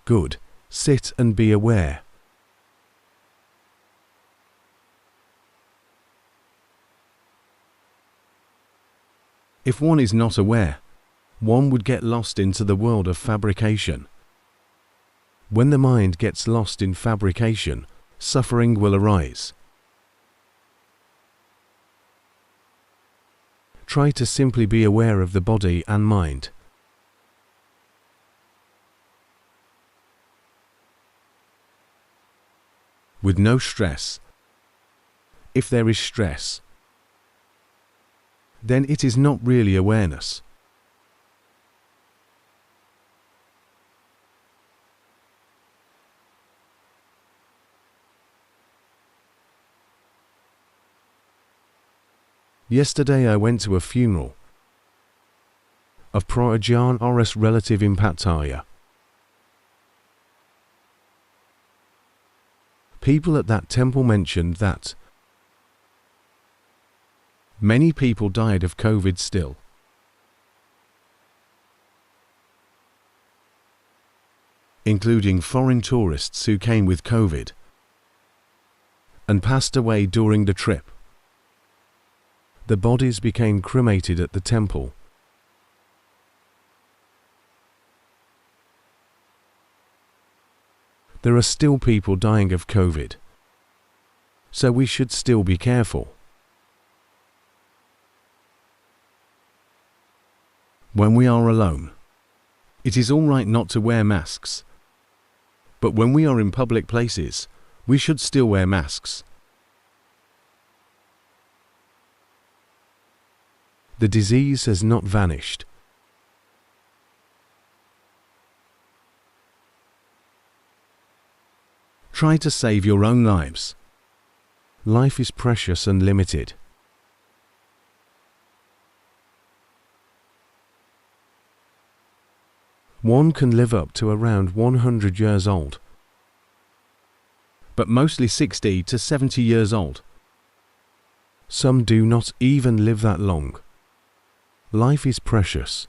Good. Sit and be aware. If one is not aware, one would get lost into the world of fabrication. When the mind gets lost in fabrication, suffering will arise. Try to simply be aware of the body and mind. With no stress. If there is stress, then it is not really awareness. Yesterday I went to a funeral of Prajan Oris relative in Pattaya. People at that temple mentioned that many people died of COVID still. Including foreign tourists who came with COVID and passed away during the trip. The bodies became cremated at the temple. There are still people dying of COVID, so we should still be careful. When we are alone, it is all right not to wear masks, but when we are in public places, we should still wear masks. The disease has not vanished. Try to save your own lives. Life is precious and limited. One can live up to around 100 years old, but mostly 60 to 70 years old. Some do not even live that long. Life is precious.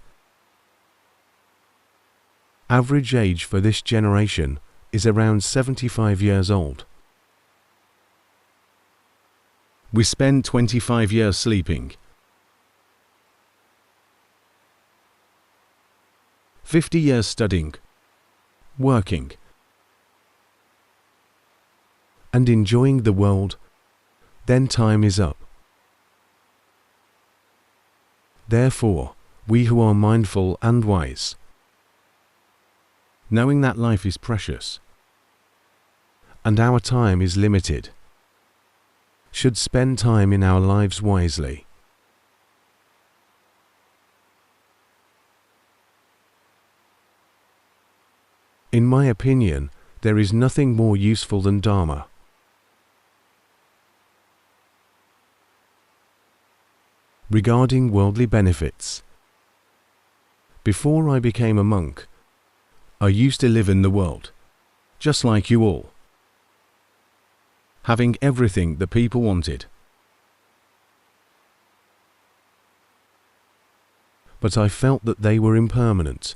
Average age for this generation is around 75 years old. We spend 25 years sleeping, 50 years studying, working, and enjoying the world, then time is up. Therefore, we who are mindful and wise, knowing that life is precious and our time is limited, should spend time in our lives wisely. In my opinion, there is nothing more useful than Dharma. Regarding worldly benefits. Before I became a monk, I used to live in the world, just like you all, having everything the people wanted. But I felt that they were impermanent.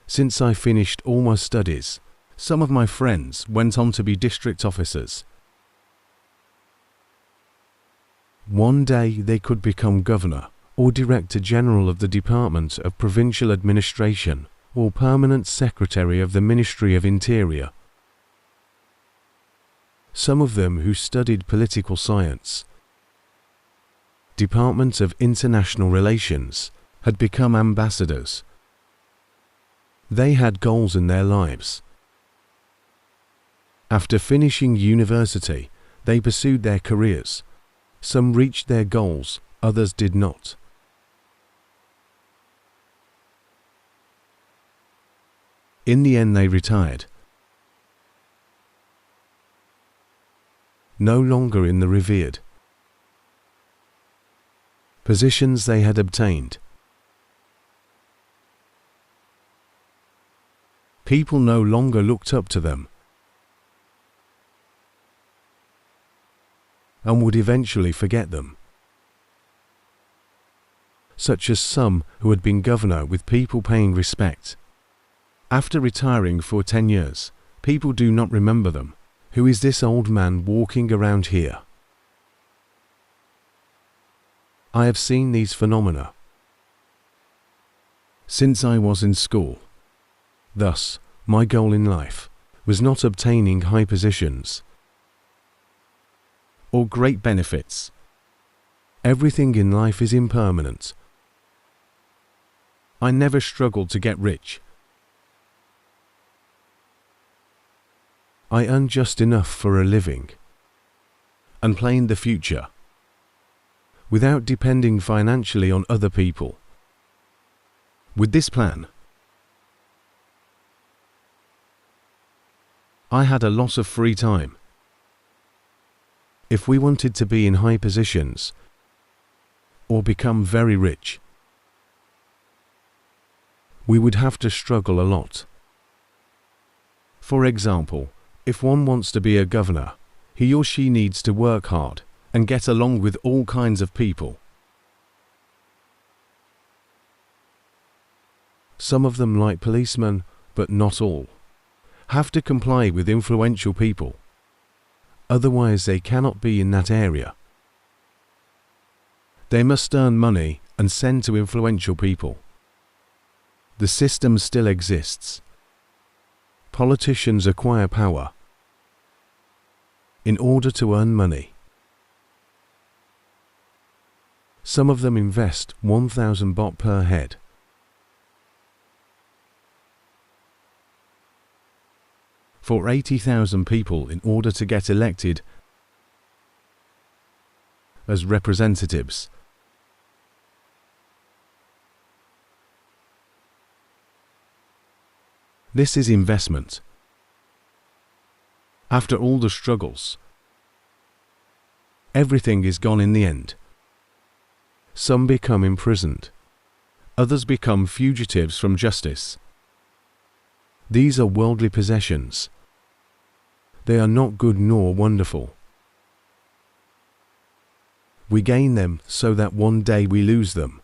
Since I finished all my studies, some of my friends went on to be district officers. One day they could become governor or director general of the Department of Provincial Administration or permanent secretary of the Ministry of Interior. Some of them who studied political science, Department of International Relations, had become ambassadors. They had goals in their lives. After finishing university, they pursued their careers. Some reached their goals, others did not. In the end they retired. No longer in the revered positions they had obtained. People no longer looked up to them and would eventually forget them. such as some who had been governor with people paying respect. After retiring for 10 years, people do not remember them. Who is this old man walking around here? I have seen these phenomena since I was in school. Thus, my goal in life was not obtaining high positions or great benefits. Everything in life is impermanent. I never struggled to get rich. I earned just enough for a living and planned the future without depending financially on other people. With this plan, I had a lot of free time. If we wanted to be in high positions or become very rich, we would have to struggle a lot. For example, if one wants to be a governor, he or she needs to work hard and get along with all kinds of people. Some of them, like policemen, but not all, have to comply with influential people. Otherwise they cannot be in that area. They must earn money and send to influential people. The system still exists. Politicians acquire power in order to earn money. Some of them invest 1,000 baht per head. For 80,000 people in order to get elected as representatives. This is investment. After all the struggles, everything is gone in the end. Some become imprisoned. Others become fugitives from justice. These are worldly possessions. They are not good nor wonderful. We gain them so that one day we lose them.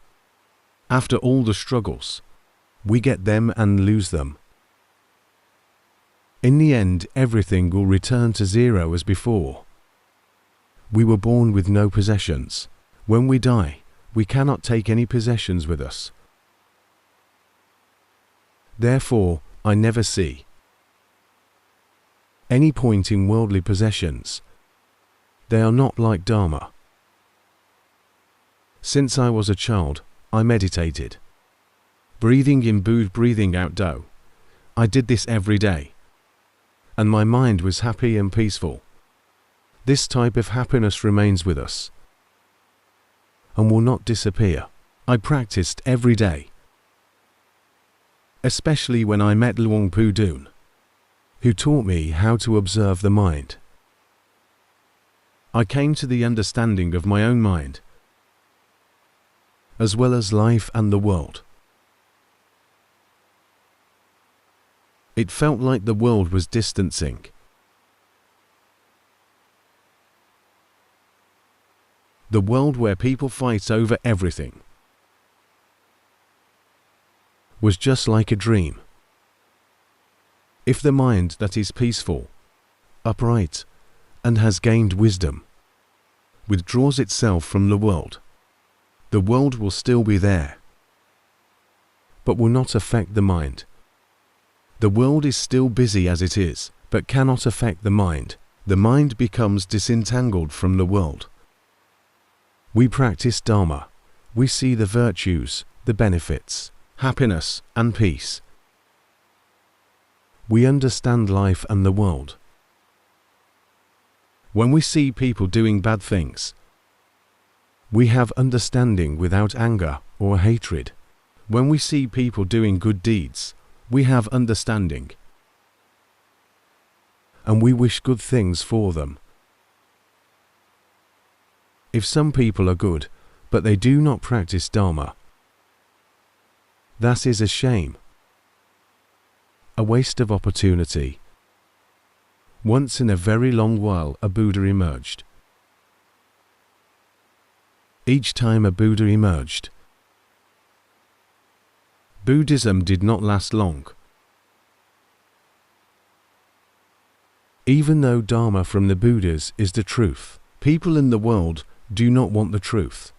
After all the struggles, we get them and lose them. In the end, everything will return to zero as before. We were born with no possessions. When we die, we cannot take any possessions with us. Therefore, I never see any point in worldly possessions. They are not like Dharma. Since I was a child, I meditated. Breathing in Bud, breathing out Do. I did this every day. And my mind was happy and peaceful. This type of happiness remains with us and will not disappear. I practiced every day, especially when I met Luangpu Dun, who taught me how to observe the mind. I came to the understanding of my own mind, as well as life and the world. It felt like the world was distancing. The world where people fight over everything was just like a dream. If the mind that is peaceful, upright, and has gained wisdom withdraws itself from the world will still be there, but will not affect the mind. The world is still busy as it is, but cannot affect the mind. The mind becomes disentangled from the world. We practice Dharma. We see the virtues, the benefits, happiness and peace. We understand life and the world. When we see people doing bad things, we have understanding without anger or hatred. When we see people doing good deeds, we have understanding, and we wish good things for them. If some people are good, but they do not practice Dharma, that is a shame, a waste of opportunity. Once in a very long while a Buddha emerged. Each time a Buddha emerged, Buddhism did not last long. Even though Dharma from the Buddhas is the truth, people in the world do not want the truth.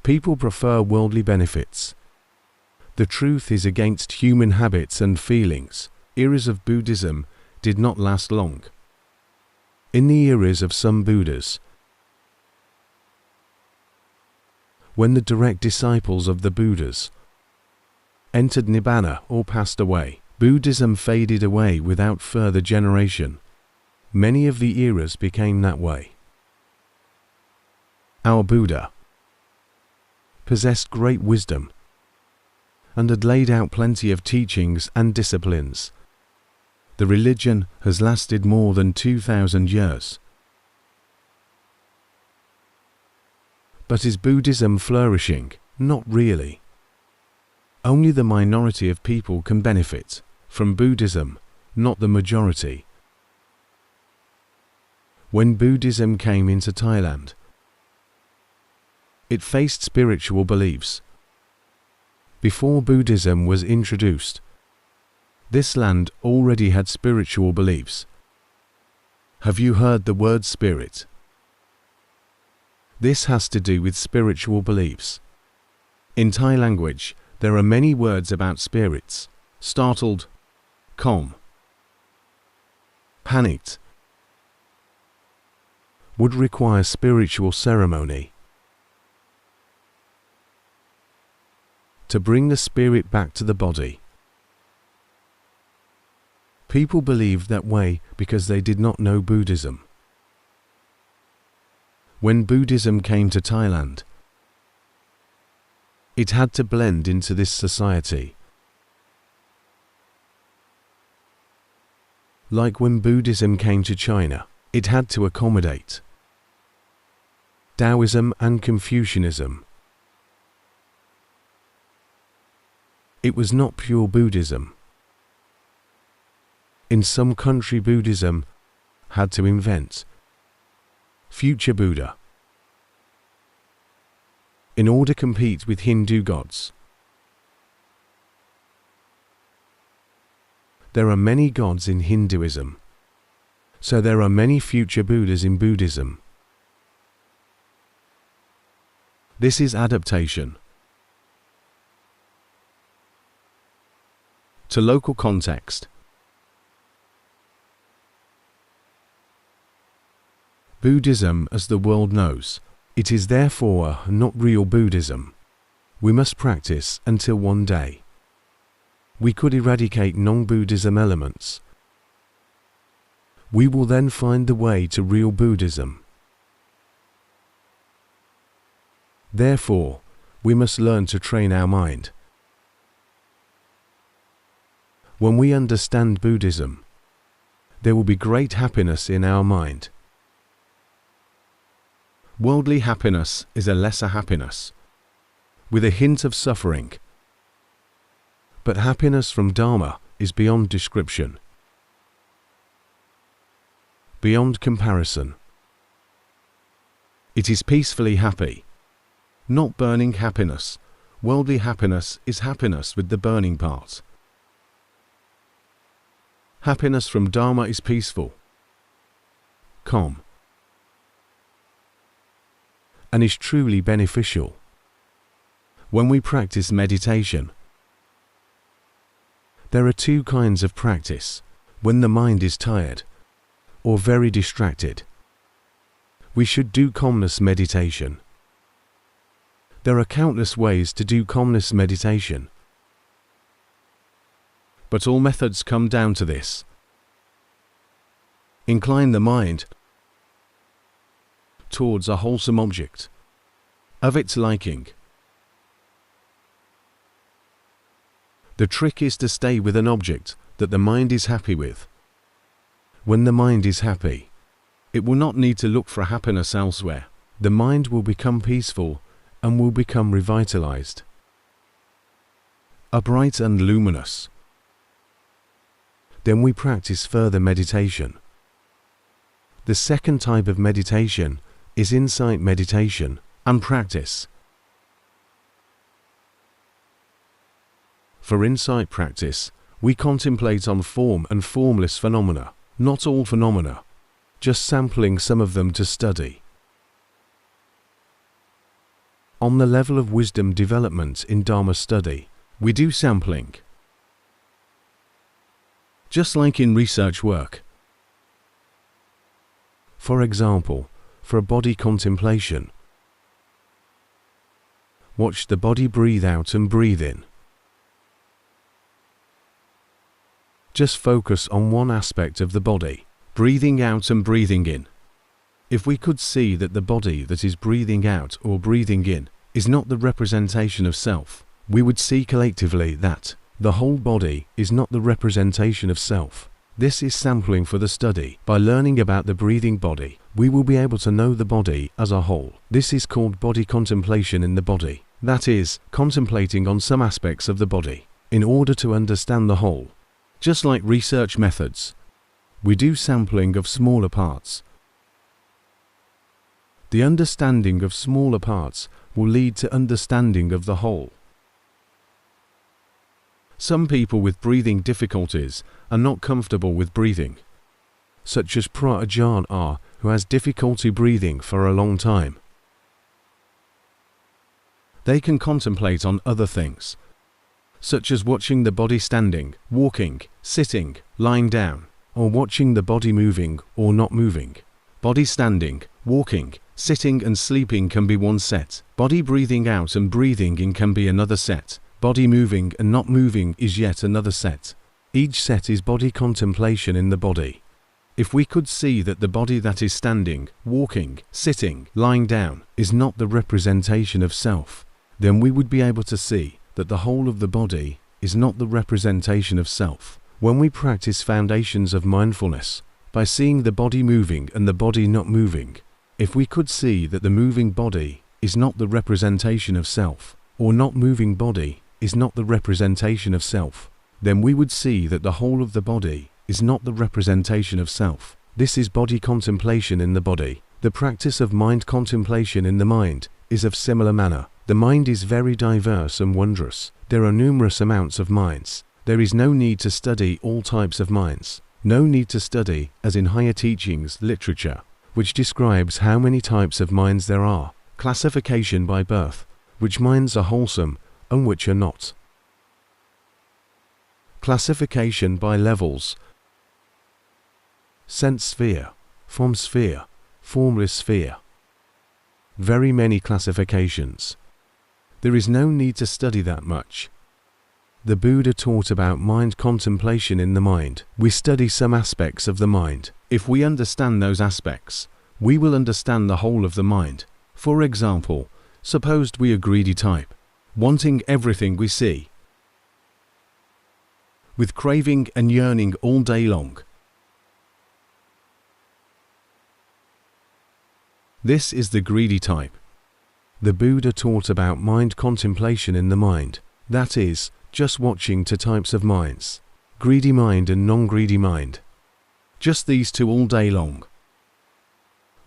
People prefer worldly benefits. The truth is against human habits and feelings. Eras of Buddhism did not last long. In the eras of some Buddhas, when the direct disciples of the Buddhas entered Nibbana or passed away, Buddhism faded away without further generation. Many of the eras became that way. Our Buddha possessed great wisdom and had laid out plenty of teachings and disciplines. The religion has lasted more than 2,000 years. But is Buddhism flourishing? Not really. Only the minority of people can benefit from Buddhism, not the majority. When Buddhism came into Thailand, it faced spiritual beliefs. Before Buddhism was introduced, this land already had spiritual beliefs. Have you heard the word spirit? This has to do with spiritual beliefs. In Thai language, there are many words about spirits. Startled, calm, panicked, would require spiritual ceremony to bring the spirit back to the body. People believed that way because they did not know Buddhism. When Buddhism came to Thailand, it had to blend into this society. Like when Buddhism came to China, it had to accommodate Taoism and Confucianism. It was not pure Buddhism. In some country, Buddhism had to invent future Buddha in order to compete with Hindu gods. There are many gods in Hinduism, so there are many future Buddhas in Buddhism. This is adaptation to local context. Buddhism, as the world knows, it is therefore not real Buddhism. We must practice until one day we could eradicate non-Buddhism elements. We will then find the way to real Buddhism. Therefore, we must learn to train our mind. When we understand Buddhism, there will be great happiness in our mind. Worldly happiness is a lesser happiness, with a hint of suffering. But happiness from Dharma is beyond description, beyond comparison. It is peacefully happy, not burning happiness. Worldly happiness is happiness with the burning part. Happiness from Dharma is peaceful, calm, and is truly beneficial. When we practice meditation, there are two kinds of practice. When the mind is tired or very distracted, we should do calmness meditation. There are countless ways to do calmness meditation, but all methods come down to this. Incline the mind towards a wholesome object of its liking. The trick is to stay with an object that the mind is happy with. When the mind is happy, it will not need to look for happiness elsewhere. The mind will become peaceful and will become revitalized, upright and luminous. Then we practice further meditation. The second type of meditation is insight meditation and practice. For insight practice, we contemplate on form and formless phenomena, not all phenomena, just sampling some of them to study. On the level of wisdom development in Dharma study, we do sampling. Just like in research work. For example, for a body contemplation, watch the body breathe out and breathe in. Just focus on one aspect of the body, breathing out and breathing in. If we could see that the body that is breathing out or breathing in is not the representation of self, we would see collectively that the whole body is not the representation of self. This is sampling for the study. By learning about the breathing body, we will be able to know the body as a whole. This is called body contemplation in the body. That is, contemplating on some aspects of the body, in order to understand the whole. Just like research methods, we do sampling of smaller parts. The understanding of smaller parts will lead to understanding of the whole. Some people with breathing difficulties are not comfortable with breathing, such as Prajan R, who has difficulty breathing for a long time. They can contemplate on other things, such as watching the body standing, walking, sitting, lying down, or watching the body moving or not moving. Body standing, walking, sitting and sleeping can be one set. Body breathing out and breathing in can be another set. Body moving and not moving is yet another set. Each set is body contemplation in the body. If we could see that the body that is standing, walking, sitting, lying down is not the representation of self, then we would be able to see that the whole of the body is not the representation of self. When we practice foundations of mindfulness, by seeing the body moving and the body not moving, if we could see that the moving body is not the representation of self, or not moving body is not the representation of self, then we would see that the whole of the body is not the representation of self. This is body contemplation in the body. The practice of mind contemplation in the mind is of similar manner. The mind is very diverse and wondrous. There are numerous amounts of minds. There is no need to study all types of minds. No need to study, as in higher teachings, literature, which describes how many types of minds there are. Classification by birth, which minds are wholesome and which are not. Classification by levels. Sense sphere, form sphere, formless sphere. Very many classifications. There is no need to study that much. The Buddha taught about mind contemplation in the mind. We study some aspects of the mind. If we understand those aspects, we will understand the whole of the mind. For example, suppose we are greedy type, wanting everything we see, with craving and yearning all day long. This is the greedy type. The Buddha taught about mind contemplation in the mind, that is, just watching two types of minds, greedy mind and non-greedy mind. Just these two all day long.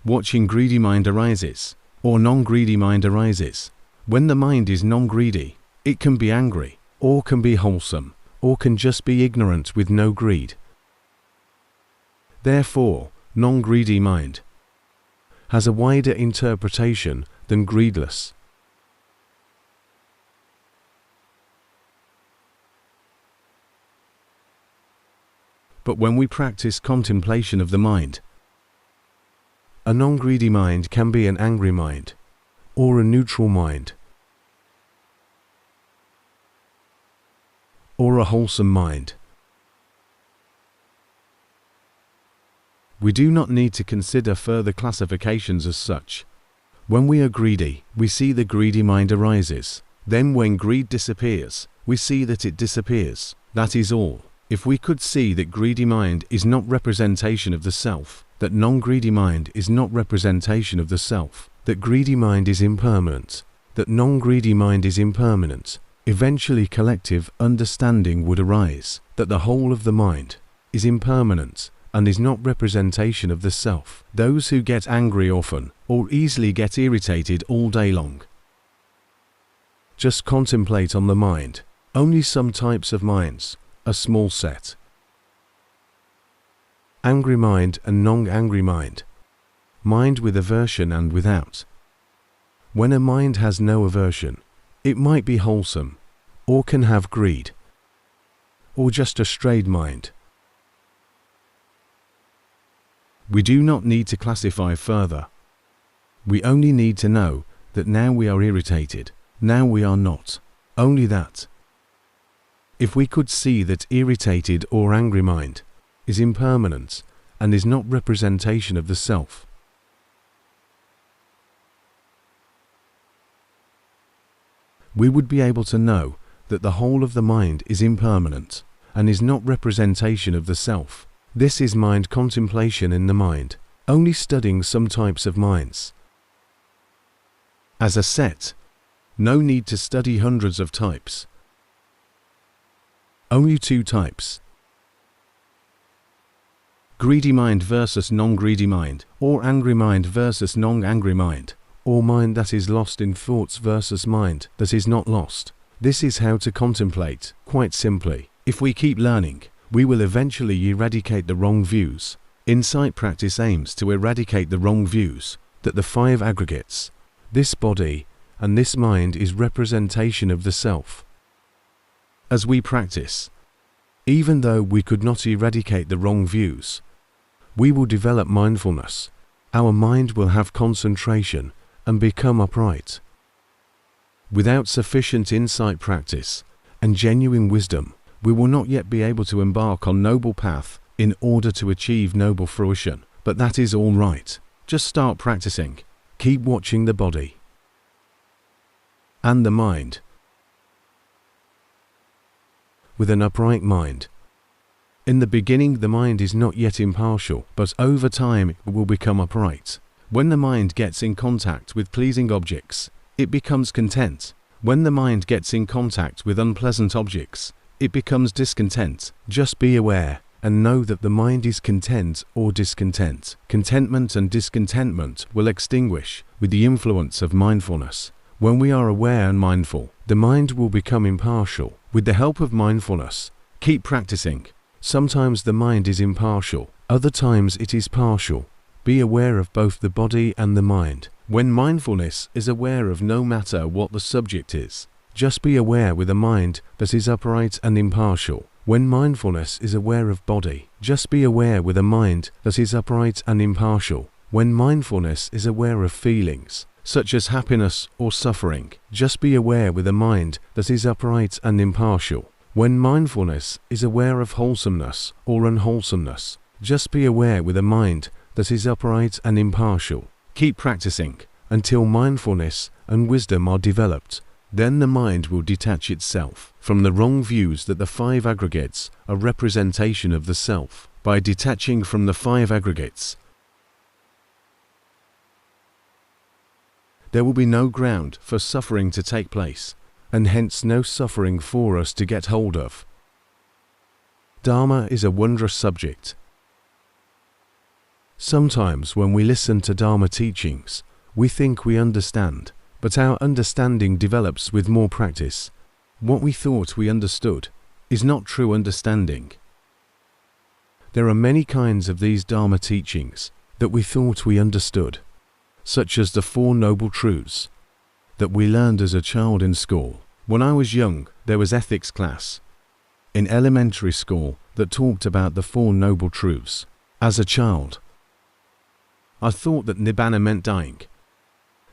Watching greedy mind arises, or non-greedy mind arises. When the mind is non-greedy, it can be angry, or can be wholesome, or can just be ignorant with no greed. Therefore, non-greedy mind has a wider interpretation than greedless. But when we practice contemplation of the mind, a non-greedy mind can be an angry mind, or a neutral mind, or a wholesome mind. We do not need to consider further classifications as such. When we are greedy, we see the greedy mind arises. Then when greed disappears, we see that it disappears. That is all. If we could see that greedy mind is not representation of the self, that non-greedy mind is not representation of the self, that greedy mind is impermanent, that non-greedy mind is impermanent, eventually collective understanding would arise, that the whole of the mind is impermanent and is not representation of the self. Those who get angry often, or easily get irritated all day long, just contemplate on the mind, Only some types of minds, a small set. Angry mind and non-angry mind. Mind with aversion and without. When a mind has no aversion, it might be wholesome, or can have greed, or just a strayed mind. We do not need to classify further. We only need to know that now we are irritated, now we are not. Only that. If we could see that irritated or angry mind is impermanent and is not representation of the self, we would be able to know that the whole of the mind is impermanent and is not representation of the self. This is mind contemplation in the mind, only studying some types of minds. As a set, no need to study hundreds of types. Only 2 types. Greedy mind versus non-greedy mind, or angry mind versus non-angry mind, or mind that is lost in thoughts versus mind that is not lost. This is how to contemplate, quite simply. If we keep learning, we will eventually eradicate the wrong views. Insight practice aims to eradicate the wrong views, that the 5 aggregates, this body, and this mind is representation of the self. As we practice, even though we could not eradicate the wrong views, we will develop mindfulness. Our mind will have concentration and become upright. Without sufficient insight practice and genuine wisdom, we will not yet be able to embark on noble path in order to achieve noble fruition. But that is all right. Just start practicing. Keep watching the body and the mind with an upright mind. In the beginning, the mind is not yet impartial, but over time it will become upright. When the mind gets in contact with pleasing objects, it becomes content. When the mind gets in contact with unpleasant objects, it becomes discontent. Just be aware and know that the mind is content or discontent. Contentment and discontentment will extinguish with the influence of mindfulness. When we are aware and mindful, the mind will become impartial. With the help of mindfulness, keep practicing. Sometimes the mind is impartial, other times it is partial. Be aware of both the body and the mind. When mindfulness is aware of no matter what the subject is, just be aware with a mind that is upright and impartial. When mindfulness is aware of body, just be aware with a mind that is upright and impartial. When mindfulness is aware of feelings, such as happiness or suffering, just be aware with a mind that is upright and impartial. When mindfulness is aware of wholesomeness or unwholesomeness, just be aware with a mind that is upright and impartial. Keep practicing until mindfulness and wisdom are developed. Then the mind will detach itself from the wrong views that the 5 aggregates are representation of the self. By detaching from the 5 aggregates, there will be no ground for suffering to take place, and hence no suffering for us to get hold of. Dharma is a wondrous subject. Sometimes when we listen to Dharma teachings, we think we understand, but our understanding develops with more practice. What we thought we understood is not true understanding. There are many kinds of these Dharma teachings that we thought we understood, such as the 4 Noble Truths that we learned as a child in school. When I was young, there was ethics class in elementary school that talked about the 4 Noble Truths. As a child, I thought that Nibbana meant dying,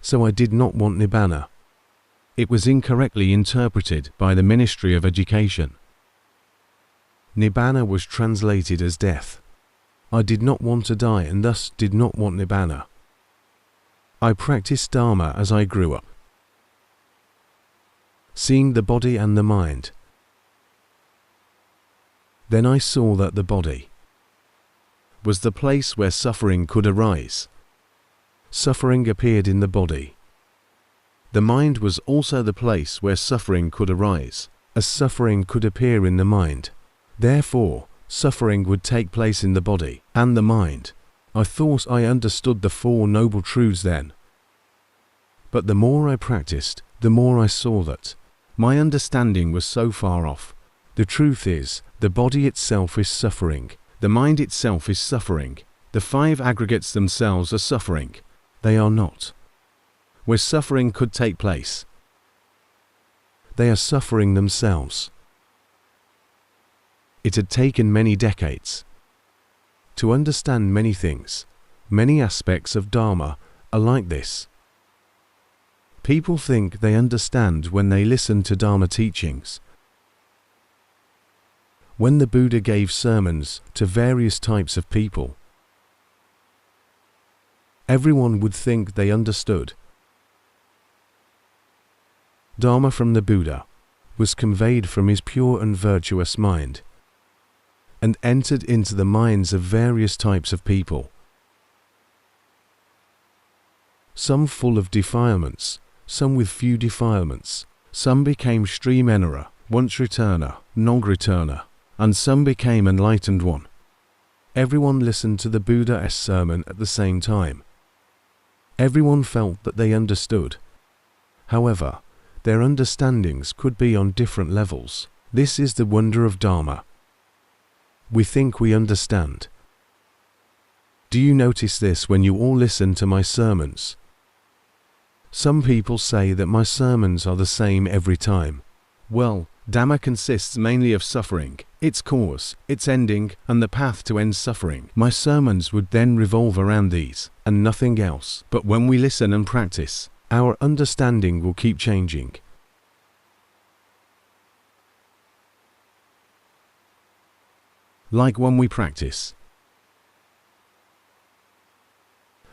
so I did not want Nibbana. It was incorrectly interpreted by the Ministry of Education. Nibbana was translated as death. I did not want to die and thus did not want Nibbana. I practiced Dharma as I grew up, seeing the body and the mind. Then I saw that the body was the place where suffering could arise. Suffering appeared in the body. The mind was also the place where suffering could arise, as suffering could appear in the mind. Therefore, suffering would take place in the body and the mind. I thought I understood the 4 Noble Truths then. But the more I practiced, the more I saw that My understanding was so far off. The truth is, the body itself is suffering. The mind itself is suffering. The five aggregates themselves are suffering. They are not. Where suffering could take place. They are suffering themselves. It had taken many decades to understand many things. Many aspects of Dharma are like this. People think they understand when they listen to Dharma teachings. When the Buddha gave sermons to various types of people, everyone would think they understood. Dharma from the Buddha was conveyed from his pure and virtuous mind and entered into the minds of various types of people. Some full of defilements, some with few defilements, some became stream-enterer, once-returner, non-returner, and some became enlightened one. Everyone listened to the Buddha's sermon at the same time. Everyone felt that they understood. However, their understandings could be on different levels. This is the wonder of Dharma. We think we understand. Do you notice this when you all listen to my sermons? Some people say that my sermons are the same every time. Well, Dhamma consists mainly of suffering, its cause, its ending, and the path to end suffering. My sermons would then revolve around these, and nothing else. But when we listen and practice, our understanding will keep changing. Like when we practice,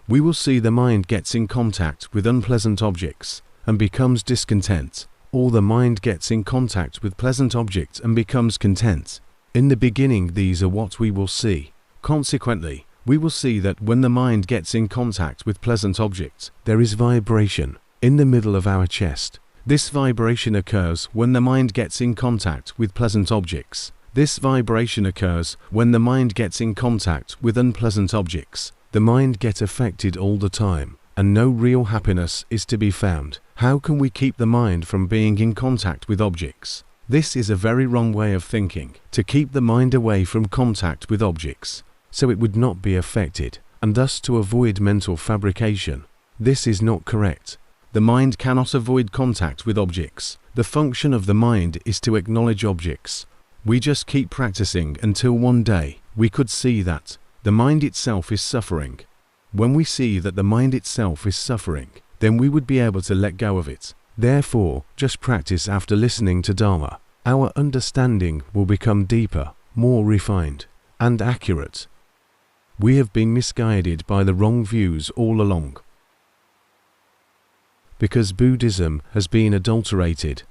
we will see the mind gets in contact with unpleasant objects and becomes discontent, or the mind gets in contact with pleasant objects and becomes content. In the beginning, these are what we will see. Consequently, we will see that when the mind gets in contact with pleasant objects, there is vibration in the middle of our chest. This vibration occurs when the mind gets in contact with pleasant objects. This vibration occurs when the mind gets in contact with unpleasant objects. The mind gets affected all the time, and no real happiness is to be found. How can we keep the mind from being in contact with objects? This is a very wrong way of thinking, to keep the mind away from contact with objects, so it would not be affected, and thus to avoid mental fabrication. This is not correct. The mind cannot avoid contact with objects. The function of the mind is to acknowledge objects. We just keep practicing until one day we could see that the mind itself is suffering. When we see that the mind itself is suffering, then we would be able to let go of it. Therefore, just practice after listening to Dharma. Our understanding will become deeper, more refined, and accurate. We have been misguided by the wrong views all along, because Buddhism has been adulterated.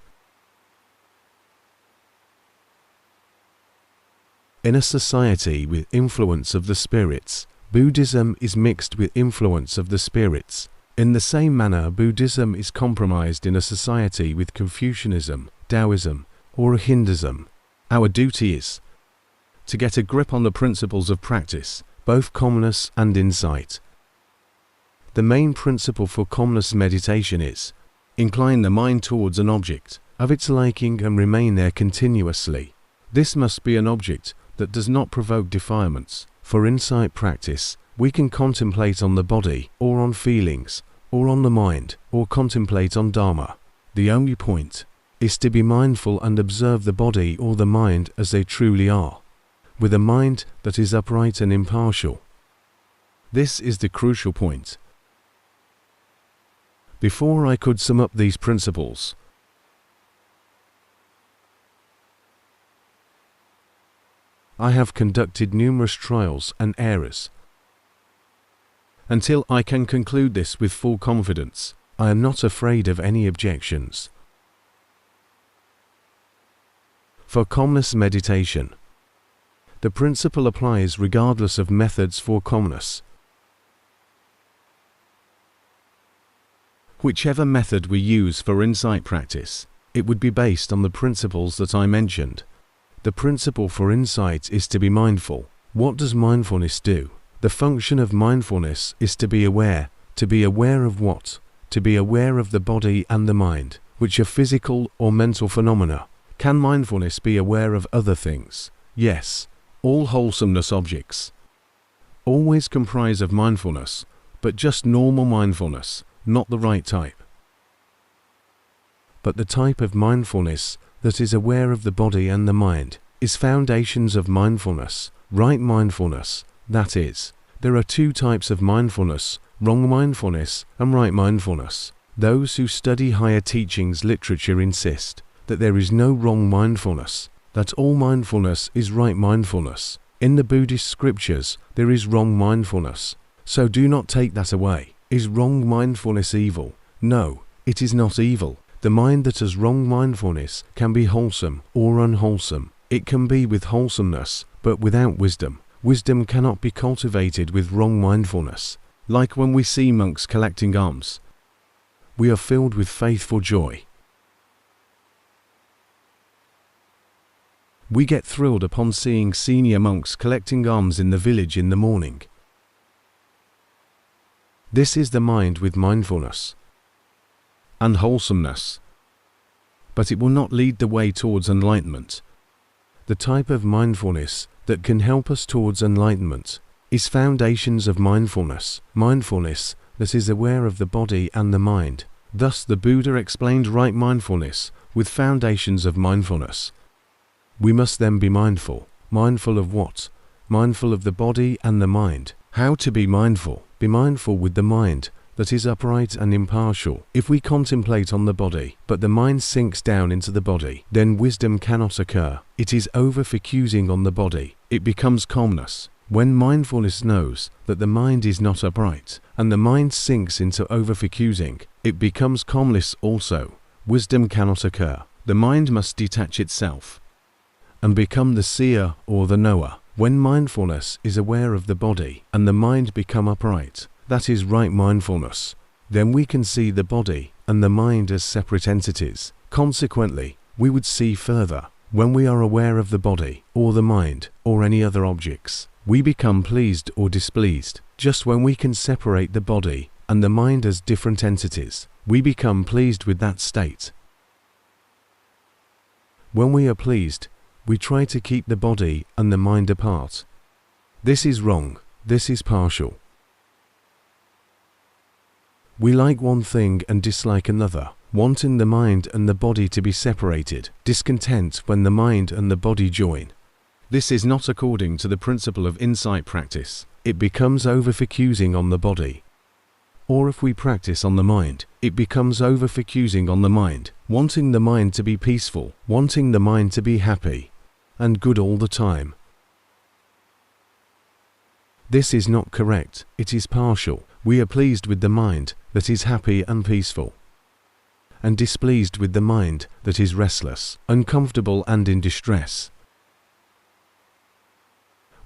In a society with influence of the spirits, Buddhism is mixed with influence of the spirits. In the same manner, Buddhism is compromised in a society with Confucianism, Taoism, or Hinduism. Our duty is to get a grip on the principles of practice, both calmness and insight. The main principle for calmness meditation is incline the mind towards an object of its liking and remain there continuously. This must be an object that does not provoke defilements. For insight practice, we can contemplate on the body, or on feelings, or on the mind, or contemplate on Dharma. The only point is to be mindful and observe the body or the mind as they truly are, with a mind that is upright and impartial. This is the crucial point. Before I could sum up these principles, I have conducted numerous trials and errors. Until I can conclude this with full confidence, I am not afraid of any objections. For calmness meditation, the principle applies regardless of methods for calmness. Whichever method we use for insight practice, it would be based on the principles that I mentioned. The principle for insight is to be mindful. What does mindfulness do? The function of mindfulness is to be aware. To be aware of what? To be aware of the body and the mind, which are physical or mental phenomena. Can mindfulness be aware of other things? Yes. All wholesomeness objects always comprise of mindfulness, but just normal mindfulness, not the right type. But the type of mindfulness that is aware of the body and the mind is foundations of mindfulness, right mindfulness, that is. There are two types of mindfulness, wrong mindfulness and right mindfulness. Those who study higher teachings literature insist that there is no wrong mindfulness, that all mindfulness is right mindfulness. In the Buddhist scriptures, there is wrong mindfulness. So do not take that away. Is wrong mindfulness evil? No, it is not evil. The mind that has wrong mindfulness can be wholesome or unwholesome. It can be with wholesomeness, but without wisdom. Wisdom cannot be cultivated with wrong mindfulness. Like when we see monks collecting alms, we are filled with faithful joy. We get thrilled upon seeing senior monks collecting alms in the village in the morning. This is the mind with mindfulness and wholesomeness, but it will not lead the way towards enlightenment. The type of mindfulness that can help us towards enlightenment is foundations of mindfulness, mindfulness that is aware of the body and the mind. Thus the Buddha explained right mindfulness with foundations of mindfulness. We must then be mindful. Mindful of what? Mindful of the body and the mind. How to be mindful? Be mindful with the mind that is upright and impartial. If we contemplate on the body, but the mind sinks down into the body, then wisdom cannot occur. It is over-focusing on the body. It becomes calmness. When mindfulness knows that the mind is not upright, and the mind sinks into over-focusing, it becomes calmness also. Wisdom cannot occur. The mind must detach itself and become the seer or the knower. When mindfulness is aware of the body and the mind become upright, that is right mindfulness, then we can see the body and the mind as separate entities. Consequently, we would see further. When we are aware of the body or the mind or any other objects, we become pleased or displeased. Just when we can separate the body and the mind as different entities, we become pleased with that state. When we are pleased, we try to keep the body and the mind apart. This is wrong. This is partial. We like one thing and dislike another, wanting the mind and the body to be separated, discontent when the mind and the body join. This is not according to the principle of insight practice. It becomes over-focusing on the body. Or if we practice on the mind, it becomes over-focusing on the mind, wanting the mind to be peaceful, wanting the mind to be happy and good all the time. This is not correct. It is partial. We are pleased with the mind that is happy and peaceful, and displeased with the mind that is restless, uncomfortable and in distress.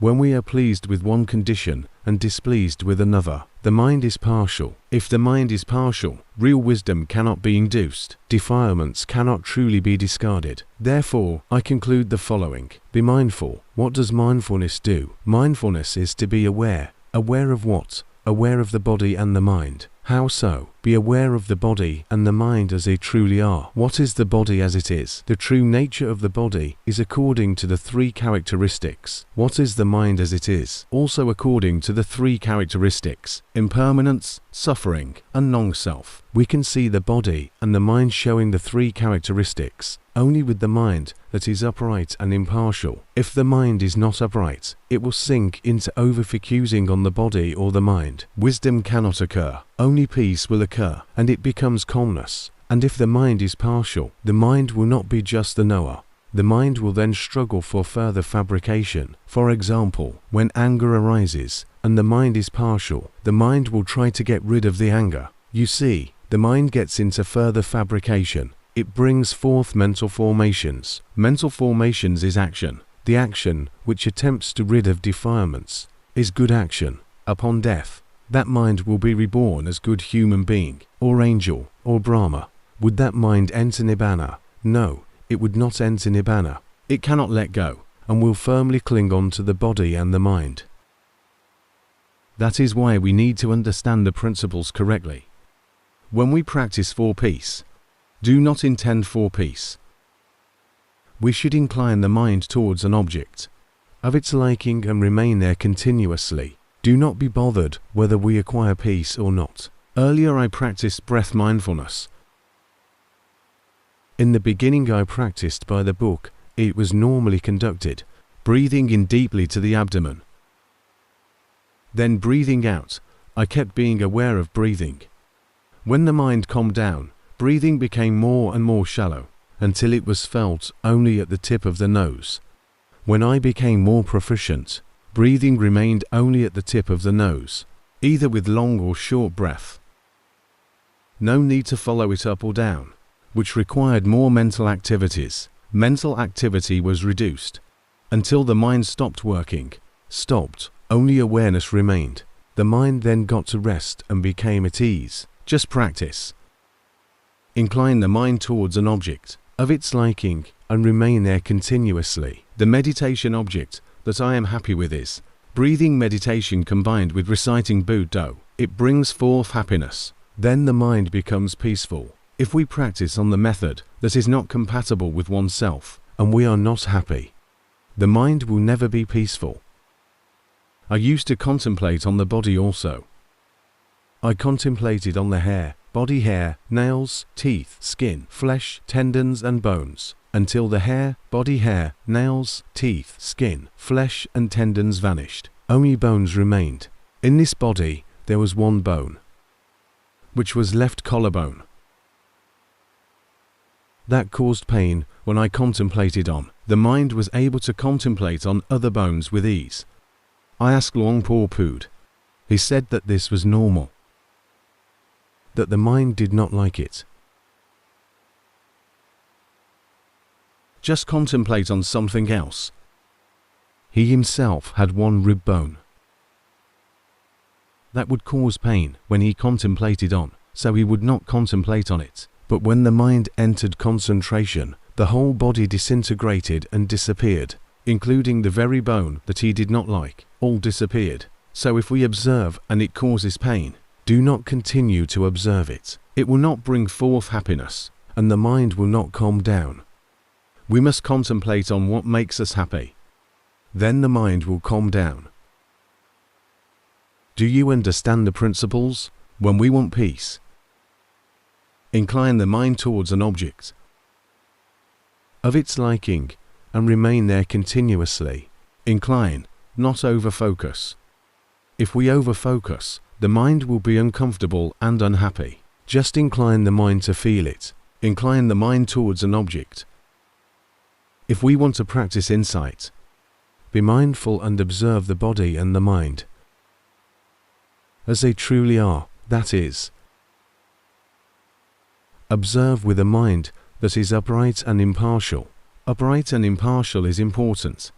When we are pleased with one condition and displeased with another, the mind is partial. If the mind is partial, real wisdom cannot be induced. Defilements cannot truly be discarded. Therefore, I conclude the following. Be mindful. What does mindfulness do? Mindfulness is to be aware. Aware of what? Aware of the body and the mind. How so? Be aware of the body and the mind as they truly are. What is the body as it is? The true nature of the body is according to the three characteristics. What is the mind as it is? Also according to the three characteristics: impermanence, suffering, and non-self. We can see the body and the mind showing the three characteristics only with the mind that is upright and impartial. If the mind is not upright, it will sink into over-focusing on the body or the mind. Wisdom cannot occur. Only peace will occur, and it becomes calmness. And if the mind is partial, the mind will not be just the knower. The mind will then struggle for further fabrication. For example, when anger arises and the mind is partial, the mind will try to get rid of the anger. You see, the mind gets into further fabrication. It brings forth mental formations. Mental formations is action. The action which attempts to rid of defilements is good action. Upon death, that mind will be reborn as good human being, or angel, or Brahma. Would that mind enter Nibbana? No, it would not enter Nibbana. It cannot let go, and will firmly cling on to the body and the mind. That is why we need to understand the principles correctly. When we practice for peace, do not intend for peace. We should incline the mind towards an object of its liking and remain there continuously. Do not be bothered whether we acquire peace or not. Earlier I practiced breath mindfulness. In the beginning I practiced by the book. It was normally conducted, breathing in deeply to the abdomen. Then breathing out, I kept being aware of breathing. When the mind calmed down, breathing became more and more shallow, until it was felt only at the tip of the nose. When I became more proficient, breathing remained only at the tip of the nose, either with long or short breath. No need to follow it up or down, which required more mental activities. Mental activity was reduced, until the mind stopped working, only awareness remained. The mind then got to rest and became at ease. Just practice. Incline the mind towards an object of its liking and remain there continuously. The meditation object that I am happy with is breathing meditation combined with reciting Buddha. It brings forth happiness. Then the mind becomes peaceful. If we practice on the method that is not compatible with oneself, and we are not happy, the mind will never be peaceful. I used to contemplate on the body also. I contemplated on the hair, body hair, nails, teeth, skin, flesh, tendons and bones, until the hair, body hair, nails, teeth, skin, flesh and tendons vanished. Only bones remained. In this body there was one bone, which was left collarbone. That caused pain when I contemplated on. The mind was able to contemplate on other bones with ease. I asked Luangpu Pramote. He said that this was normal, that the mind did not like it. Just contemplate on something else. He himself had one rib bone. That would cause pain when he contemplated on, so he would not contemplate on it. But when the mind entered concentration, the whole body disintegrated and disappeared, including the very bone that he did not like, all disappeared. So if we observe and it causes pain, do not continue to observe it. It will not bring forth happiness, and the mind will not calm down. We must contemplate on what makes us happy. Then the mind will calm down. Do you understand the principles? When we want peace, incline the mind towards an object of its liking and remain there continuously. Incline, not over-focus. If we over-focus, the mind will be uncomfortable and unhappy. Just incline the mind to feel it. Incline the mind towards an object. If we want to practice insight, be mindful and observe the body and the mind as they truly are, that is, observe with a mind that is upright and impartial. Upright and impartial is important.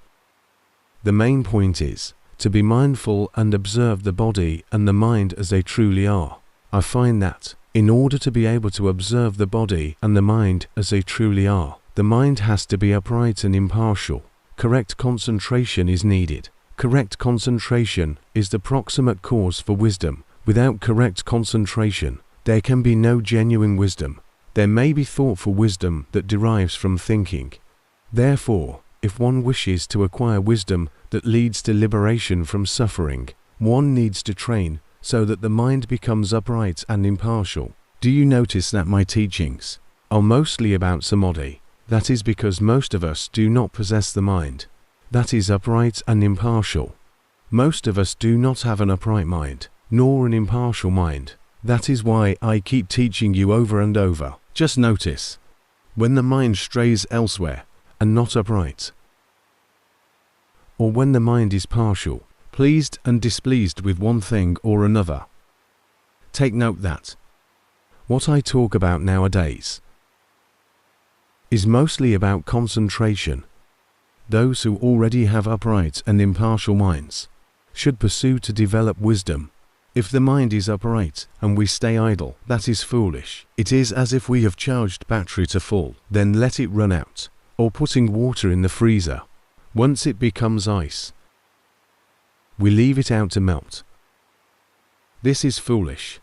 The main point is to be mindful and observe the body and the mind as they truly are. I find that, in order to be able to observe the body and the mind as they truly are, the mind has to be upright and impartial. Correct concentration is needed. Correct concentration is the proximate cause for wisdom. Without correct concentration, there can be no genuine wisdom. There may be thoughtful wisdom that derives from thinking. Therefore, if one wishes to acquire wisdom that leads to liberation from suffering, one needs to train so that the mind becomes upright and impartial. Do you notice that my teachings are mostly about samadhi? That is because most of us do not possess the mind that is upright and impartial. Most of us do not have an upright mind, nor an impartial mind. That is why I keep teaching you over and over. Just notice when the mind strays elsewhere and not upright, or when the mind is partial, pleased and displeased with one thing or another. Take note that what I talk about nowadays is mostly about concentration. Those who already have upright and impartial minds should pursue to develop wisdom. If the mind is upright and we stay idle, that is foolish. It is as if we have charged battery to full, then let it run out, or putting water in the freezer. Once it becomes ice, we leave it out to melt. This is foolish.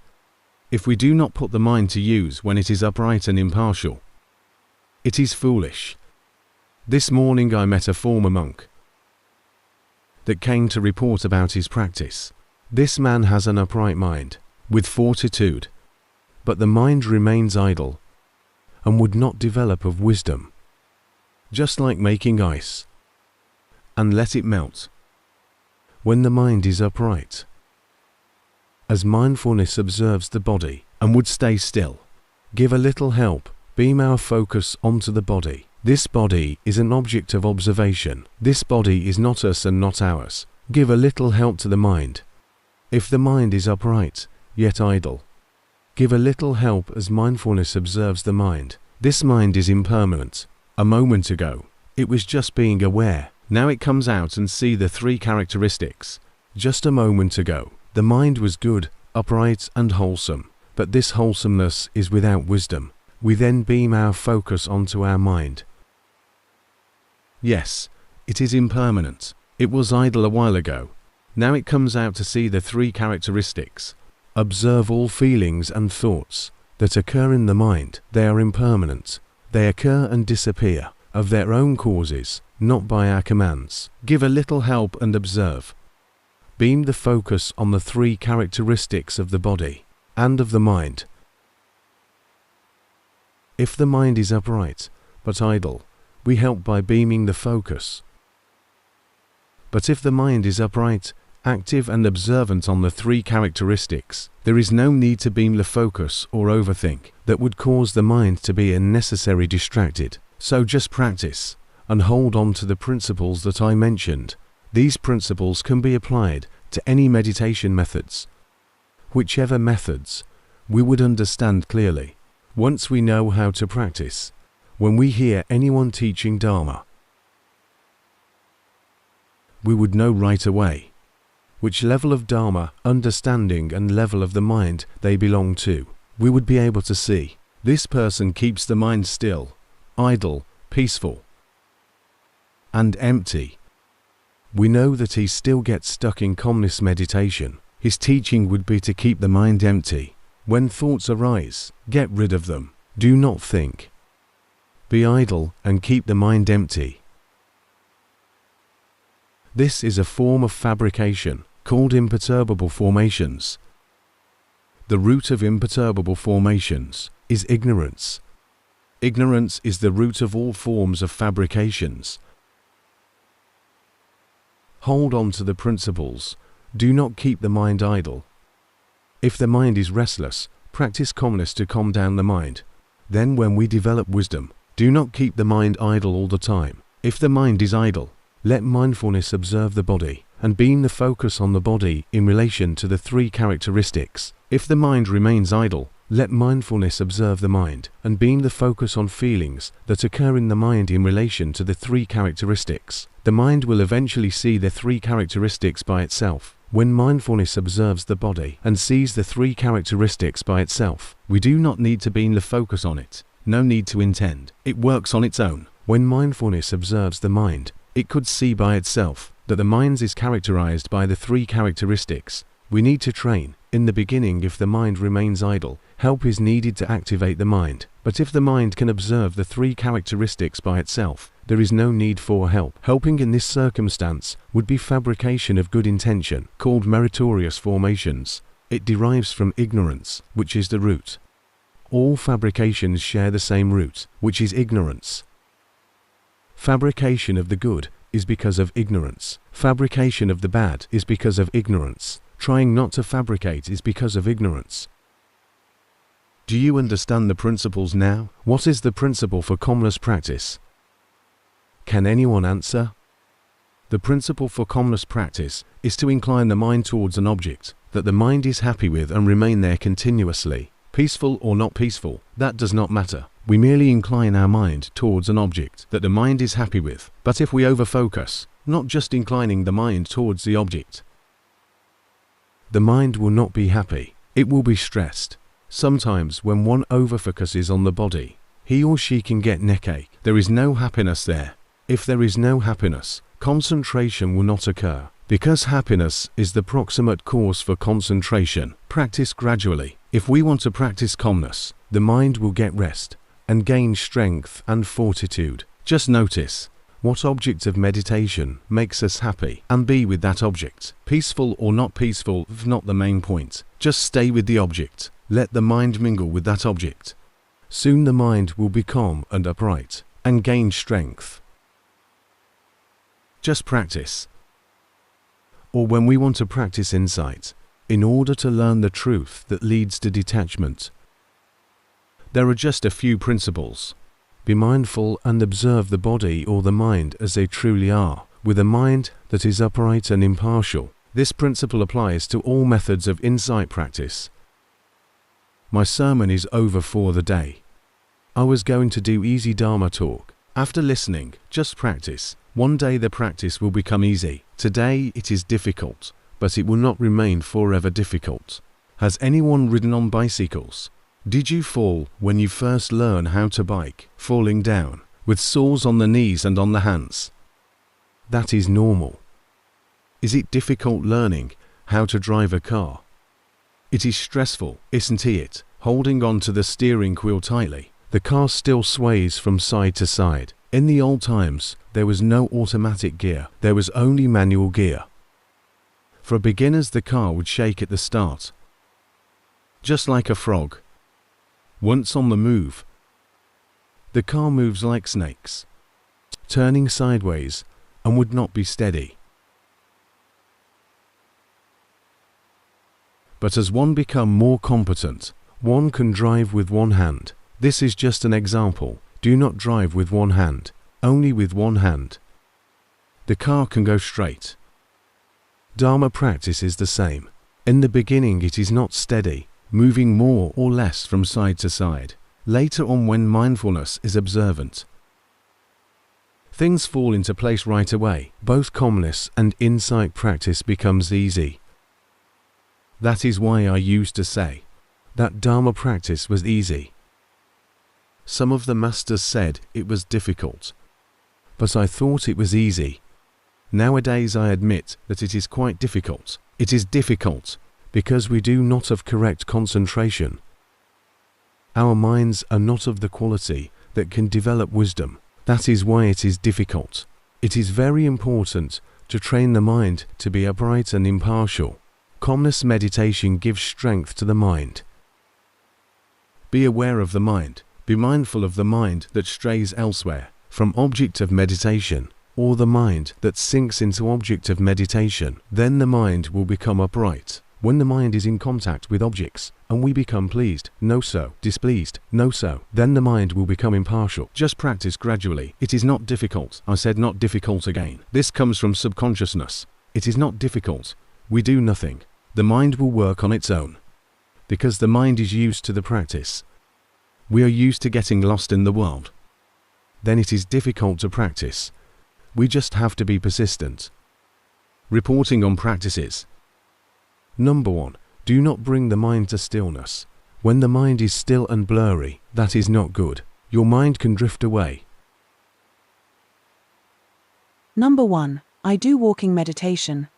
if we do not put the mind to use when it is upright and impartial, it is foolish. This morning I met a former monk that came to report about his practice. This man has an upright mind, with fortitude, but the mind remains idle, and would not develop of wisdom, just like making ice, and let it melt, when the mind is upright. As mindfulness observes the body, and would stay still, give a little help, beam our focus onto the body. This body is an object of observation. This body is not us and not ours. Give a little help to the mind. If the mind is upright, yet idle, give a little help as mindfulness observes the mind. This mind is impermanent. A moment ago, it was just being aware. Now it comes out and see the three characteristics. Just a moment ago, the mind was good, upright and wholesome, but this wholesomeness is without wisdom. We then beam our focus onto our mind. Yes, it is impermanent. It was idle a while ago. Now it comes out to see the three characteristics. Observe all feelings and thoughts that occur in the mind. They are impermanent. They occur and disappear of their own causes, not by our commands. Give a little help and observe. Beam the focus on the three characteristics of the body and of the mind. If the mind is upright but idle, we help by beaming the focus. But if the mind is upright, active and observant on the three characteristics, there is no need to beam the focus or overthink that would cause the mind to be unnecessarily distracted. So just practice and hold on to the principles that I mentioned. These principles can be applied to any meditation methods. Whichever methods, we would understand clearly once we know how to practice. When we hear anyone teaching Dharma, we would know right away which level of Dharma, understanding and level of the mind they belong to. We would be able to see this person keeps the mind still, idle, peaceful, and empty. We know that he still gets stuck in calmness meditation. His teaching would be to keep the mind empty. When thoughts arise, get rid of them. Do not think. Be idle and keep the mind empty. This is a form of fabrication called imperturbable formations. The root of imperturbable formations is ignorance. Ignorance is the root of all forms of fabrications. Hold on to the principles. Do not keep the mind idle. If the mind is restless, practice calmness to calm down the mind. Then when we develop wisdom, do not keep the mind idle all the time. If the mind is idle, let mindfulness observe the body and beam the focus on the body in relation to the three characteristics. If the mind remains idle, let mindfulness observe the mind and beam the focus on feelings that occur in the mind in relation to the three characteristics. The mind will eventually see the three characteristics by itself. When mindfulness observes the body and sees the three characteristics by itself, we do not need to beam the focus on it. No need to intend. It works on its own. When mindfulness observes the mind, it could see by itself that the mind is characterized by the three characteristics. We need to train. In the beginning, if the mind remains idle, help is needed to activate the mind. But if the mind can observe the three characteristics by itself, there is no need for help. Helping in this circumstance would be fabrication of good intention, called meritorious formations. It derives from ignorance, which is the root. All fabrications share the same root, which is ignorance. Fabrication of the good is because of ignorance. Fabrication of the bad is because of ignorance. Trying not to fabricate is because of ignorance. Do you understand the principles now? What is the principle for calmness practice? Can anyone answer? The principle for calmness practice is to incline the mind towards an object that the mind is happy with and remain there continuously. Peaceful or not peaceful, that does not matter. We merely incline our mind towards an object that the mind is happy with. But if we overfocus, not just inclining the mind towards the object, the mind will not be happy. It will be stressed. Sometimes when one overfocuses on the body, he or she can get neckache. There is no happiness there. If there is no happiness, concentration will not occur. Because happiness is the proximate cause for concentration, practice gradually. If we want to practice calmness, the mind will get rest and gain strength and fortitude. Just notice what object of meditation makes us happy and be with that object. Peaceful or not peaceful is not the main point. Just stay with the object. Let the mind mingle with that object. Soon the mind will be calm and upright and gain strength. Just practice. Or when we want to practice insight, in order to learn the truth that leads to detachment, there are just a few principles. Be mindful and observe the body or the mind as they truly are, with a mind that is upright and impartial. This principle applies to all methods of insight practice. My sermon is over for the day. I was going to do easy Dharma talk. After listening, just practice. One day the practice will become easy. Today it is difficult, but it will not remain forever difficult. Has anyone ridden on bicycles? Did you fall when you first learned how to bike, falling down, with sores on the knees and on the hands? That is normal. Is it difficult learning how to drive a car? It is stressful, isn't it? Holding on to the steering wheel tightly, the car still sways from side to side. In the old times, there was no automatic gear, there was only manual gear. For beginners, the car would shake at the start, just like a frog. Once on the move, the car moves like snakes, turning sideways and would not be steady. But as one becomes more competent, one can drive with one hand. This is just an example. Do not drive with one hand, only with one hand. The car can go straight. Dharma practice is the same. In the beginning it is not steady, moving more or less from side to side. Later on, when mindfulness is observant, things fall into place right away. Both calmness and insight practice becomes easy. That is why I used to say that Dharma practice was easy. Some of the masters said it was difficult, but I thought it was easy. Nowadays I admit that it is quite difficult. It is difficult because we do not have correct concentration. Our minds are not of the quality that can develop wisdom. That is why it is difficult. It is very important to train the mind to be upright and impartial. Calmness meditation gives strength to the mind. Be aware of the mind. Be mindful of the mind that strays elsewhere from object of meditation, or the mind that sinks into object of meditation. Then the mind will become upright. When the mind is in contact with objects, and we become pleased, no so, displeased, no so, then the mind will become impartial. Just practice gradually. It is not difficult. I said not difficult again. This comes from subconsciousness. It is not difficult. We do nothing. The mind will work on its own. Because the mind is used to the practice. We are used to getting lost in the world. Then it is difficult to practice. We just have to be persistent. Reporting on practices. Number 1. Do not bring the mind to stillness. When the mind is still and blurry, that is not good. Your mind can drift away. Number 1. I do walking meditation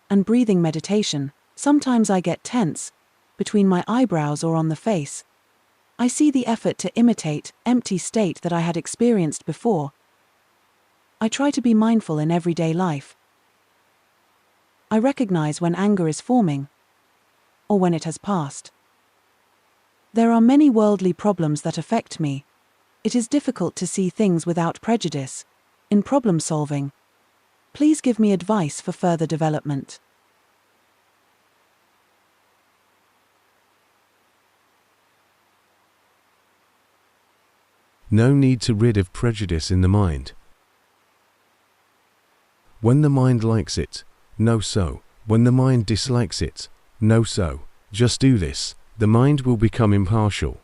and breathing meditation. Sometimes I get tense between my eyebrows or on the face. I see the effort to imitate empty state that I had experienced before. I try to be mindful in everyday life. I recognize when anger is forming or when it has passed. There are many worldly problems that affect me. It is difficult to see things without prejudice in problem solving. Please give me advice for further development. No need to rid of prejudice in the mind. When the mind likes it, no so. When the mind dislikes it, no so. Just do this. The mind will become impartial.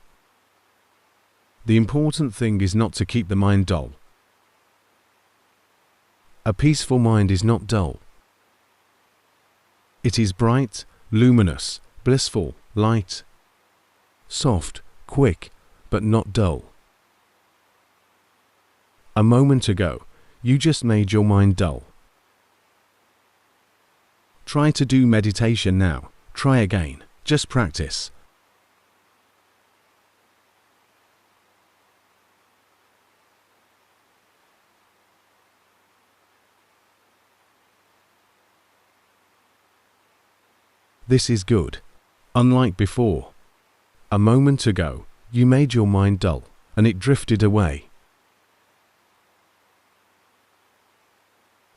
The important thing is not to keep the mind dull. A peaceful mind is not dull. It is bright, luminous, blissful, light, soft, quick, but not dull. A moment ago, you just made your mind dull. Try to do meditation now. Try again. Just practice. This is good. Unlike before. A moment ago, you made your mind dull, and it drifted away.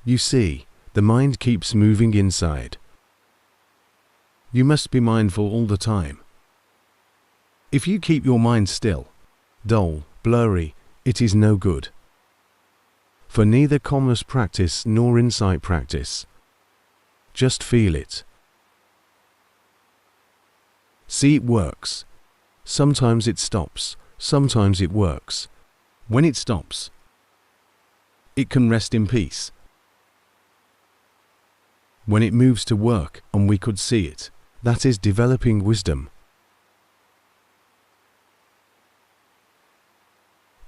You see, the mind keeps moving inside. You must be mindful all the time. If you keep your mind still, dull, blurry, it is no good. For neither calmness practice nor insight practice. Just feel it. See it works. Sometimes it stops, sometimes it works. When it stops, it can rest in peace. When it moves to work and we could see it, that is developing wisdom.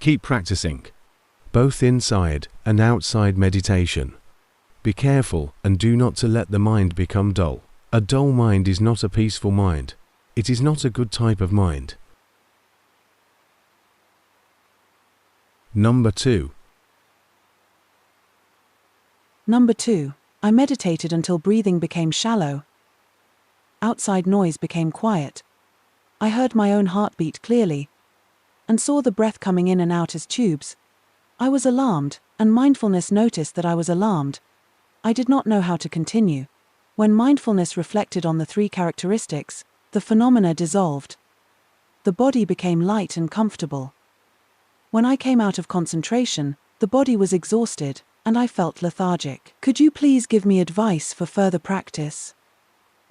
Keep practicing, both inside and outside meditation. Be careful and do not to let the mind become dull. A dull mind is not a peaceful mind. It is not a good type of mind. Number 2. Number 2. I meditated until breathing became shallow. Outside noise became quiet. I heard my own heartbeat clearly and saw the breath coming in and out as tubes. I was alarmed, and mindfulness noticed that I was alarmed. I did not know how to continue. When mindfulness reflected on the 3 characteristics, the phenomena dissolved. The body became light and comfortable. When I came out of concentration, the body was exhausted, and I felt lethargic. Could you please give me advice for further practice?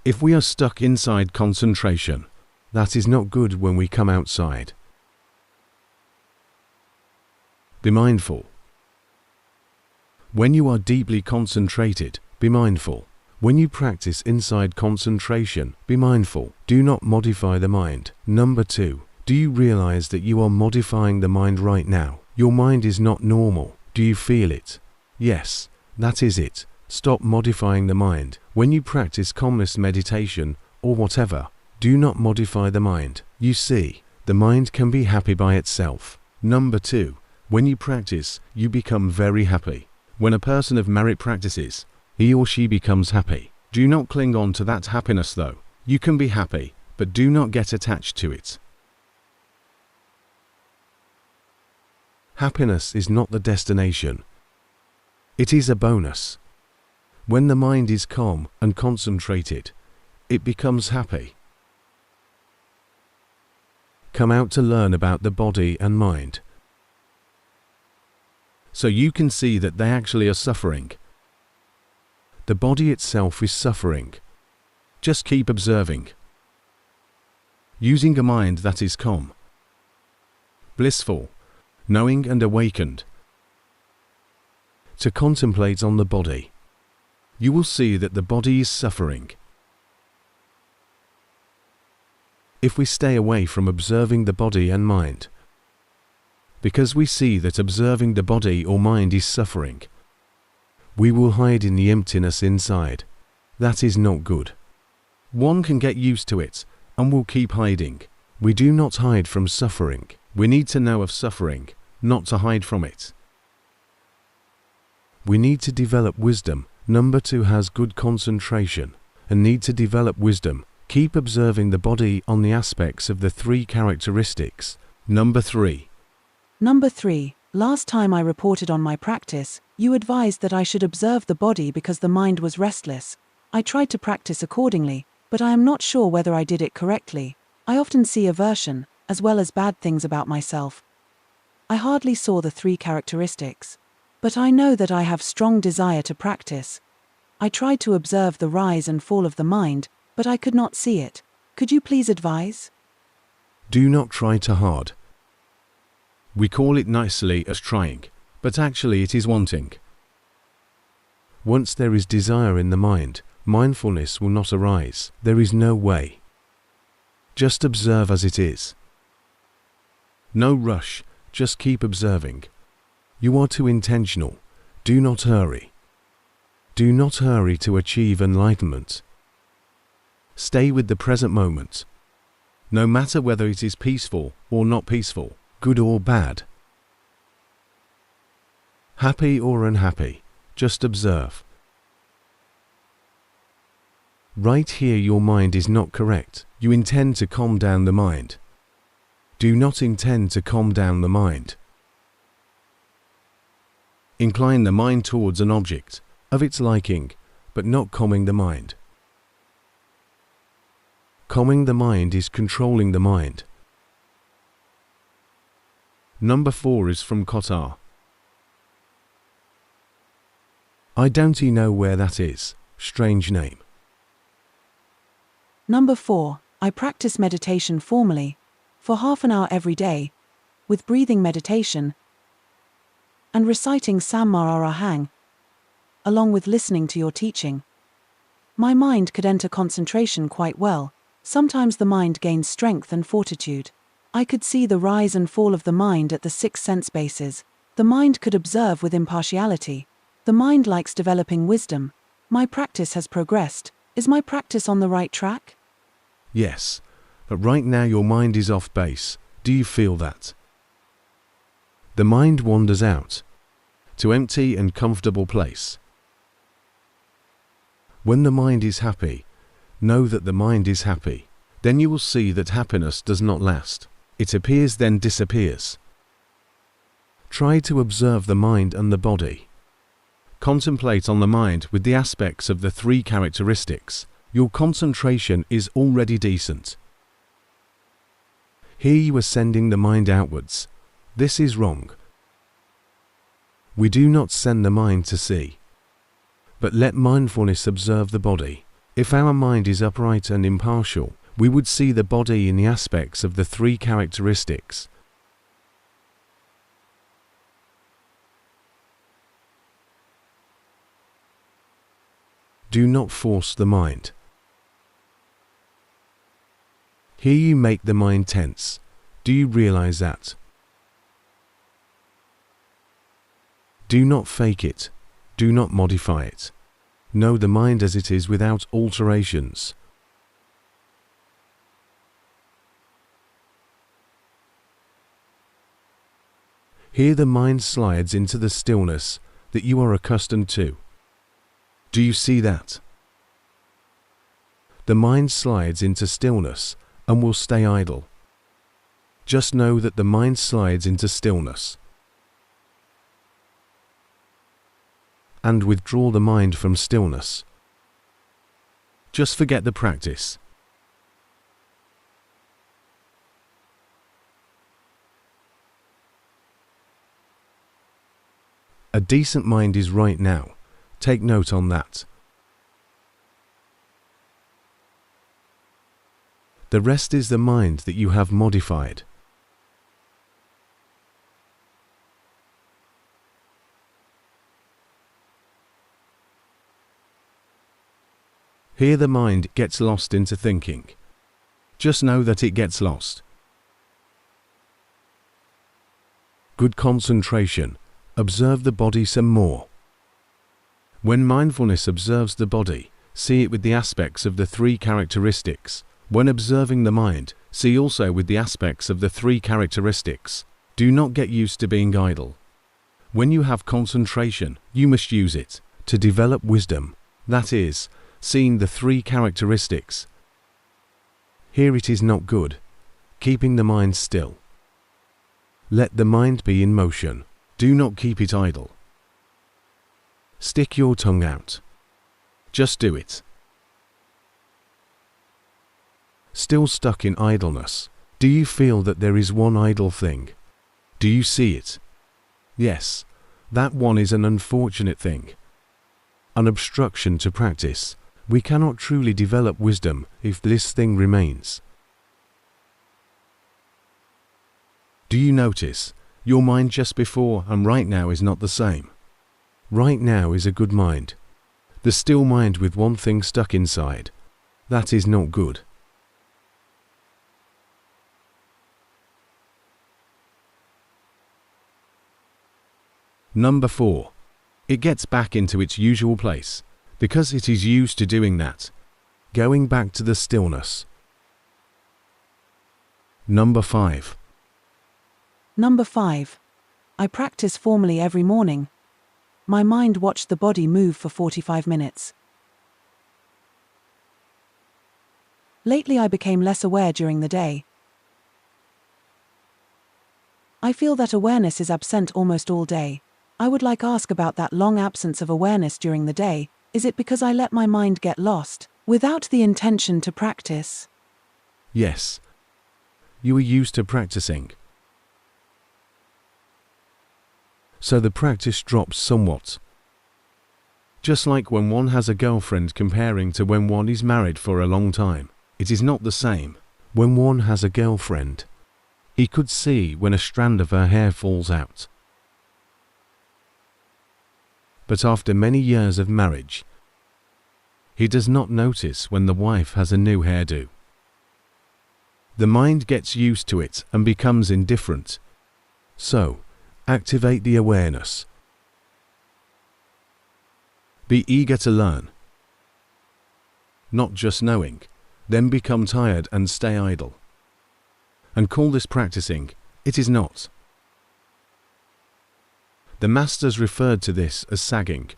If we are stuck inside concentration, that is not good when we come outside. Be mindful. When you are deeply concentrated, be mindful. When you practice inside concentration, be mindful. Do not modify the mind. Number 2. Do you realize that you are modifying the mind right now? Your mind is not normal. Do you feel it? Yes, that is it. Stop modifying the mind. When you practice calmness meditation, or whatever, do not modify the mind. You see, the mind can be happy by itself. Number 2. When you practice, you become very happy. When a person of merit practices, he or she becomes happy. Do not cling on to that happiness though. You can be happy, but do not get attached to it. Happiness is not the destination. It is a bonus. When the mind is calm and concentrated, it becomes happy. Come out to learn about the body and mind, so you can see that they actually are suffering. The body itself is suffering. Just keep observing. Using a mind that is calm, blissful, knowing and awakened, to contemplate on the body. You will see that the body is suffering. If we stay away from observing the body and mind, because we see that observing the body or mind is suffering, we will hide in the emptiness inside. That is not good. One can get used to it and will keep hiding. We do not hide from suffering. We need to know of suffering, not to hide from it. We need to develop wisdom. Number 2 has good concentration and need to develop wisdom. Keep observing the body on the aspects of the 3 characteristics. Number 3. Number 3. Last time I reported on my practice, you advised that I should observe the body because the mind was restless. I tried to practice accordingly, but I am not sure whether I did it correctly. I often see aversion, as well as bad things about myself. I hardly saw the 3 characteristics. But I know that I have strong desire to practice. I tried to observe the rise and fall of the mind, but I could not see it. Could you please advise? Do not try too hard. We call it nicely as trying, but actually it is wanting. Once there is desire in the mind, mindfulness will not arise. There is no way. Just observe as it is. No rush, just keep observing. You are too intentional. Do not hurry. Do not hurry to achieve enlightenment. Stay with the present moment. No matter whether it is peaceful or not peaceful, good or bad, happy or unhappy, just observe. Right here your mind is not correct. You intend to calm down the mind. Do not intend to calm down the mind. Incline the mind towards an object of its liking, but not calming the mind. Calming the mind is controlling the mind. Number 4 is from Qatar. I don't know where that is. Strange name. Number 4. I practice meditation formally, for half an hour every day, with breathing meditation and reciting Sammararahang, along with listening to your teaching. My mind could enter concentration quite well. Sometimes the mind gains strength and fortitude. I could see the rise and fall of the mind at the 6 sense bases. The mind could observe with impartiality. The mind likes developing wisdom. My practice has progressed. Is my practice on the right track? Yes, but right now your mind is off base. Do you feel that? The mind wanders out to empty and comfortable place. When the mind is happy, know that the mind is happy. Then you will see that happiness does not last. It appears then disappears. Try to observe the mind and the body. Contemplate on the mind with the aspects of the 3 characteristics. Your concentration is already decent. Here you are sending the mind outwards. This is wrong. We do not send the mind to see, but let mindfulness observe the body. If our mind is upright and impartial, we would see the body in the aspects of the 3 characteristics. Do not force the mind. Here you make the mind tense. Do you realize that? Do not fake it. Do not modify it. Know the mind as it is without alterations. Here the mind slides into the stillness that you are accustomed to. Do you see that? The mind slides into stillness and will stay idle. Just know that the mind slides into stillness. And withdraw the mind from stillness. Just forget the practice. A decent mind is right now. Take note on that. The rest is the mind that you have modified. Here the mind gets lost into thinking. Just know that it gets lost. Good concentration. Observe the body some more. When mindfulness observes the body, see it with the aspects of the 3 characteristics. When observing the mind, see also with the aspects of the 3 characteristics. Do not get used to being idle. When you have concentration, you must use it to develop wisdom. That is, seeing the 3 characteristics. Here it is not good, keeping the mind still. Let the mind be in motion. Do not keep it idle. Stick your tongue out. Just do it. Still stuck in idleness. Do you feel that there is one idle thing? Do you see it? Yes, that one is an unfortunate thing. An obstruction to practice. We cannot truly develop wisdom if this thing remains. Do you notice? Your mind just before and right now is not the same. Right now is a good mind. The still mind with one thing stuck inside. That is not good. Number 4. It gets back into its usual place, because it is used to doing that. Going back to the stillness. Number 5. Number 5. I practice formally every morning. My mind watched the body move for 45 minutes. Lately I became less aware during the day. I feel that awareness is absent almost all day. I would like to ask about that long absence of awareness during the day. Is it because I let my mind get lost, without the intention to practice? Yes. You are used to practicing. So the practice drops somewhat. Just like when one has a girlfriend comparing to when one is married for a long time, it is not the same. When one has a girlfriend, he could see when a strand of her hair falls out. But after many years of marriage, he does not notice when the wife has a new hairdo. The mind gets used to it and becomes indifferent. So, activate the awareness. Be eager to learn. Not just knowing, then become tired and stay idle. And call this practicing, it is not. The masters referred to this as sagging.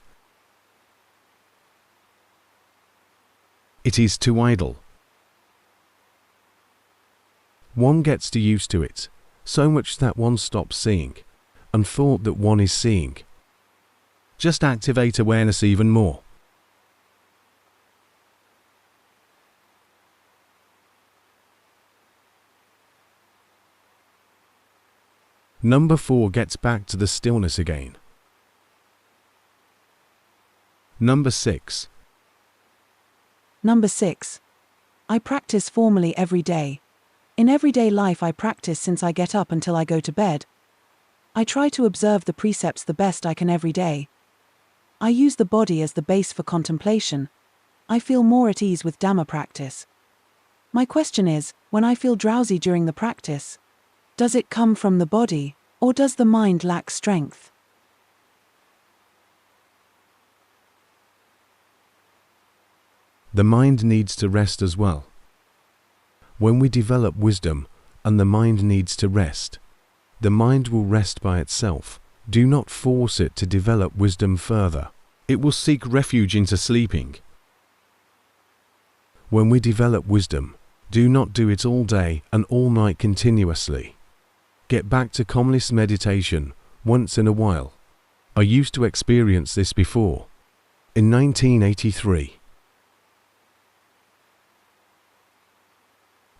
It is too idle. One gets too used to it, so much that one stops seeing, and thought that one is seeing. Just activate awareness even more. Number 4 gets back to the stillness again. Number 6. Number 6. I practice formally every day. In everyday life I practice since I get up until I go to bed. I try to observe the precepts the best I can every day. I use the body as the base for contemplation. I feel more at ease with Dhamma practice. My question is, when I feel drowsy during the practice, does it come from the body, or does the mind lack strength? The mind needs to rest as well. When we develop wisdom, and the mind needs to rest, the mind will rest by itself. Do not force it to develop wisdom further. It will seek refuge into sleeping. When we develop wisdom, do not do it all day and all night continuously. Get back to calmness meditation once in a while. I used to experience this before. In 1983,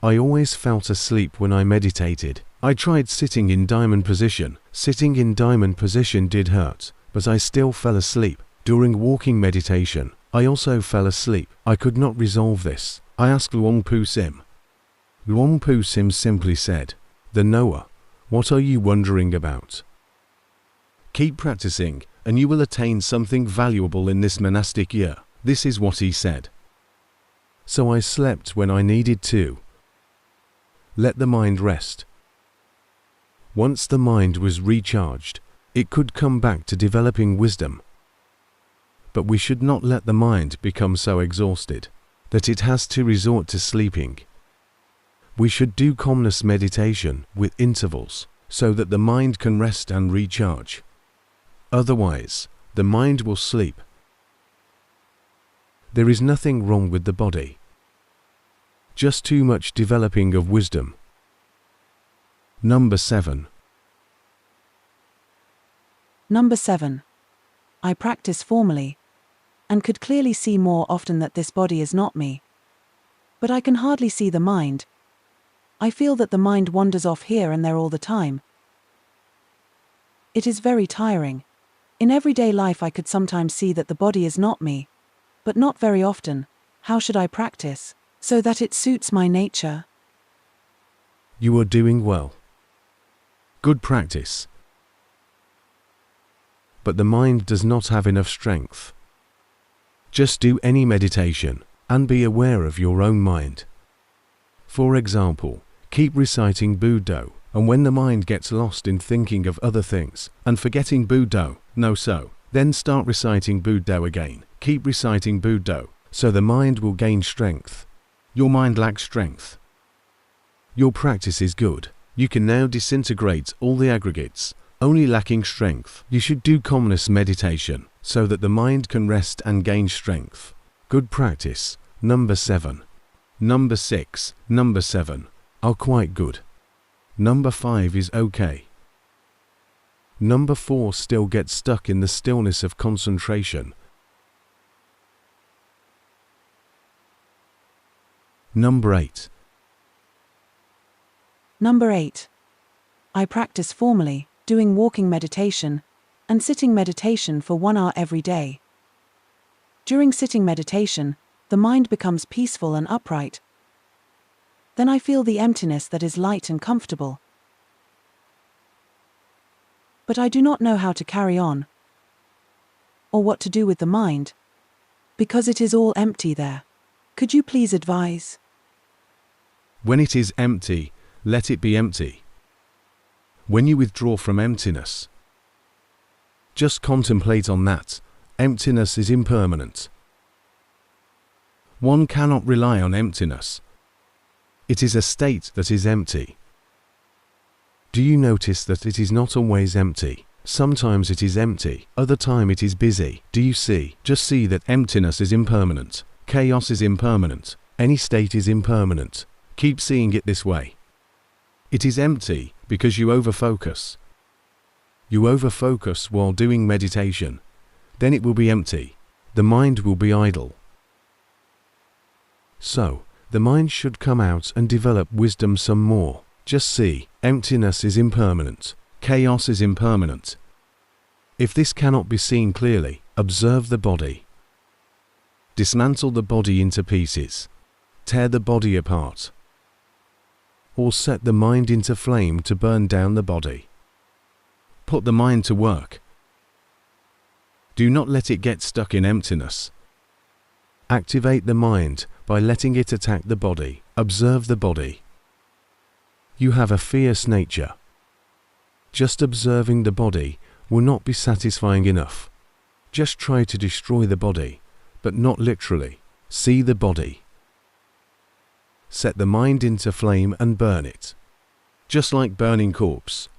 I always felt asleep when I meditated. I tried sitting in diamond position. Sitting in diamond position did hurt, but I still fell asleep. During walking meditation, I also fell asleep. I could not resolve this. I asked Luangpu Sim. Luangpu Sim simply said, "The knower, what are you wondering about? Keep practicing, and you will attain something valuable in this monastic year." This is what he said. So I slept when I needed to. Let the mind rest. Once the mind was recharged, it could come back to developing wisdom. But we should not let the mind become so exhausted that it has to resort to sleeping. We should do calmness meditation with intervals so that the mind can rest and recharge. Otherwise, the mind will sleep. There is nothing wrong with the body. Just too much developing of wisdom. Number 7. Number 7. I practice formally, and could clearly see more often that this body is not me. But I can hardly see the mind. I feel that the mind wanders off here and there all the time. It is very tiring. In everyday life I could sometimes see that the body is not me, but not very often. How should I practice so that it suits my nature? You are doing well. Good practice. But the mind does not have enough strength. Just do any meditation and be aware of your own mind. For example, keep reciting Buddha, and when the mind gets lost in thinking of other things and forgetting Buddha, then start reciting Buddha again. Keep reciting Buddha, so the mind will gain strength. Your mind lacks strength. Your practice is good. You can now disintegrate all the aggregates, only lacking strength. You should do calmness meditation, so that the mind can rest and gain strength. Good practice. Number 7. Number 6, number 7 are quite good. Number 5 is okay. Number 4 still gets stuck in the stillness of concentration. Number 8. Number 8. I practice formally, doing walking meditation and sitting meditation for 1 hour every day. During sitting meditation, the mind becomes peaceful and upright. Then I feel the emptiness that is light and comfortable. But I do not know how to carry on, or what to do with the mind, because it is all empty there. Could you please advise? When it is empty, let it be empty. When you withdraw from emptiness, just contemplate on that. Emptiness is impermanent. One cannot rely on emptiness. It is a state that is empty. Do you notice that it is not always empty? Sometimes it is empty, other time it is busy. Do you see? Just see that emptiness is impermanent. Chaos is impermanent. Any state is impermanent. Keep seeing it this way. It is empty because you overfocus. You overfocus while doing meditation. Then it will be empty. The mind will be idle. So, the mind should come out and develop wisdom some more. Just see, emptiness is impermanent. Chaos is impermanent. If this cannot be seen clearly, observe the body. Dismantle the body into pieces. Tear the body apart. Or set the mind into flame to burn down the body. Put the mind to work. Do not let it get stuck in emptiness. Activate the mind by letting it attack the body. Observe the body. You have a fierce nature. Just observing the body will not be satisfying enough. Just try to destroy the body, but not literally. See the body. Set the mind into flame and burn it. Just like burning corpse,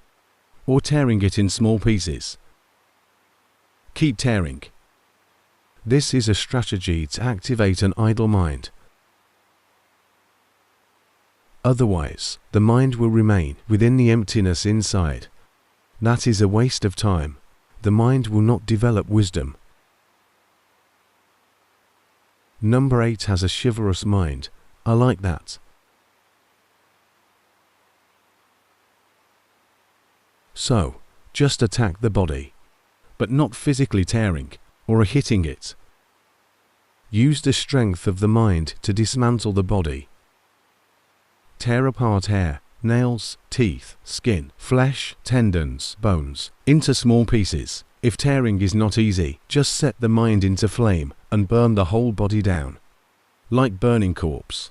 or tearing it in small pieces. Keep tearing. This is a strategy to activate an idle mind. Otherwise, the mind will remain within the emptiness inside. That is a waste of time. The mind will not develop wisdom. Number 8 has a chivalrous mind. I like that. So, just attack the body, but not physically tearing or hitting it. Use the strength of the mind to dismantle the body. Tear apart hair, nails, teeth, skin, flesh, tendons, bones, into small pieces. If tearing is not easy, just set the mind into flame and burn the whole body down, like burning corpse.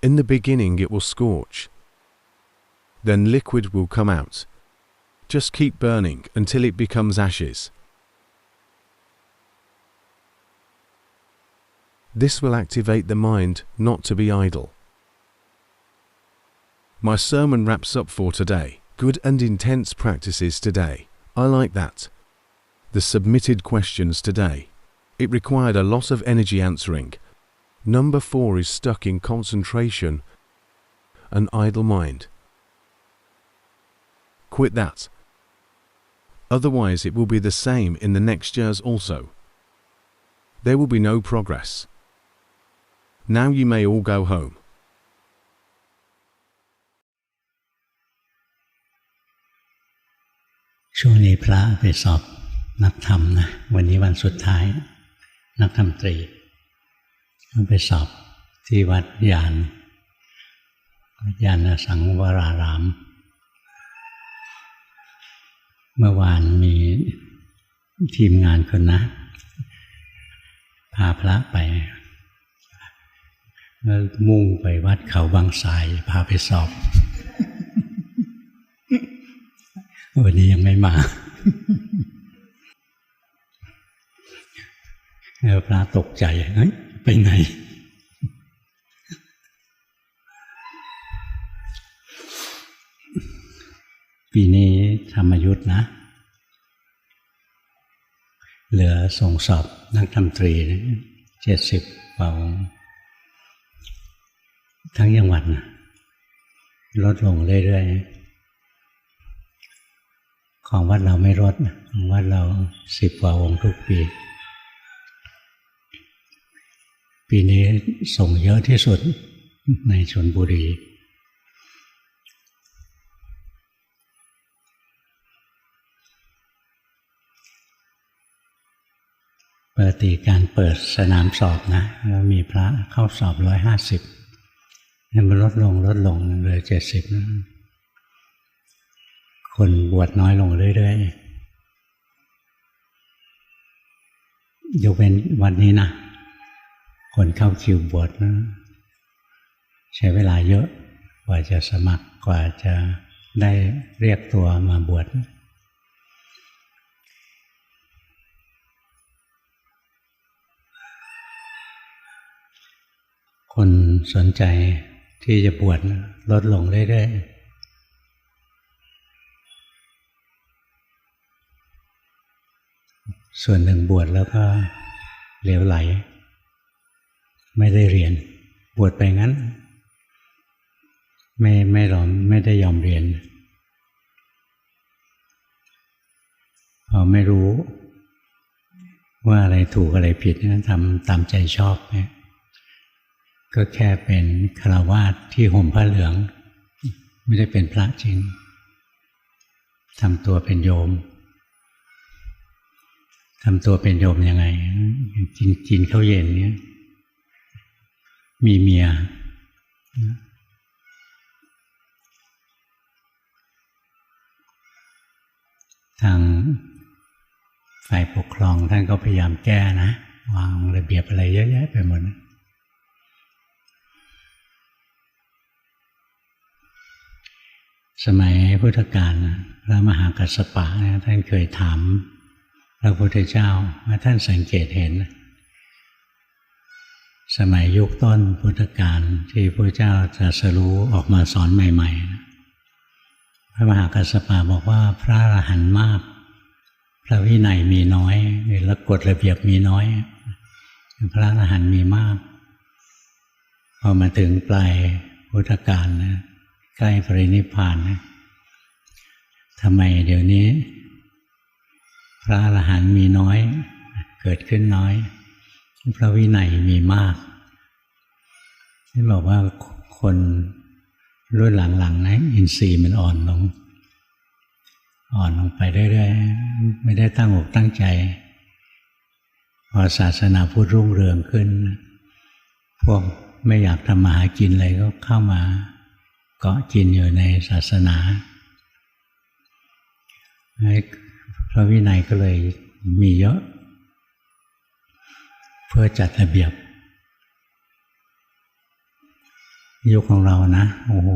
In the beginning it will scorch. Then liquid will come out. Just keep burning until it becomes ashes. This will activate the mind not to be idle. My sermon wraps up for today. Good and intense practices today. I like that. The submitted questions today. It required a lot of energy answering. Number 4 is stuck in concentration, an idle mind. Quit that. Otherwise it will be the same in the next years also. There will be no progress. Now you may all go home. ช่วงนี้พระไปสอบนักธรรมนะวันนี้วันสุดท้ายนักธรรมตรีต้องไปสอบที่วัดยานสังวรารามเมื่อวานมีทีมงานคนนะพาพระไปแล้วมุ่งไปวัดเขาบางทรายพาไปสอบวันนี้ยังไม่มาแล้วพระตกใจเฮ้ยไปไหนปีนี้ธรรมยุทธ์นะเหลือส่งสอบนักธรรมตรี70 กว่าองค์ ทั้งจังหวัดลดลงเรื่อยๆของวัดเราไม่ลดของวัดเรา10 กว่าองค์ทุกปีปีนี้ส่งเยอะที่สุดในชลบุรีปกติการเปิดสนามสอบนะแล้วมีพระเข้าสอบ150มันลดลงเหลือ70นะคนบวชน้อยลงเรื่อยๆยกเว้นวันนี้นะคนเข้าคิวบวชนะใช้เวลาเยอะกว่าจะสมัครกว่าจะได้เรียกตัวมาบวชคนสนใจที่จะบวชลดลงเรื่อยๆส่วนหนึ่งบวชแล้วก็เหลวไหลไม่ได้เรียนบวชไปงั้นไม่ได้ยอมเรียนพอไม่รู้ว่าอะไรถูกอะไรผิดทำตามใจชอบเนี่ยก็แค่เป็นฆราวาสที่ห่มผ้าเหลืองไม่ได้เป็นพระจริงทำตัวเป็นโยมทำตัวเป็นโยมยังไงกินข้าวเย็นเนี่ยมีเมียทางฝ่ายปกครองท่านก็พยายามแก้นะวางระเบียบอะไรเยอะแยะไปหมดสมัยพุทธกาลพระมหากัสสปะท่านเคยถามพระพุทธเจ้าว่าท่านสังเกตเห็นสมัยยุคต้นพุทธกาลที่พระเจ้าตรัสรู้ออกมาสอนใหม่ๆพระมหากัสสปะบอกว่าพระอรหันต์มากพระวินัยมีน้อยและกฎระเบียบมีน้อยพระอรหันต์มีมากพอมาถึงปลายพุทธกาลใกล้ปรินิพพานทำไมเดี๋ยวนี้พระอรหันต์มีน้อยเกิดขึ้นน้อยพระวินัยมีมากที่บอกว่าคนรุ่นหลังๆนะอินทรีย์มันอ่อนลงไปเรื่อยๆไม่ได้ตั้งอกตั้งใจพอศาสนาพุทธรุ่งเรืองขึ้นพวกไม่อยากทำมาหากินอะไรก็เข้ามาเกาะกินอยู่ในศาสนาพระวินัยก็เลยมีเยอะเพื่อจัดระเบียบยุคของเรานะโอ้โห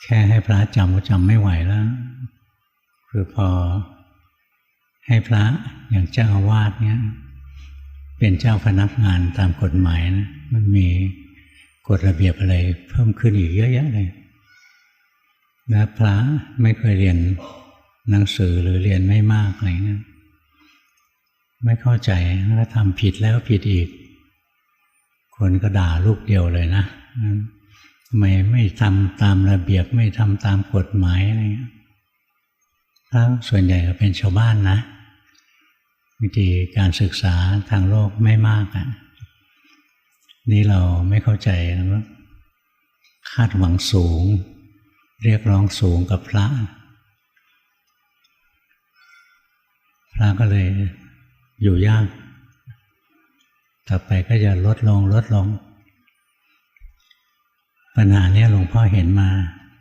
แค่ให้พระจำก็จำไม่ไหวแล้วคือพอให้พระอย่างเจ้าอาวาสเนี่ยเป็นเจ้าพนักงานตามกฎหมายนะมันมีกฎระเบียบอะไรเพิ่มขึ้นอีกเยอะแยะเลยและพระไม่เคยเรียนหนังสือหรือเรียนไม่มากอะไรเงี้ยไม่เข้าใจแล้วทำผิดแล้วผิดอีกคนก็ด่าลูกเดียวเลยนะทำไมไม่ทำตามระเบียบไม่ทำตามกฎหมายอะไรเงี้ยพระส่วนใหญ่ก็เป็นชาวบ้านนะวิธีการศึกษาทางโลกไม่มากนี่เราไม่เข้าใจนะคาดหวังสูงเรียกร้องสูงกับพระก็เลยอยู่ยากต่อไปก็จะลดลงปัญหานี้หลวงพ่อเห็นมา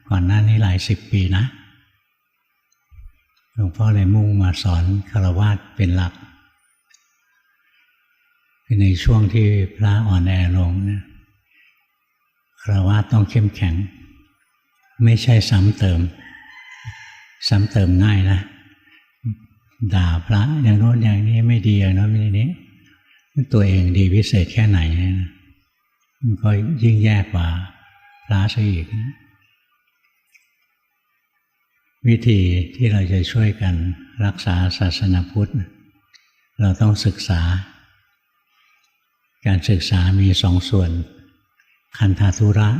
ก่อนหน้านี้หลาย10 ปีนะหลวงพ่อเลยมุ่งมาสอนฆราวาสเป็นหลักในช่วงที่พระอ่อนแอลงนะฆราวาสต้องเข้มแข็งไม่ใช่ซ้ำเติมง่ายนะด่าพระอย่างโน้นอย่างนี้ไม่ดีอย่างโน้นไม่ดีนี้ตัวเองดีพิเศษแค่ไหนมันก็ยิ่งแย่กว่าพระซะอีกวิธีที่เราจะช่วยกันรักษาศาสนาพุทธเราต้องศึกษา การศึกษามีสองส่วนคันธทุระ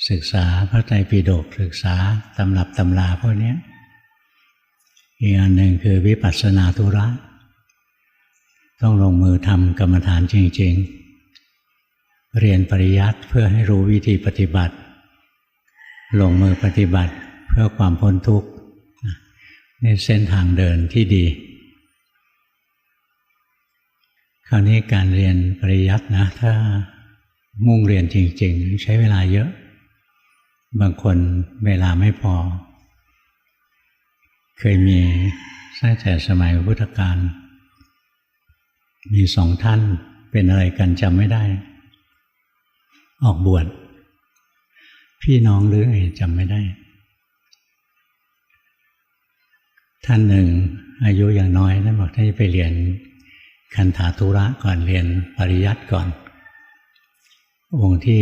ศึกษาพระไตรปิฎกศึกษาตำรับตำราพวกนี้อีกอันหนึ่งคือวิปัสสนาธุระต้องลงมือทำกรรมฐานจริงๆเรียนปริยัติเพื่อให้รู้วิธีปฏิบัติลงมือปฏิบัติเพื่อความพ้นทุกข์นี่เส้นทางเดินที่ดีคราวนี้การเรียนปริยัตินะถ้ามุ่งเรียนจริงๆใช้เวลาเยอะบางคนเวลาไม่พอเคยมีตั้งแต่สมัยพุทธกาลมีสองท่านเป็นอะไรกันจำไม่ได้ออกบวชพี่น้องหรือไงจำไม่ได้ท่านหนึ่งอายุอย่างน้อยท่านบอกท่านจะไปเรียนคันธทุระก่อนเรียนปริยัติก่อนองค์ที่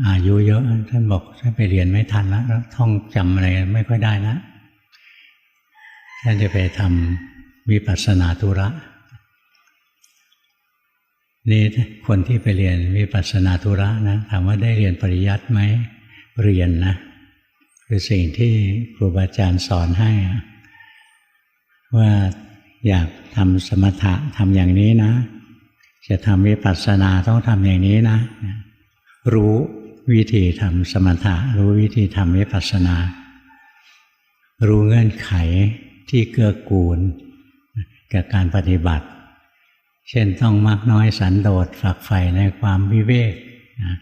อายุเยอะท่านบอกท่านไปเรียนไม่ทันแล้วท่องจำอะไรไม่ค่อยได้นะท่านจะไปทำวิปัสสนาธุระนี่คนที่ไปเรียนวิปัสสนาธุระนะถามว่าได้เรียนปริยัติไหมเรียนนะคือสิ่งที่ครูบาอาจารย์สอนให้ว่าอยากทำสมถะทำอย่างนี้นะจะทำวิปัสสนาต้องทำอย่างนี้นะรู้วิธีทำสมถะรู้วิธีทำวิปัสสนารู้เงื่อนไขที่เกื้อกูลกับการปฏิบัติเช่นต้องมากน้อยสันโดษฝักใฝ่ในความวิเวกนะ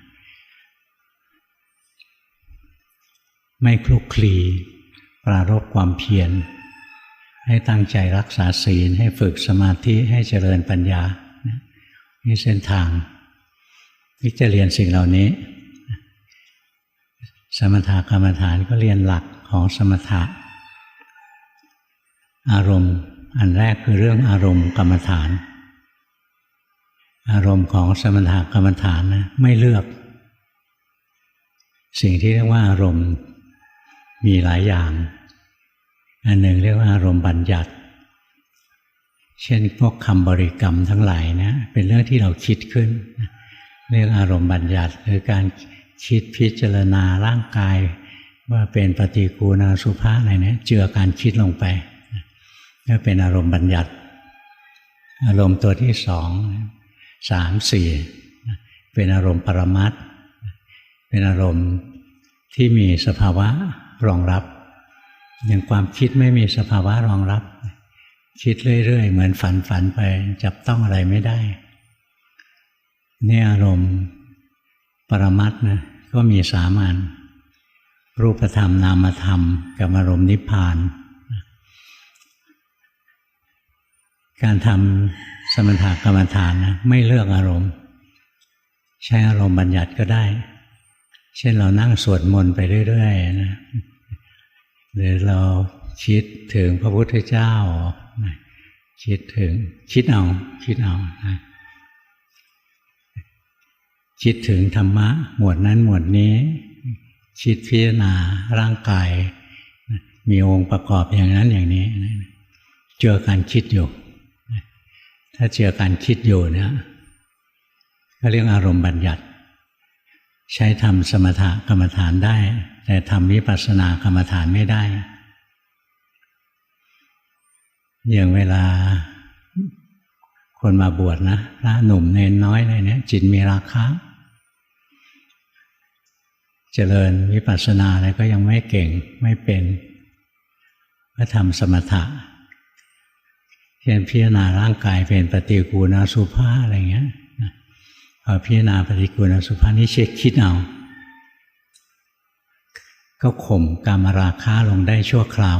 ไม่คลุกคลีปรารภความเพียรให้ตั้งใจรักษาศีลให้ฝึกสมาธิให้เจริญปัญญานี่เส้นทางที่จะเรียนสิ่งเหล่านี้สมถกรรมฐานก็เรียนหลักของสมถะอารมณ์อันแรกคือเรื่องอารมณ์กรรมฐานอารมณ์ของสมถกรรมฐานนะไม่เลือกสิ่งที่เรียกว่าอารมณ์มีหลายอย่างอันหนึ่งเรียกว่าอารมณ์บัญญัติเช่นพวกคำบริกรรมทั้งหลายนะเป็นเรื่องที่เราคิดขึ้นเรียกอารมณ์บัญญัติหรือการคิดพิจารณาร่างกายว่าเป็นปฏิกูณอสุภะอะไรเนี่ยเจือการคิดลงไปก็เป็นอารมณ์บัญญัติอารมณ์ตัวที่สองสามสี่เป็นอารมณ์ปรมัตถ์เป็นอารมณ์ที่มีสภาวะรองรับอย่างความคิดไม่มีสภาวะรองรับคิดเรื่อยๆเหมือนฝันไปจับต้องอะไรไม่ได้นี่อารมณ์ปรมัตถ์นะก็มีสามอันรูปธรรมนามธรรมกับอารมณ์นิพพานการทำสมถกรรมฐานนะไม่เลือกอารมณ์ใช้อารมณ์บัญญัติก็ได้เช่นเรานั่งสวดมนต์ไปเรื่อยๆนะหรือเราคิดถึงพระพุทธเจ้าคิดเอานะคิดถึงธรรมะหมวดนั้นหมวดนี้คิดพิจารณาร่างกายมีองค์ประกอบอย่างนั้นอย่างนี้เจอการคิดอยู่ถ้าเจอการคิดอยู่เนี่ยก็เรียกอารมณ์บัญญัติใช้ทำสมถกรรมฐานได้แต่ทำวิปัสสนากรรมฐานไม่ได้อย่างเวลาคนมาบวชนะพระหนุ่มเนนน้อยอะไรเนี่ยจิตมีราคะเจริญวิปัสสนาอะไรก็ยังไม่เก่งไม่เป็นก็ทำสมถะเช่นพิจารณาร่างกายเป็นปฏิกูณอสุภะอะไรเงี้ยพอพิจารณาปฏิกูณอสุภะนี่เช็คคิดเอาก็ข่มกามราคะลงได้ชั่วคราว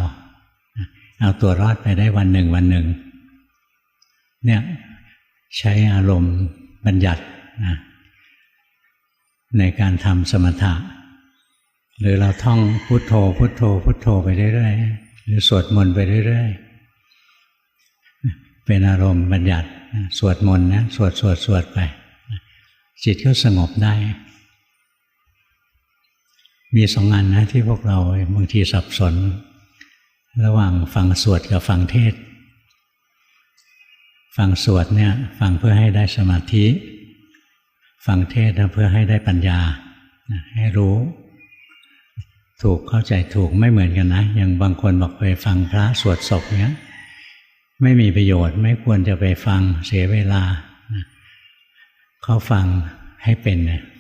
เอาตัวรอดไปได้วันหนึ่งเนี่ยใช้อารมณ์บัญญัตินะในการทำสมถะหรือเราท่องพุทโธพุทโธพุทโธไปเรื่อยๆหรือสวดมนต์ไปเรื่อยๆเป็นอารมณ์บัญญัติสวดมนต์นะสวดไปจิตก็สงบได้มีสองอันนะที่พวกเราบางทีสับสนระหว่างฟังสวดกับฟังเทศน์ฟังสวดเนี่ยฟังเพื่อให้ได้สมาธิ ฟังเทศน์เพื่อให้ได้ปัญญาให้รู้ถูกเข้าใจถูกไม่เหมือนกันนะอย่างบางคนบอกไปฟังพระสวดศพเนี้ยไม่มีประโยชน์ไม่ควรจะไปฟังเสียเวลาเขาฟังให้เป็น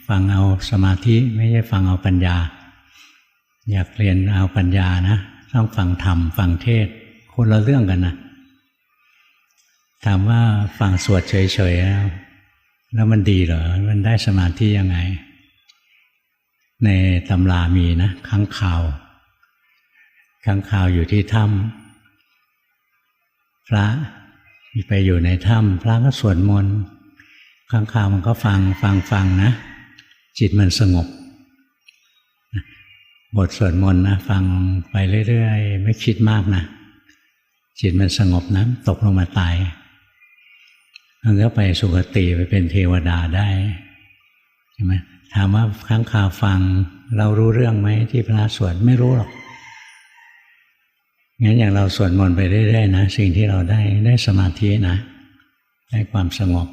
ฟังเอาสมาธิไม่ใช่ฟังเอาปัญญาอยากเรียนเอาปัญญานะต้องฟังธรรมฟังเทศน์คนละเรื่องกันนะถามว่าฟังสวดเฉยๆแล้วมันดีเหรอมันได้สมาธิยังไงในตำรามีนะค้างคาวอยู่ที่ถ้ำพระไปอยู่ในถ้ำพระก็สวดมนต์ค้างคาวมันก็ฟังนะจิตมันสงบบทสวดมนต์นะฟังไปเรื่อยๆไม่คิดมากนะจิตมันสงบนะตกลงมาตายมันก็ไปสุคติไปเป็นเทวดาได้ใช่ไหมถามว่าค้างคาวฟังเรารู้เรื่องไหมที่พระสวดไม่รู้หรอกงั้นอย่างเราสวดมนต์ไปเรื่อยๆนะสิ่งที่เราได้สมาธินะได้ความสงบ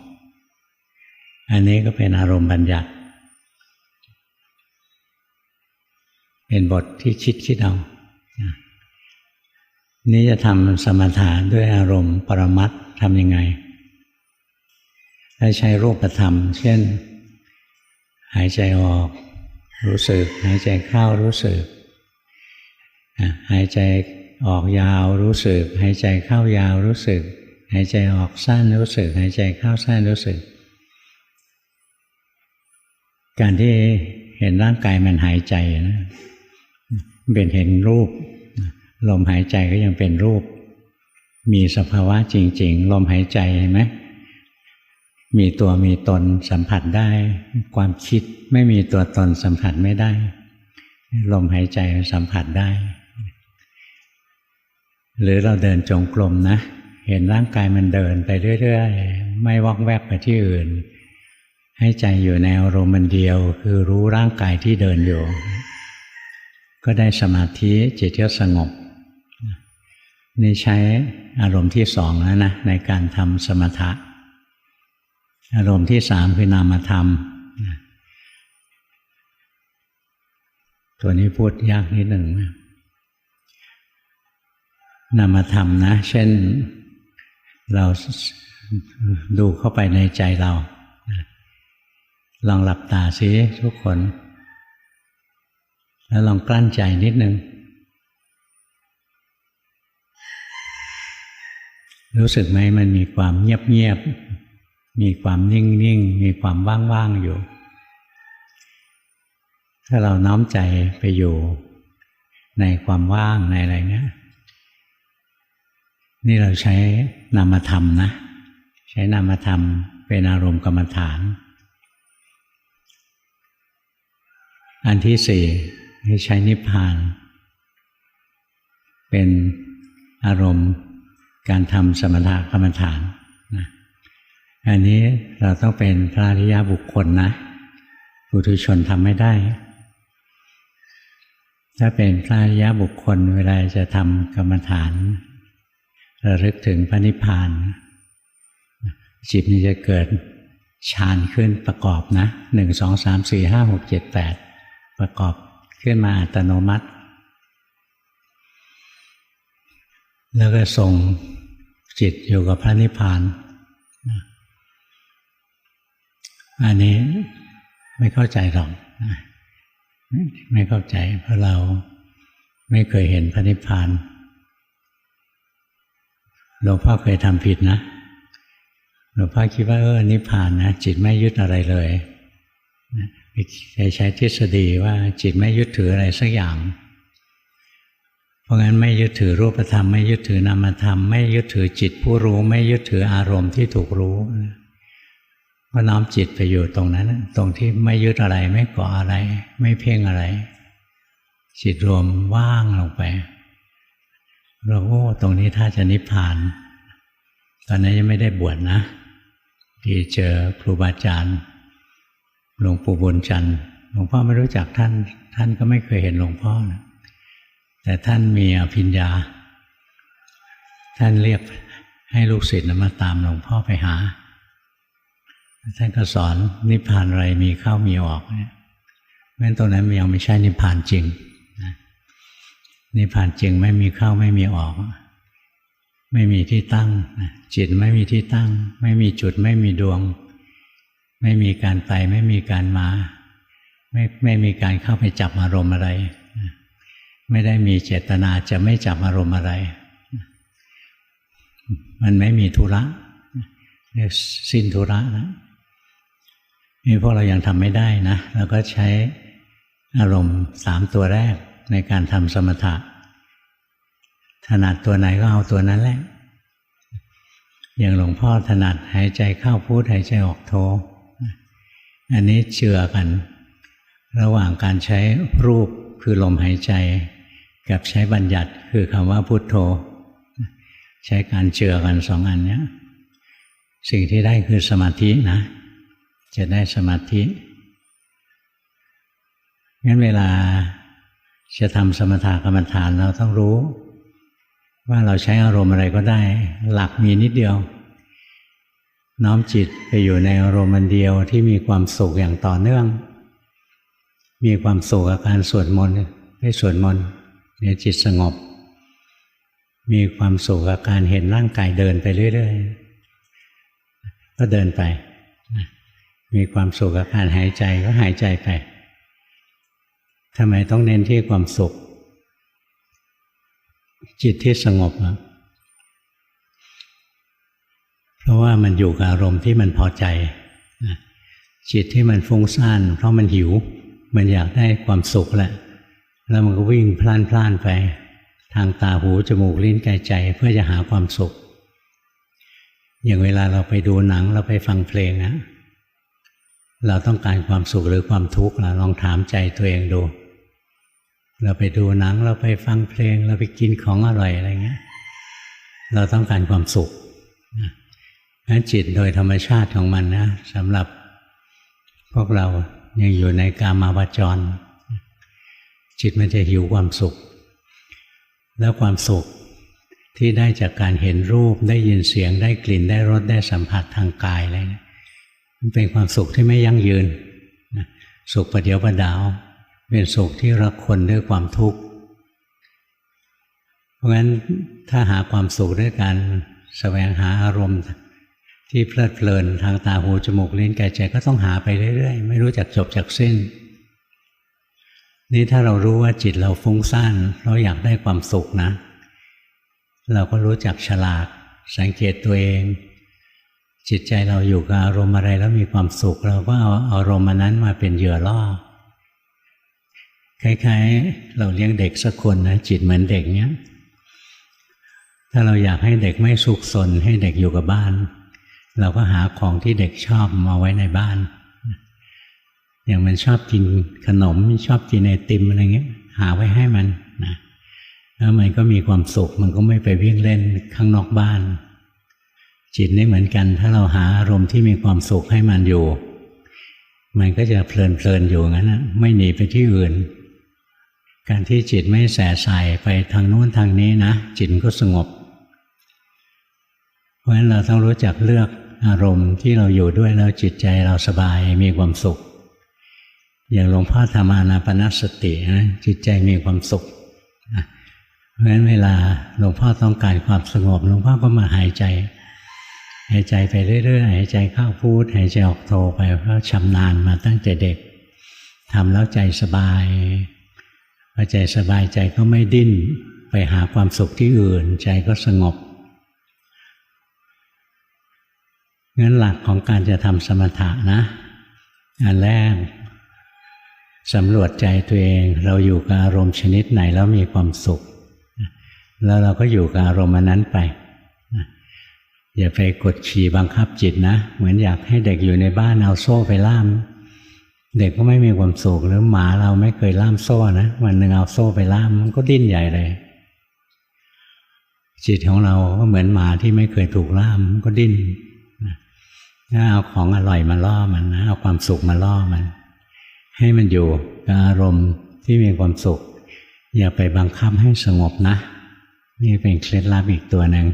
อันนี้ก็เป็นอารมณ์บัญญัติเป็นบทที่คิดเอานี่จะทำสมถะด้วยอารมณ์ปรมัตถ์ทำยังไงให้ใช้รูปธรรมเช่นหายใจออกรู้สึกหายใจเข้ารู้สึกหายใจออกยาวรู้สึกหายใจเข้ายาวรู้สึกหายใจออกสั้นรู้สึกหายใจเข้าสั้นรู้สึกการที่เห็นร่างกายมันหายใจนะเป็นเห็นรูปลมหายใจก็ยังเป็นรูปมีสภาวะจริงๆลมหายใจเห็นไหมมีตัวมีตนสัมผัสได้ความคิดไม่มีตัวตนสัมผัสไม่ได้ลมหายใจสัมผัสได้หรือเราเดินจงกรมนะเห็นร่างกายมันเดินไปเรื่อยๆไม่วอกแวกไปที่อื่นให้ใจอยู่ในอารมณ์เดียวคือรู้ร่างกายที่เดินอยู่ก็ได้สมาธิจิตก็สงบนี่ใช้อารมณ์ที่สองแล้วนะในการทำสมถะอารมณ์ที่สามคือนามธรรมตัวนี้พูดยากนิดหนึ่งนามธรรมนะเช่นเราดูเข้าไปในใจเราลองหลับตาสิทุกคนแล้วลองกลั้นใจนิดหนึ่งรู้สึกไหมมันมีความเงียบมีความนิ่งมีความว่างๆอยู่ถ้าเราน้อมใจไปอยู่ในความว่างในอะไรเงี้ยนี่เราใช้นามธรรมนะใช้นามธรรมเป็นอารมณ์กรรมฐานอันที่สี่ใช้นิพพานเป็นอารมณ์การทำสมถกรรมฐานนะอันนี้เราต้องเป็นพระอริยบุคคลนะปุถุชนทำไม่ได้ถ้าเป็นพระอริยบุคคลเวลาจะทำกรรมฐานระลึกถึงพระนิพพานจิตนี้จะเกิดฌานขึ้นประกอบนะ1 2 3 4 5 6 7 8ประกอบขึ้นมาอัตโนมัติแล้วก็ส่งจิตอยู่กับพระนิพพานอันนี้ไม่เข้าใจหรอกไม่เข้าใจเพราะเราไม่เคยเห็นพระนิพพานหลวงพ่อเคยทำผิดนะหลวงพ่อคิดว่านิพพานนะจิตไม่ยึดอะไรเลยใช้ทฤษฎีว่าจิตไม่ยึดถืออะไรสักอย่างเพราะงั้นไม่ยึดถือรูปธรรมไม่ยึดถือนามธรรมไม่ยึดถือจิตผู้รู้ไม่ยึดถืออารมณ์ที่ถูกรู้ก็น้อมจิตไปอยู่ตรงนั้นตรงที่ไม่ยึดอะไรไม่เกาะอะไรไม่เพ่งอะไรจิตรวมว่างลงไปเราตรงนี้ถ้าจะนิพพานตอนนั้นยังไม่ได้บวชนะที่เจอครูบาอาจารย์หลวงปู่บุญจันทร์หลวงพ่อไม่รู้จักท่านก็ไม่เคยเห็นหลวงพ่อนะแต่ท่านมีอภิญญาท่านเรียกให้ลูกศิษย์มาตามหลวงพ่อไปหา ท่านก็สอนนิพพานอะไรมีเข้ามีออกเนี่ยเพราะฉะนั้นตรงนั้นมันยังไม่ใช่นิพพานจริงนิพพานจริงไม่มีเข้าไม่มีออกไม่มีที่ตั้งจิตไม่มีที่ตั้งไม่มีจุดไม่มีดวงไม่มีการไปไม่มีการมาไม่มีการเข้าไปจับอารมณ์อะไรไม่ได้มีเจตนาจะไม่จับอารมณ์อะไรมันไม่มีธุระเรียกสิ้นธุระนะนี่พวกเรายังทำไม่ได้นะเราก็ใช้อารมณ์3ตัวแรกในการทำสมถะถนัดตัวไหนก็เอาตัวนั้นแหละอย่างหลวงพ่อถนัดหายใจเข้าพุทหายใจออกโทอันนี้เชื่อกันระหว่างการใช้รูปคือลมหายใจกับใช้บัญญัติคือคำว่าพุทโธใช้การเชื่อกัน2อันนี้สิ่งที่ได้คือสมาธินะจะได้สมาธิงั้นเวลาจะทำสมถกรรมฐานเราต้องรู้ว่าเราใช้อารมณ์อะไรก็ได้หลักมีนิดเดียวน้อมจิตไปอยู่ในอารมณ์เดียวที่มีความสุขอย่างต่อเนื่องมีความสุขกับการสวดมนต์ให้สวดมนต์เนี่ยจิตสงบมีความสุขกับการเห็นร่างกายเดินไปเรื่อยๆก็เดินไปมีความสุขกับการหายใจก็หายใจไปทำไมต้องเน้นที่ความสุขจิตที่สงบเพราะว่ามันอยู่กับอารมณ์ที่มันพอใจจิตที่มันฟุ้งซ่านเพราะมันหิวมันอยากได้ความสุขแหละแล้วมันก็วิ่งพล่านไปทางตาหูจมูกลิ้นกายใจเพื่อจะหาความสุขอย่างเวลาเราไปดูหนังเราไปฟังเพลงนะเราต้องการความสุขหรือความทุกข์ลองถามใจตัวเองดูเราไปดูหนังเราไปฟังเพลงเราไปกินของอร่อยอะไรเงี้ยเราต้องการความสุขนั้นจิตโดยธรรมชาติของมันนะสำหรับพวกเรายังอยู่ในกามาวจรจิตมันจะหิวความสุขแล้วความสุขที่ได้จากการเห็นรูปได้ยินเสียงได้กลิ่นได้รสได้สัมผัสทางกายอะไรเนี่ยมันเป็นความสุขที่ไม่ยั่งยืนสุขประเดี๋ยวประดาวเป็นสุขที่ระคนด้วยความทุกข์เพราะงั้นถ้าหาความสุขด้วยการแสวงหาอารมณ์ที่เพลิดเพลินทางตาหูจมูกลิ้นกายใจก็ต้องหาไปเรื่อยๆไม่รู้จักจบจักสิ้นนี่ถ้าเรารู้ว่าจิตเราฟุ้งซ่านเราอยากได้ความสุขนะเราก็รู้จักฉลาดสังเกตตัวเองจิตใจเราอยู่กับอารมณ์อะไรแล้วมีความสุขเราก็เอาอารมณ์นั้นมาเป็นเหยื่อล่อคล้ายๆเราเลี้ยงเด็กสักคนนะจิตเหมือนเด็กเนี้ยถ้าเราอยากให้เด็กไม่สุขสนให้เด็กอยู่กับบ้านเราก็หาของที่เด็กชอบมาไว้ในบ้านอย่างมันชอบกินขนมชอบกินไอติมอะไรเงี้ยหาไว้ให้มันนะแล้วมันก็มีความสุขมันก็ไม่ไปวิ่งเล่นข้างนอกบ้านจิตนี่เหมือนกันถ้าเราหาอารมณ์ที่มีความสุขให้มันอยู่มันก็จะเพลินอยู่งั้นนะไม่หนีไปที่อื่นการที่จิตไม่แส่ใส่ไปทางโน้นทางนี้นะจิตก็สงบเพราะฉะนั้นเราต้องรู้จักเลือกอารมณ์ที่เราอยู่ด้วยแล้วจิตใจเราสบายมีความสุขอย่างหลวงพ่อทำอานาปานสตินะจิตใจมีความสุขเพราะฉะนั้นเวลาหลวงพ่อต้องการความสงบหลวงพ่อก็มาหายใจไปเรื่อยๆหายใจเข้าพุทหายใจออกโทไปเพราะชำนาญมาตั้งแต่เด็กทำแล้วใจสบายพอใจสบายใจก็ไม่ดิ้นไปหาความสุขที่อื่นใจก็สงบงั้นหลักของการจะทำสมถะนะอันแรกสำรวจใจตัวเองเราอยู่กับอารมณ์ชนิดไหนแล้วมีความสุขแล้วเราก็อยู่กับอารมณ์นั้นไปอย่าไปกดขี่บังคับจิตนะเหมือนอยากให้เด็กอยู่ในบ้านเอาโซ่ไปล่ามเด็กก็ไม่มีความสุขหรือหมาเราไม่เคยล่ามโซ่นะวันหนึ่งเอาโซ่ไปล่ามมันก็ดิ้นใหญ่เลยจิตของเราก็เหมือนหมาที่ไม่เคยถูกล่ามมันก็ดิ้นถ้าเอาของอร่อยมาล่อมันนะเอาความสุขมาล่อมันให้มันอยู่กับอารมณ์ที่มีความสุขอย่าไปบังคับให้สงบนะนี่เป็นเคล็ดลับอีกตัวหนึ่ง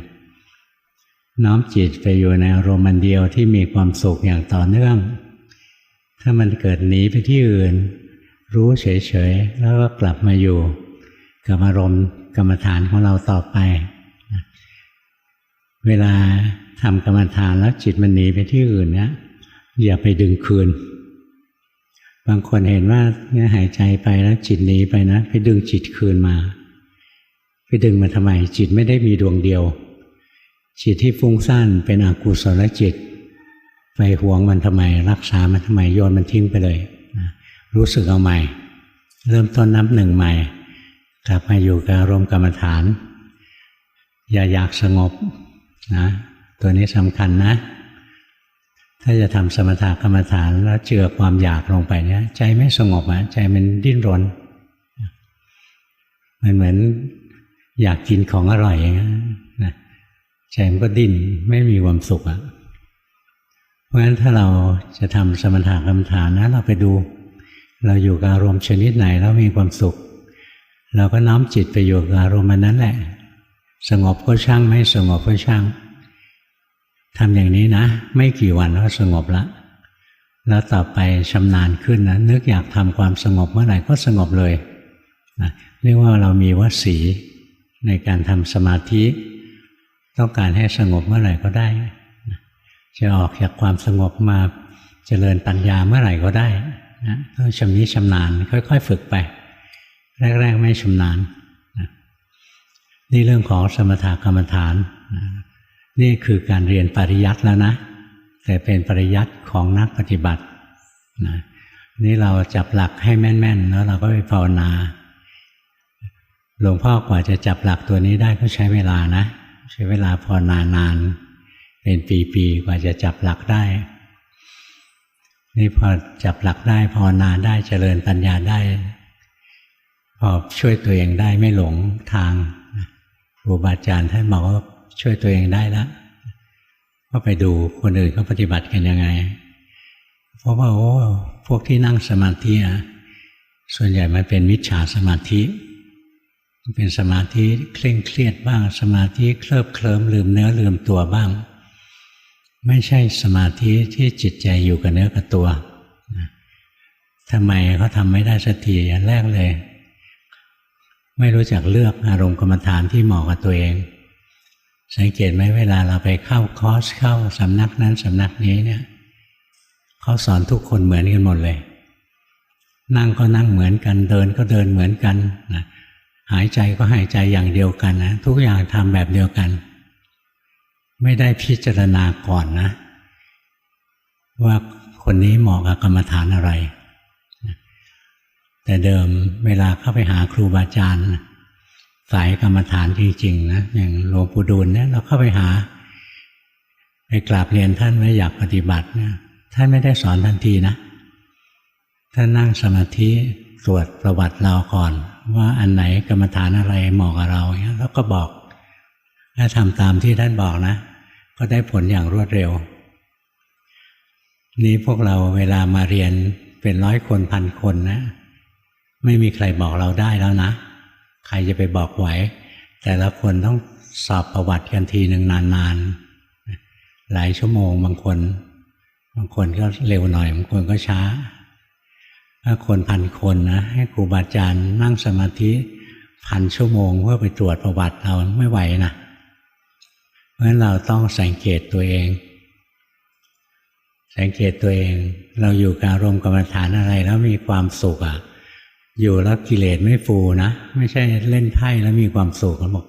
น้อมจิตไปอยู่ในอารมณ์อันเดียวที่มีความสุขอย่างต่อเนื่องถ้ามันเกิดหนีไปที่อื่นรู้เฉยๆแล้วก็กลับมาอยู่กับอารมณ์กรรมฐานของเราต่อไปเวลาทำกรรมฐานแล้วจิตมันหนีไปที่อื่นเนี่ยอย่าไปดึงคืนบางคนเห็นว่าเนี่ยหายใจไปแล้วจิตหนีไปนะไปดึงจิตคืนมาไปดึงมาทำไมจิตไม่ได้มีดวงเดียวจิตที่ฟุ้งซ่านเป็นอกุศลจิตไปหวงมันทำไมรักษามันทำไมโยนมันทิ้งไปเลยรู้สึกเอาใหม่เริ่มต้นนับหนึ่งใหม่กลับมาอยู่กับอารมณ์กรรมฐานอย่าอยากสงบนะตัวนี้สำคัญนะถ้าจะทำสมถะกรรมฐานแล้วเจือความอยากลงไปเนี่ยใจไม่สงบใจมันดิ้นรนมันเหมือนอยากกินของอร่อยอย่างนั้นนะใจมันก็ดิ้นไม่มีความสุขเพราะฉะนั้นถ้าเราจะทำสมถะกรรมฐานนะเราไปดูเราอยู่กับอารมณ์ชนิดไหนแล้วมีความสุขเราก็น้อมจิตไปอยู่กับอารมณ์นั้นแหละสงบก็ช่างไม่สงบก็ช่างทำอย่างนี้นะไม่กี่วันก็สงบแล้วต่อไปชำนาญขึ้นนะนึกอยากทำความสงบเมื่อไหร่ก็สงบเลยนะเรียกว่าเรามีวสีในการทำสมาธิต้องการให้สงบเมื่อไหร่ก็ได้จะออกจากความสงบมาเจริญปัญญาเมื่อไหร่ก็ได้นะต้องชำนิชำนาญค่อยๆฝึกไปแรกๆไม่ชำนาญนะนี่เรื่องของสมถะกรรมฐานนะนี่คือการเรียนปริยัติแล้วนะแต่เป็นปริยัติของนักปฏิบัตินะนี่เราจับหลักให้แม่นๆแล้วเราก็ไปภาวนาหลวงพ่อกว่าจะจับหลักตัวนี้ได้ก็ใช้เวลานะใช้เวลาภาวนานานเป็นปีๆกว่าจะจับหลักได้นี่พอจับหลักได้ภาวนาได้เจริญปัญญาได้พอช่วยตัวเองได้ไม่หลงทางครูบาอาจารย์ท่านบอกว่าช่วยตัวเองได้แล้วก็ไปดูคนอื่นเขาปฏิบัติกันยังไงเพราะว่าพวกที่นั่งสมาธิส่วนใหญ่มันเป็นมิจฉาสมาธิเป็นสมาธิเคร่งเครียดบ้างสมาธิเคลิบเคลิ้มลืมเนื้อลืมตัวบ้างไม่ใช่สมาธิที่จิตใจอยู่กับเนื้อกับตัวทำไมเขาทำไม่ได้สักทีอย่างแรกเลยไม่รู้จักเลือกอารมณ์กรรมฐานที่เหมาะกับตัวเองสังเกตไหมเวลาเราไปเข้าคอร์สเข้าสำนักนั้นสำนักนี้เนี่ยเขาสอนทุกคนเหมือนกันหมดเลยนั่งก็นั่งเหมือนกันเดินก็เดินเหมือนกันนะหายใจก็หายใจอย่างเดียวกันนะทุกอย่างทำแบบเดียวกันไม่ได้พิจารณาก่อนนะว่าคนนี้เหมาะกับกรรมฐานอะไรแต่เดิมเวลาเข้าไปหาครูบาอาจารย์สายกรรมฐานจริงๆนะอย่างหลวงปู่ดูลเนี่ยเราเข้าไปหาไปกราบเรียนท่านว่าอยากปฏิบัติเนี่ยท่านไม่ได้สอนทันทีนะท่านนั่งสมาธิตรวจประวัติเราก่อนว่าอันไหนกรรมฐานอะไรเหมาะกับเราเนี่ยแล้วก็บอกถ้าทำตามที่ท่านบอกนะก็ได้ผลอย่างรวดเร็วนี้พวกเราเวลามาเรียนเป็น100 คนพันคนนะไม่มีใครบอกเราได้แล้วนะใครจะไปบอกไหวแต่ละคนต้องสอบประวัติกันทีหนึ่งนานๆหลายชั่วโมงบางคนก็เร็วหน่อยบางคนก็ช้าถ้าคนพันคนนะให้ครูบาอาจารย์นั่งสมาธิ1,000 ชั่วโมงเพื่อไปตรวจประวัติเราไม่ไหวนะเพราะฉะนั้นเราต้องสังเกตตัวเองเราอยู่กับอารมณ์กรรมฐานอะไรแล้วมีความสุขอยู่แล้วกิเลสไม่ฟูนะไม่ใช่เล่นไพ่แล้วมีความสุขเขาบอก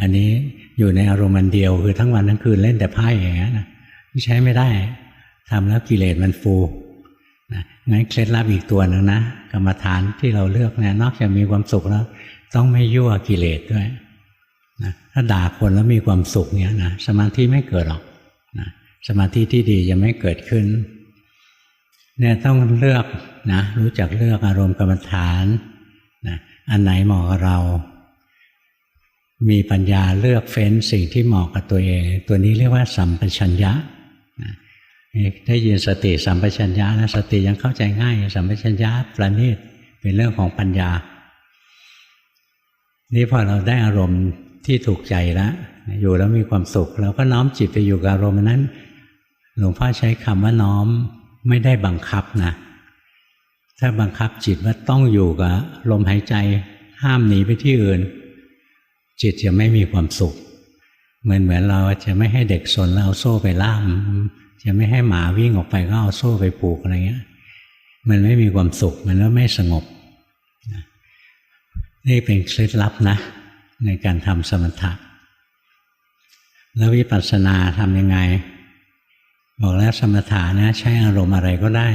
อันนี้อยู่ในอารมณ์อันเดียวคือทั้งวันทั้งคืนเล่นแต่ไพ่อย่างนี้นะใช้ไม่ได้ทำแล้วกิเลสมันฟูนะงั้นเคล็ดลับอีกตัวหนึ่งนะกรรมฐานที่เราเลือกเนี่ยนอกจากมีความสุขแล้วต้องไม่ยั่วกิเลสด้วยนะถ้าด่าคนแล้วมีความสุขเนี่ยนะสมาธิไม่เกิดหรอกนะสมาธิที่ดีจะไม่เกิดขึ้นเนี่ยต้องเลือกนะรู้จักเลือกอารมณ์กรรมฐานนะอันไหนเหมาะกับเรามีปัญญาเลือกเฟ้นสิ่งที่เหมาะกับตัวเองตัวนี้เรียกว่าสัมปชัญญะนะได้ยินสติสัมปชัญญะนะสติยังเข้าใจง่ายสัมปชัญญะประณีตเป็นเรื่องของปัญญานี่พอเราได้อารมณ์ที่ถูกใจแล้ว อยู่แล้วมีความสุขเราก็น้อมจิตไปอยู่กับอารมณ์นั้นหลวงพ่อใช้คำว่าน้อมไม่ได้บังคับนะถ้าบังคับจิตว่าต้องอยู่กับลมหายใจห้ามหนีไปที่อื่นจิตจะไม่มีความสุขเหมือนเราจะไม่ให้เด็กสนแล้วเอาโซ่ไปล่ามจะไม่ให้หมาวิ่งออกไปก็เอาโซ่ไปผูกอะไรเงี้ยมันไม่มีความสุขมันก็ไม่สงบนี่เป็นเคล็ดลับนะในการทำสมถะแล้ววิปัสสนาทำยังไงบอกแล้วสมถะนะใช้อารมณ์อะไรก็ได้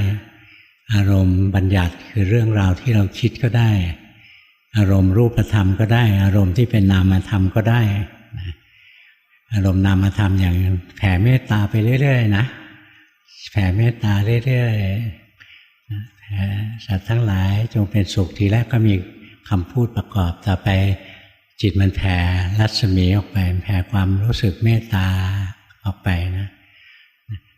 อารมณ์บัญญัติคือเรื่องราวที่เราคิดก็ได้อารมณ์รูปธรรมก็ได้อารมณ์ที่เป็นนามธรรมก็ได้อารมณ์นามธรรมอย่างแผ่เมตตาไปเรื่อยๆนะแผ่เมตตาเรื่อยๆแผ่สัตว์ทั้งหลายจงเป็นสุขทีแรกก็มีคำพูดประกอบต่อไปจิตมันแผ่รัศมีออกไปแผ่ความรู้สึกเมตตาออกไปนะ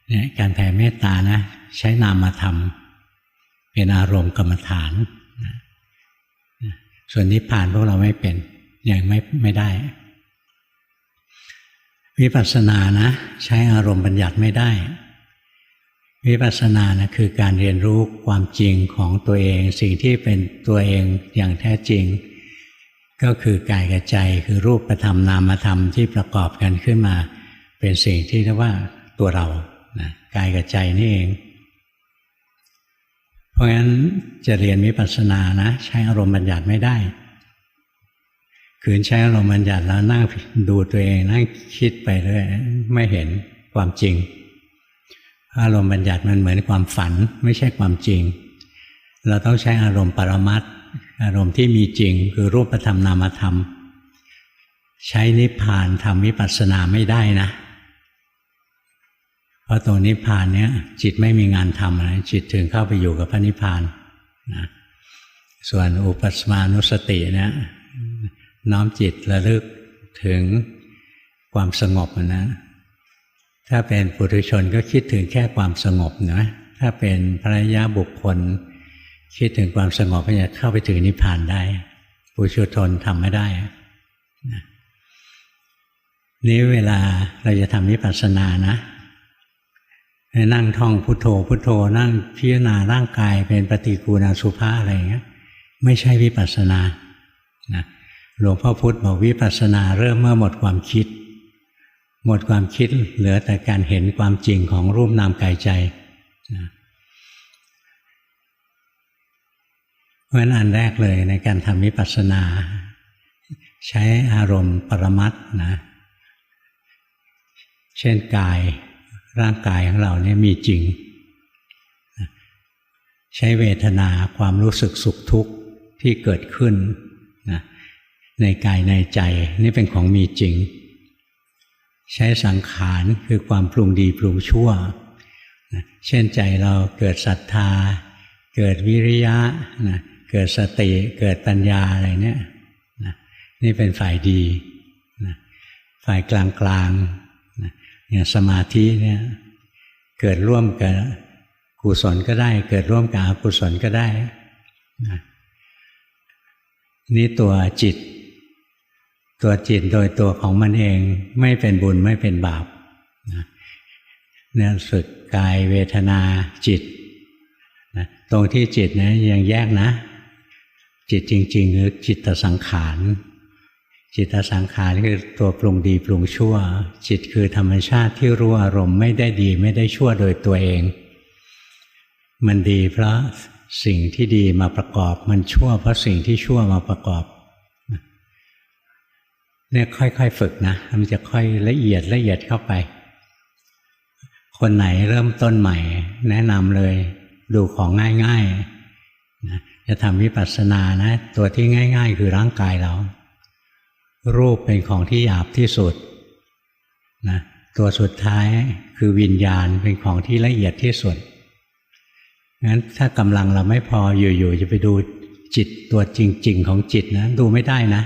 เนี่ยการแผ่เมตตานะใช้นามธรรมเป็นอารมณ์กรรมฐานส่วนนิพพานพวกเราไม่เป็นยังไม่ได้วิปัสสนานะใช้อารมณ์บัญญัติไม่ได้วิปัสสนานะคือการเรียนรู้ความจริงของตัวเองสิ่งที่เป็นตัวเองอย่างแท้จริงก็คือกายกับใจคือรูปธรรมนามธรรมที่ประกอบกันขึ้นมาเป็นสิ่งที่เรียกว่าตัวเรานะกายกับใจนี่เองเพราะฉะนั้นจะเรียนวิปัสสนานะใช้อารมณ์บัญญัติไม่ได้ขืนใช้อารมณ์บัญญัติแล้วนั่งดูตัวเองนั่งคิดไปเรื่อยไม่เห็นความจริงอารมณ์บัญญัติมันเหมือนความฝันไม่ใช่ความจริงเราต้องใช้อารมณ์ปรมัตถ์อารมณ์ที่มีจริงคือรูปธรรมนามธรรมใช้นิพพานทำวิปัสสนาไม่ได้นะเพราะตรงนิพพานเนี้ยจิตไม่มีงานทำอะไรจิตถึงเข้าไปอยู่กับพระนิพพานนะส่วนอุปัสสมานุสติเนี่ยน้อมจิตระลึกถึงความสงบนะถ้าเป็นปุถุชนก็คิดถึงแค่ความสงบนะถ้าเป็นพระยะบุคคลคิดถึงความสงบก็จะเข้าไปถึงนิพพานได้ปุถุชนทำไม่ได้นะนี้เวลาเราจะทำวิปัสสนานะนั่งท่องพุทโธพุทโธนั่งพิจารณาร่างกายเป็นปฏิกูณอสุภะอะไรอย่างเงี้ยไม่ใช่วิปัสสนานะหลวงพ่อพุธบอกวิปัสสนาเริ่มเมื่อหมดความคิดหมดความคิดเหลือแต่การเห็นความจริงของรูปนามกายใจนะเพราะฉะนั้นอันแรกเลยในการทำวิปัสสนาใช้อารมณ์ปรมัตถ์นะเช่นกายร่างกายของเราเนี่ยมีจริงใช้เวทนาความรู้สึกสุขทุกข์ที่เกิดขึ้นนะในกายในใจนี่เป็นของมีจริงใช้สังขารคือความปรุงดีปรุงชั่วนะเช่นใจเราเกิดศรัทธาเกิดวิริยะนะเกิดสติเกิดปัญญาอะไรเนี่ยนะนี่เป็นฝ่ายดีนะฝ่ายกลางนะอย่างสมาธิเนี่ยเกิดร่วมกับกุศลก็ได้เกิดร่วมกับอกุศลก็ได้นะนี่ตัวจิตโดยตัวของมันเองไม่เป็นบุญไม่เป็นบาปนะเนี่ยฝึกกายเวทนาจิตนะตรงที่จิตนะยังแยกนะจิตจริงๆคือจิตสังขารจิตสังขารคือตัวปรุงดีปรุงชั่วจิตคือธรรมชาติที่รู้อารมณ์ไม่ได้ดีไม่ได้ชั่วโดยตัวเองมันดีเพราะสิ่งที่ดีมาประกอบมันชั่วเพราะสิ่งที่ชั่วมาประกอบเนี่ยค่อยๆฝึกนะมันจะค่อยละเอียดเข้าไปคนไหนเริ่มต้นใหม่แนะนำเลยดูของง่ายๆนะจะทำวิปัสสนานะตัวที่ง่ายๆคือร่างกายเรารูปเป็นของที่หยาบที่สุดนะตัวสุดท้ายคือวิญญาณเป็นของที่ละเอียดที่สุดงั้นถ้ากำลังเราไม่พออยู่ๆจะไปดูจิตตัวจริงๆของจิตนะดูไม่ได้นะ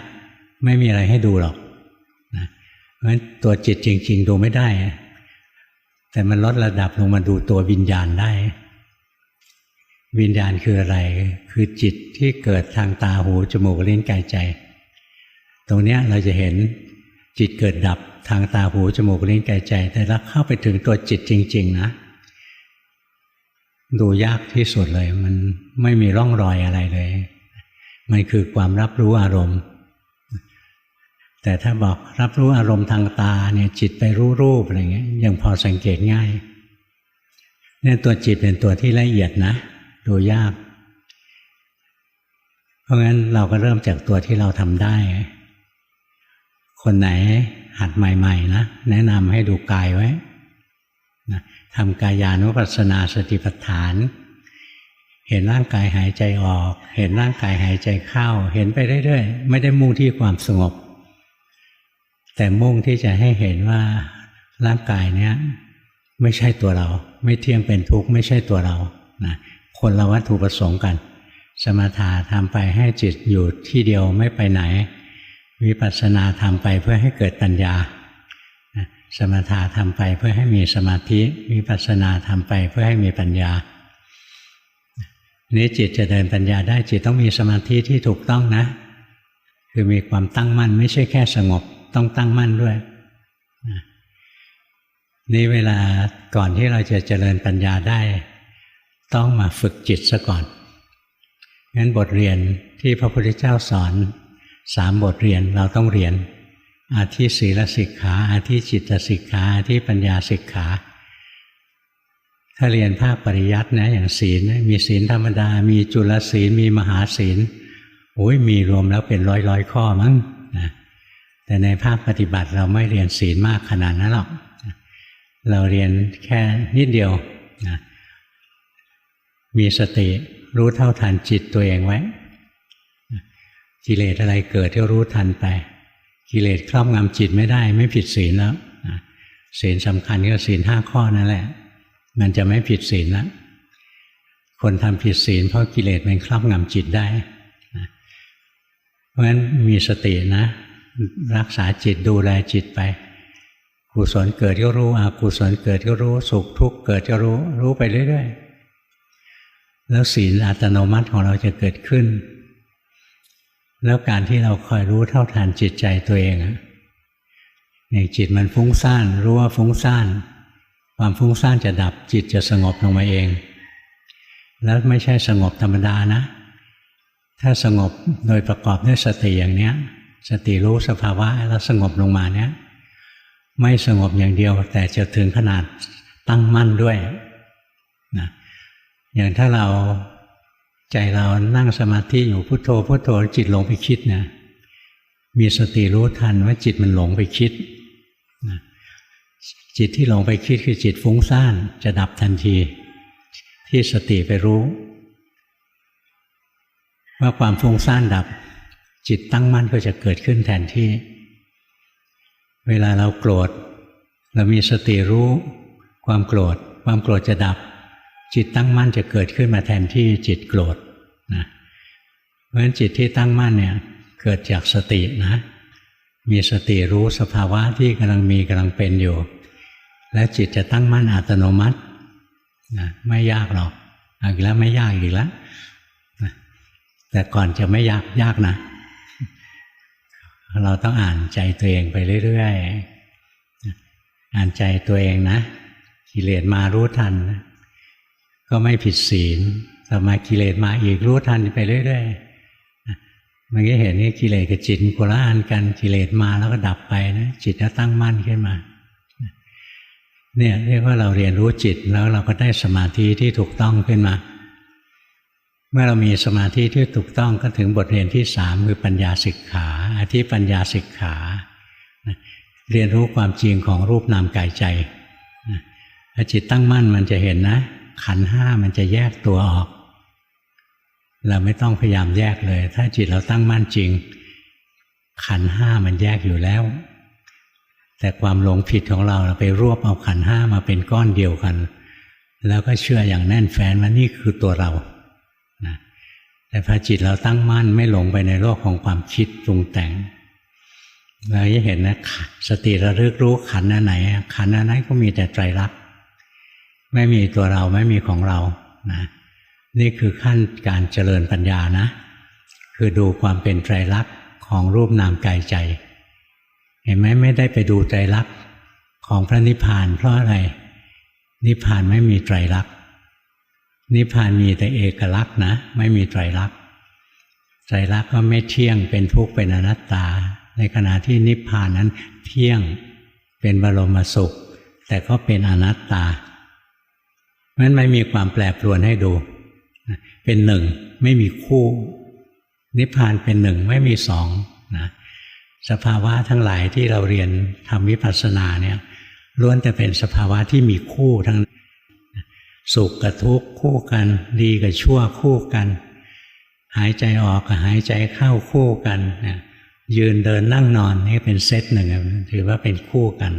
ไม่มีอะไรให้ดูหรอกนะเพราะฉะนั้นตัวจิตจริงๆดูไม่ได้แต่มันลดระดับลงมาดูตัววิญญาณได้วิญญาณคืออะไรคือจิตที่เกิดทางตาหูจมูกลิ้นกายใจตรงนี้เราจะเห็น จิตเกิดดับทางตาหูจมูกลิ้นกายใจแต่ละเข้าไปถึงตัวจิตจริงๆนะดูยากที่สุดเลยมันไม่มีร่องรอยอะไรเลยมันคือความรับรู้อารมณ์แต่ถ้าบอกรับรู้อารมณ์ทางตาเนี่ยจิตไปรู้รูปอะไรเงี้ยยังพอสังเกตง่ายเนี่ยตัวจิตเป็นตัวที่ละเอียดนะดูยากเพราะงั้นเราก็เริ่มจากตัวที่เราทำได้คนไหนหัดใหม่ๆนะแนะนำให้ดูกายไว้นะทำกายานุปัสสนาสติปัฏฐานเห็นร่างกายหายใจออกเห็นร่างกายหายใจเข้าเห็นไปเรื่อยๆไม่ได้มุ่งที่ความสงบแต่มุ่งที่จะให้เห็นว่าร่างกายเนี้ยไม่ใช่ตัวเราไม่เที่ยงเป็นทุกข์ไม่ใช่ตัวเรานะคนละวัตถุประสงค์กันสมถะทำไปให้จิตอยู่ที่เดียวไม่ไปไหนวิปัสสนาทำไปเพื่อให้เกิดปัญญาสมถะทำไปเพื่อให้มีสมาธิวิปัสสนาทำไปเพื่อให้มีปัญญานี้จิตจะเดินปัญญาได้จิตต้องมีสมาธิที่ถูกต้องนะคือมีความตั้งมั่นไม่ใช่แค่สงบต้องตั้งมั่นด้วยนี่เวลาก่อนที่เราจะเจริญปัญญาได้ต้องมาฝึกจิตซะก่อนงั้นบทเรียนที่พระพุทธเจ้าสอน3 บทเรียนเราต้องเรียนอาทิศีลสิกขาอาทิจิตสิกขาอาทิปัญญาสิกขาถ้าเรียนภาคปริยัตินะอย่างศีลมีศีลธรรมดามีจุลศีลมีมหาศีลโอ้ยมีรวมแล้วเป็นร้อยข้อมั้งนะแต่ในภาคปฏิบัติเราไม่เรียนศีลมากขนาดนั้นหรอกเราเรียนแค่นิดเดียวนะมีสติรู้เท่าทันจิตตัวเองไว้กิเลสอะไรเกิดก็รู้ทันไปกิเลสครอบงำจิตไม่ได้ไม่ผิดศีลแล้วศีลสำคัญก็ศีล5 ข้อนั่นแหละมันจะไม่ผิดศีลแล้วคนทำผิดศีลเพราะกิเลสมันครอบงำจิตได้เพราะฉะนั้นมีสตินะรักษาจิตดูแลจิตไปกุศลเกิดก็รู้อกุศลเกิดก็รู้สุขทุกข์เกิดก็รู้ไปเรื่อยๆแล้วศีลอัตโนมัติของเราจะเกิดขึ้นแล้วการที่เราคอยรู้เท่าทันจิตใจตัวเองอย่างจิตมันฟุ้งซ่านรู้ว่าฟุ้งซ่านความฟุ้งซ่านจะดับจิตจะสงบลงมาเองแล้วไม่ใช่สงบธรรมดานะถ้าสงบโดยประกอบด้วยสติอย่างเนี้ยสติรู้สภาวะแล้วสงบลงมาเนี้ยไม่สงบอย่างเดียวแต่จะถึงขนาดตั้งมั่นด้วยนะอย่างถ้าเราใจเรานั่งสมาธิอยู่พุทโธพุทโธจิตหลงไปคิดนะมีสติรู้ทันว่าจิตมันหลงไปคิดนะจิตที่หลงไปคิดคือจิตฟุ้งซ่านจะดับทันทีที่สติไปรู้ว่าความฟุ้งซ่านดับจิตตั้งมั่นก็จะเกิดขึ้นแทนที่เวลาเราโกรธเรามีสติรู้ความโกรธจะดับจิตตั้งมั่นจะเกิดขึ้นมาแทนที่จิตโกรธนะเพราะฉะนั้นจิตที่ตั้งมั่นเนี่ยเกิดจากสตินะมีสติรู้สภาวะที่กำลังเป็นอยู่และจิตจะตั้งมั่นอัตโนมัตินะไม่ยากหรอกอีกแล้วไม่ยากอีกแล้วนะแต่ก่อนจะไม่ยากนะเราต้องอ่านใจตัวเองไปเรื่อยๆอ่านใจตัวเองนะกิเลสมารู้ทันก็ไม่ผิดศีลต่อมากิเลสมาอีกรู้ทันไปเรื่อยๆมันก็เห็นนี่กิเลสกับจิตคนละอันกันกิเลสมาแล้วก็ดับไปนะจิตก็ตั้งมั่นขึ้นมาเนี่ยเรียกว่าเราเรียนรู้จิตแล้วเราก็ได้สมาธิที่ถูกต้องขึ้นมาเมื่อเรามีสมาธิที่ถูกต้องก็ถึงบทเรียนที่3คือปัญญาสิกขาอธิปัญญาสิกขาเรียนรู้ความจริงของรูปนามกายใจถ้าจิตตั้งมั่นมันจะเห็นนะขันธ์5มันจะแยกตัวออกเราไม่ต้องพยายามแยกเลยถ้าจิตเราตั้งมั่นจริงขันธ์5มันแยกอยู่แล้วแต่ความหลงผิดของเราไปรวบเอาขันธ์5มาเป็นก้อนเดียวกันแล้วก็เชื่ออย่างแน่นแฟ้นว่านี่คือตัวเรานะแต่พอจิตเราตั้งมั่นไม่หลงไปในโลกของความคิดปรุงแต่งเราจะเห็นนะสติระลึกรู้ขันธ์ไหนขันธ์นั้นก็มีแต่ไตรลักษณ์ไม่มีตัวเราไม่มีของเรานะนี่คือขั้นการเจริญปัญญานะคือดูความเป็นไตรลักษณ์ของรูปนามกายใจ เห็นไหมไม่ได้ไปดูไตรลักษณ์ของพระนิพพานเพราะอะไรนิพพานไม่มีไตรลักษณ์นิพพานมีแต่เอกลักษณ์นะไม่มีไตรลักษณ์ไตรลักษณ์ก็ไม่เที่ยงเป็นทุกข์เป็นอนัตตาในขณะที่นิพพานนั้นเที่ยงเป็นบรมสุขแต่ก็เป็นอนัตตามันไม่มีความแปรปรวนให้ดูเป็นหนึ่งไม่มีคู่นิพพานเป็นหนึ่งไม่มีสองนะสภาวะทั้งหลายที่เราเรียนทำวิปัสสนาเนี่ยล้วนแต่เป็นสภาวะที่มีคู่ทั้งสุขกับทุกข์คู่กันดีกับชั่วคู่กันหายใจออกกับหายใจเข้าคู่กันยืนเดินนั่งนอนนี่เป็นเซตหนึ่งถือว่าเป็นคู่กัน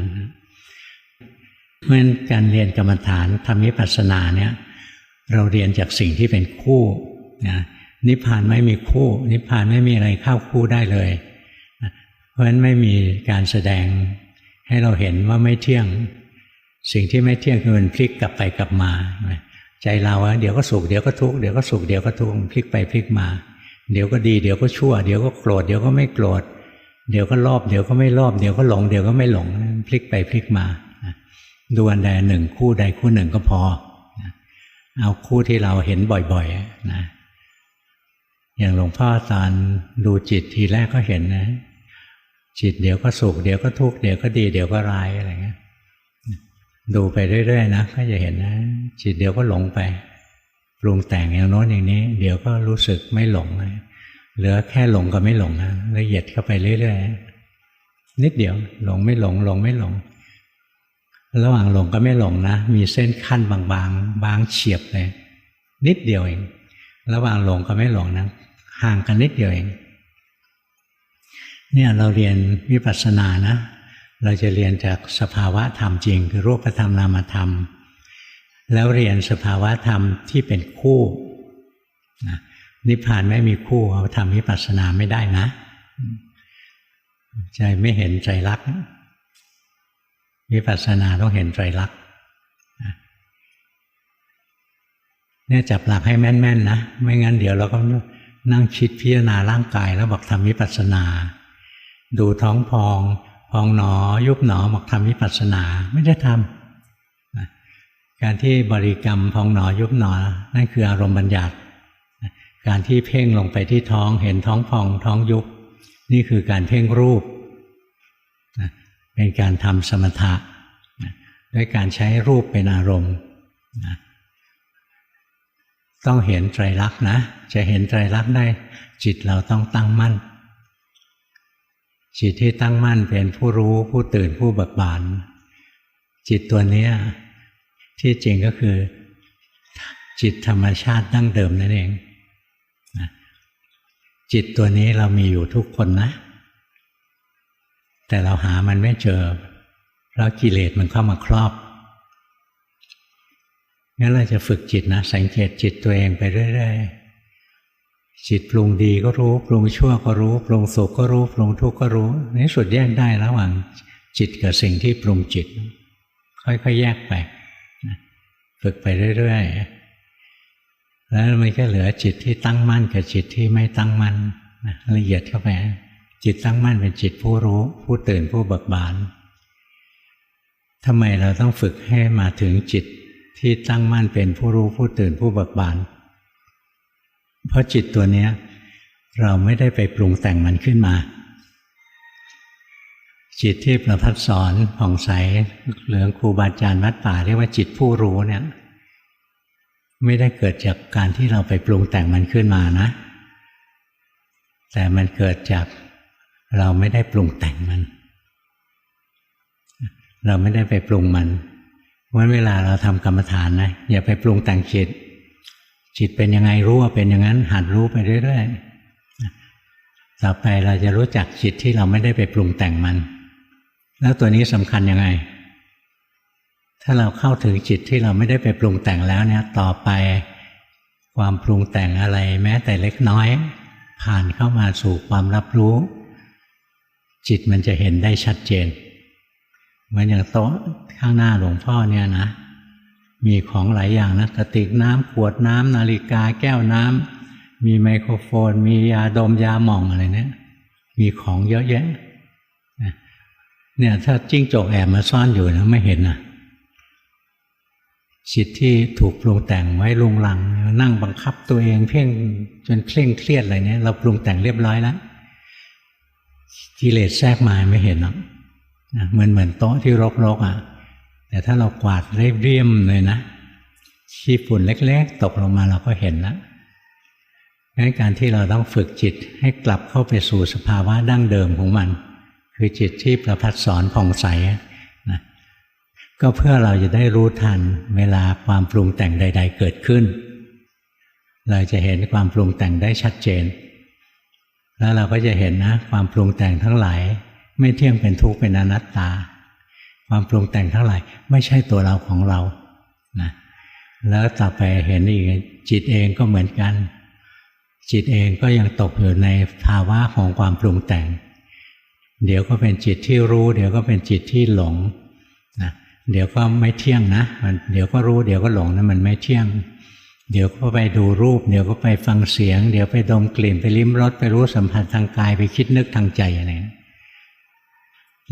เพราะฉะนั้นการเรียนกรรมฐานทำวิปัสสนาเนี่ยเราเรียนจากสิ่งที่เป็นคู่นะนิพพานไม่มีคู่นิพพานไม่มีอะไรเข้าคู่ได้เลยเพราะฉะนั้นไม่มีการแสดงให้เราเห็นว่าไม่เที่ยงสิ่งที่ไม่เที่ยงคือมันพลิกกลับไปกลับมาใจเราเดี๋ยวก็สุขเดี๋ยวก็ทุกข์เดี๋ยวก็สุขเดี๋ยวก็ทุกข์พลิกไปพลิกมาเดี๋ยวก็ดีเดี๋ยวก็ชั่วเดี๋ยวก็โกรธเดี๋ยวก็ไม่โกรธเดี๋ยวก็โลภเดี๋ยวก็ไม่โลภเดี๋ยวก็หลงเดี๋ยวก็ไม่หลงพลิกไปพลิกมาดูอันใดหนึ่งคู่ใดคู่หนึ่งก็พอเอาคู่ที่เราเห็นบ่อยๆนะอย่างหลวงพ่อตอนดูจิตทีแรกก็เห็นนะจิตเดี๋ยวก็สุขเดี๋ยวก็ทุกข์เดี๋ยวก็ดีเดี๋ยวก็ร้ายอะไรเงี้ยดูไปเรื่อยๆนะก็จะเห็นนะจิตเดี๋ยวก็หลงไปปรุงแต่งอย่างโน้นอย่างนี้เดี๋ยวก็รู้สึกไม่หลงเหลือแค่หลงกับไม่หลงนะละเอียดเข้าไปเรื่อยๆนิดเดียวหลงไม่หลงหลงไม่หลงระหว่างหลงกับไม่หลงนะมีเส้นขั้นบางๆบางเฉียบเลยนิดเดียวเองระหว่างหลงกับไม่หลงนะห่างกันนิดเดียวเองเนี่ยเราเรียนวิปัสสนานะเราจะเรียนจากสภาวะธรรมจริงคือรูปธรรมนามธรรมแล้วเรียนสภาวะธรรมที่เป็นคู่นิพพานไม่มีคู่เอาทำวิปัสสนาไม่ได้นะใจไม่เห็นไตรลักษณ์วิปัสสนาต้องเห็นไตรลักษณ์เนี่ยจับหลักให้แม่นๆนะไม่งั้นเดี๋ยวเราก็นั่งคิดพิจารณาร่างกายแล้วบอกทำวิปัสสนาดูท้องพองหนอยุบหนอบอกทำวิปัสสนาไม่ได้ทำการที่บริกรรมพองหนอยุบหนอนั่นคืออารมณ์บัญญัติการที่เพ่งลงไปที่ท้องเห็นท้องพองท้องยุบนี่คือการเพ่งรูปเป็นการทำสมถะด้วยการใช้รูปเป็นอารมณ์ต้องเห็นไตรลักษณ์นะจะเห็นไตรลักษณ์ได้จิตเราต้องตั้งมั่นจิตที่ตั้งมั่นเป็นผู้รู้ผู้ตื่นผู้เบิกบานจิตตัวนี้ที่จริงก็คือจิตธรรมชาติดั้งเดิมนั่นเองจิตตัวนี้เรามีอยู่ทุกคนนะแต่เราหามันไม่เจอเพราะกิเลสมันเข้ามาครอบงั้นเราจะฝึกจิตนะสังเกตจิตตัวเองไปเรื่อยๆจิตปรุงดีก็รู้ปรุงชั่วก็รู้ปรุงสุขก็รู้ปรุงทุกข์ก็รู้ในสุดแยกได้ระหว่างจิตกับสิ่งที่ปรุงจิตค่อยๆแยกไปฝึกไปเรื่อยๆแล้วมันก็เหลือจิตที่ตั้งมั่นกับจิตที่ไม่ตั้งมั่นละเอียดเข้าไปจิตตั้งมั่นเป็นจิตผู้รู้ผู้ตื่นผู้เบิกบานทำไมเราต้องฝึกให้มาถึงจิตที่ตั้งมั่นเป็นผู้รู้ผู้ตื่นผู้เบิกบานเพราะจิตตัวนี้เราไม่ได้ไปปรุงแต่งมันขึ้นมาจิตที่ประภัสสรผ่องใสเหลืองครูบาอาจารย์วัดป่าเรียกว่าจิตผู้รู้เนี่ยไม่ได้เกิดจากการที่เราไปปรุงแต่งมันขึ้นมานะแต่มันเกิดจากเราไม่ได้ปรุงแต่งมันเราไม่ได้ไปปรุงมันเพราะเวลาเราทำกรรมฐานนะอย่าไปปรุงแต่งจิตเป็นยังไงรู้ว่าเป็นอย่างนั้นหัดรู้ไปเรื่อยๆต่อไปเราจะรู้จักจิตที่เราไม่ได้ไปปรุงแต่งมันแล้วตัวนี้สำคัญยังไงถ้าเราเข้าถึงจิตที่เราไม่ได้ไปปรุงแต่งแล้วเนี่ยต่อไปความปรุงแต่งอะไรแม้แต่เล็กน้อยผ่านเข้ามาสู่ความรับรู้จิตมันจะเห็นได้ชัดเจนเหมือนอย่างโต๊ะข้างหน้าหลวงพ่อเนี่ยนะมีของหลายอย่างนะกระติกน้ำขวดน้ำนาฬิกาแก้วน้ำมีไมโครโฟนมียาดมยาหม่องอะไรเนี่ยมีของเยอะแยะ เนี่ยถ้าจิ้งจกแอบมาซ่อนอยู่นะไม่เห็นนะจิตที่ถูกปรุงแต่งไว้ลุงลังนั่งบังคับตัวเองเพ่งจนเคร่งเครียดอะไรเนี่ยเราปรุงแต่งเรียบร้อยแล้วกิเลสแทรกมาไม่เห็นหรอกเหมือนโต๊ะที่รกๆอ่ะแต่ถ้าเรากวาดเรียบๆเลยนะขี้ฝุ่นเล็กๆตกลงมาเราก็เห็นแล้วงั้นการที่เราต้องฝึกจิตให้กลับเข้าไปสู่สภาวะดั้งเดิมของมันคือจิตที่ประภัสสรผ่องใสนะก็เพื่อเราจะได้รู้ทันเวลาความปรุงแต่งใดๆเกิดขึ้นเราจะเห็นความปรุงแต่งได้ชัดเจนแล้วเราก็จะเห็นนะความปรุงแต่งทั้งหลายไม่เที่ยงเป็นทุกข์เป็นอนัตตาความปรุงแต่งทั้งหลายไม่ใช่ตัวเราของเรานะแล้วต่อไปเห็นอีกจิตเองก็เหมือนกันจิตเองก็ยังตกอยู่ในภาวะของความปรุงแต่งเดี๋ยวก็เป็นจิตที่รู้เดี๋ยวก็เป็นจิตที่หลงนะเดี๋ยวก็ไม่เที่ยงนะมันเดี๋ยวก็รู้เดี๋ยวก็หลงนะมันไม่เที่ยงเดี๋ยวก็ไปดูรูปเดี๋ยวก็ไปฟังเสียงเดี๋ยวไปดมกลิ่นไปลิ้มรสไปรู้สัมผัสทางกายไปคิดนึกทางใจอะไร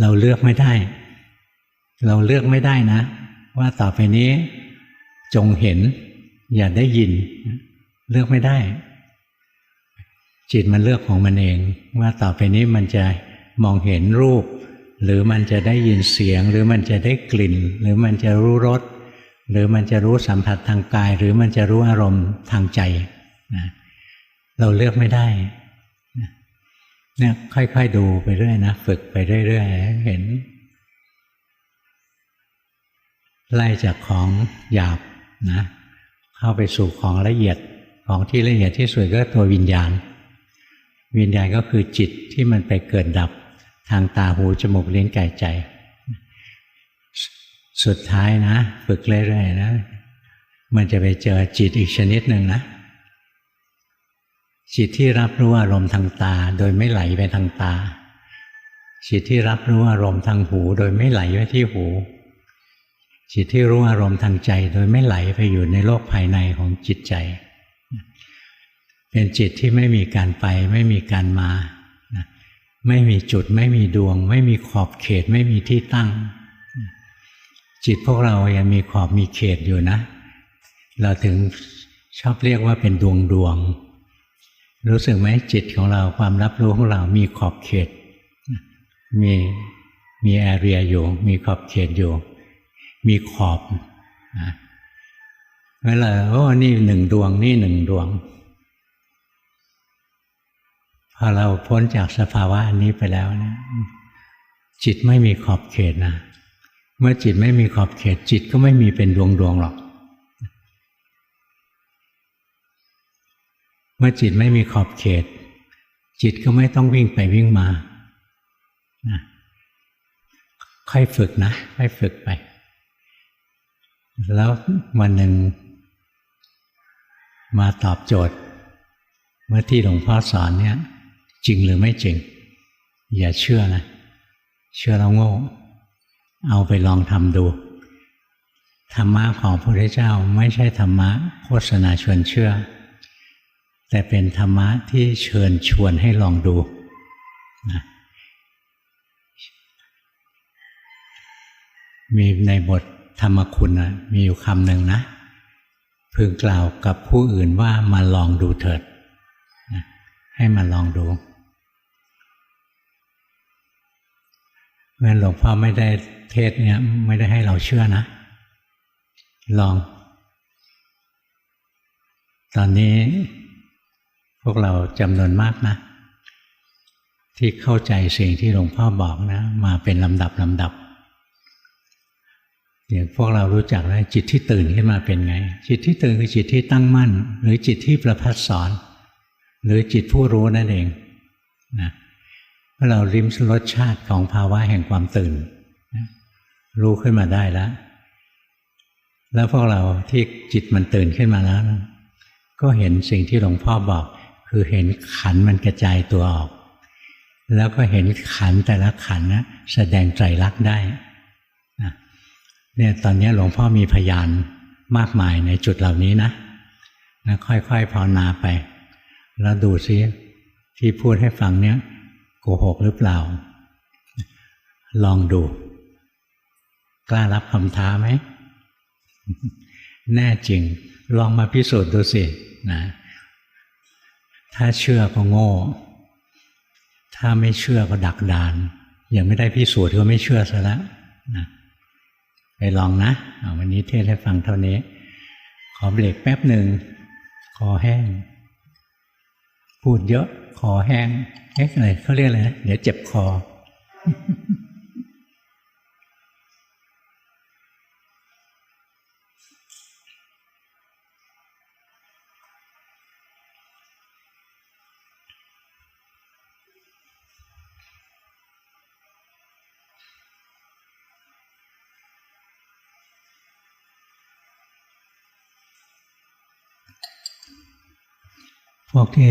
เราเลือกไม่ได้เราเลือกไม่ได้นะว่าต่อไปนี้จงเห็นอย่าได้ยินเลือกไม่ได้จิตมันเลือกของมันเองว่าต่อไปนี้มันจะมองเห็นรูปหรือมันจะได้ยินเสียงหรือมันจะได้กลิ่นหรือมันจะรู้รสหรือมันจะรู้สัมผัสทางกายหรือมันจะรู้อารมณ์ทางใจนะเราเลือกไม่ได้เนี่ยค่อยๆดูไปเรื่อยนะฝึกไปเรื่อยๆเห็นไล่จากของหยาบนะเข้าไปสู่ของละเอียดของที่ละเอียดที่สุดก็ตัววิญญาณวิญญาณก็คือจิตที่มันไปเกิดดับทางตาหูจมูกลิ้นกายใจสุดท้ายนะฝึกเรื่อยๆนะมันจะไปเจอจิตอีกชนิดหนึ่งนะจิตที่รับรู้อารมณ์ทางตาโดยไม่ไหลไปทางตาจิตที่รับรู้อารมณ์ทางหูโดยไม่ไหลไปที่หูจิตที่รู้อารมณ์ทางใจโดยไม่ไหลไปอยู่ในโลกภายในของจิตใจเป็นจิตที่ไม่มีการไปไม่มีการมาไม่มีจุดไม่มีดวงไม่มีขอบเขตไม่มีที่ตั้งจิตพวกเรายังมีขอบมีเขตอยู่นะเราถึงชอบเรียกว่าเป็นดวงรู้สึกไหมจิตของเราความรับรู้ของเรามีขอบเขตมีแอเรียอยู่มีขอบเขตอยู่มีขอบเวลานี่หนึ่งดวงนี่หนึ่งดวงพอเราพ้นจากสภาวะอันนี้ไปแล้วนะจิตไม่มีขอบเขตนะเมื่อจิตไม่มีขอบเขตจิตก็ไม่มีเป็นดวงหรอกเมื่อจิตไม่มีขอบเขตจิตก็ไม่ต้องวิ่งไปวิ่งมานะค่อยฝึกนะค่อยฝึกไปแล้ววันหนึ่งมาตอบโจทย์เมื่อที่หลวงพ่อสอนเนี่ยจริงหรือไม่จริงอย่าเชื่อนะเชื่อแล้วโง่เอาไปลองทำดูธรรมะของพระพุทธเจ้าไม่ใช่ธรรมะโฆษณาชวนเชื่อแต่เป็นธรรมะที่เชิญชวนให้ลองดูนะมีในบทธรรมคุณนะมีอยู่คำหนึ่งนะพึงกล่าวกับผู้อื่นว่ามาลองดูเถิดนะให้มาลองดูเพราะฉะนั้นหลวงพ่อไม่ได้เทศเนี่ยไม่ได้ให้เราเชื่อนะลองตอนนี้พวกเราจำนวนมากนะที่เข้าใจสิ่งที่หลวงพ่อบอกนะมาเป็นลำดับอย่างพวกเรารู้จักแล้วจิตที่ตื่นขึ้นมาเป็นไงจิตที่ตื่นคือจิตที่ตั้งมั่นหรือจิตที่ประภัสสรหรือจิตผู้รู้นั่นเองนะเมื่อเราลิ้มรสชาติของภาวะแห่งความตื่นรู้ขึ้นมาได้แล้วพวกเราที่จิตมันตื่นขึ้นมาแล้วก็เห็นสิ่งที่หลวงพ่อบอกคือเห็นขันธ์มันกระจายตัวออกแล้วก็เห็นขันธ์แต่ละขันธ์นะแสดงไตรลักษณ์ได้เนี่ยตอนนี้หลวงพ่อมีพยานมากมายในจุดเหล่านี้นะค่อยๆภาวนาไปแล้วดูซิที่พูดให้ฟังเนี่ยโกหกหรือเปล่า ลองดูกล้ารับคำท้าไหม แน่จริงลองมาพิสูจน์ดูสินะถ้าเชื่อก็โง่ถ้าไม่เชื่อก็ดักดานยังไม่ได้พิสูจน์ก็ไม่เชื่อซะแล้วนะไปลองนะวันนี้เทศให้ฟังเท่านี้ขอเบรกแป๊บหนึ่งคอแห้งพูดเยอะคอแห้งอะไรเขาเรียกอะไรนะเดี๋ยวเจ็บคอ พวกที่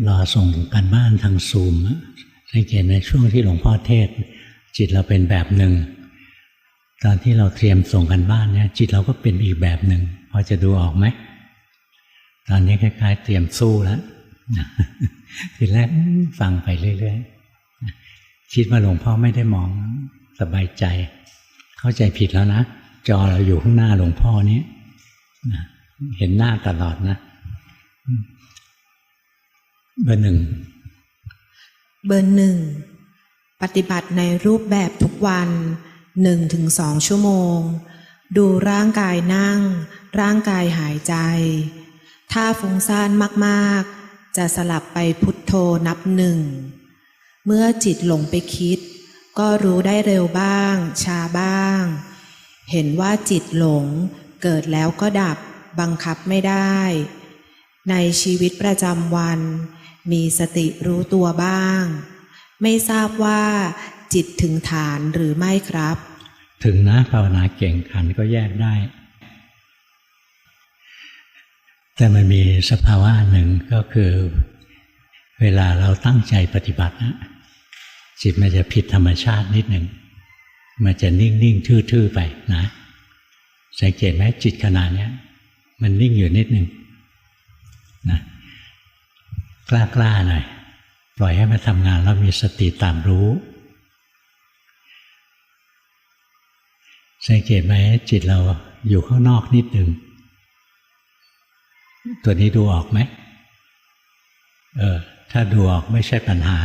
รอส่งกันบ้านทางซูมสังเกตในช่วงที่หลวงพ่อเทศจิตเราเป็นแบบหนึ่งตอนที่เราเตรียมส่งกันบ้านเนี่ยจิตเราก็เป็นอีกแบบหนึ่งพอจะดูออกไหมตอนนี้คล้ายๆเตรียมสู้แล้วทีแรกฟังไปเรื่อยๆคิดว่าหลวงพ่อไม่ได้มองสบายใจเข้าใจผิดแล้วนะจอเราอยู่ข้างหน้าหลวงพ่อนี้เห็นหน้าตลอดนะเบอร์หนึ่งปฏิบัติในรูปแบบทุกวัน 1-2 ชั่วโมงดูร่างกายนั่งร่างกายหายใจถ้าฟุ้งซ่านมากๆจะสลับไปพุทโธนับหนึ่งเมื่อจิตหลงไปคิดก็รู้ได้เร็วบ้างช้าบ้างเห็นว่าจิตหลงเกิดแล้วก็ดับบังคับไม่ได้ในชีวิตประจำวันมีสติรู้ตัวบ้างไม่ทราบว่าจิตถึงฐานหรือไม่ครับถึงนะภาวนาเก่งขันก็แยกได้แต่มันมีสภาวะหนึ่งก็คือเวลาเราตั้งใจปฏิบัตินะจิตมันจะผิดธรรมชาตินิดหนึ่งมันจะนิ่งๆทื่อๆไปนะสังเกตไหมจิตขณะนี้มันนิ่งอยู่นิดหนึ่งนะกล้าหน่อยปล่อยให้มันทำงานแล้วมีสติตามรู้สังเกตไหมจิตเราอยู่ข้างนอกนิดหนึ่งตัวนี้ดูออกไหมถ้าดูออกไม่ใช่ปัญหา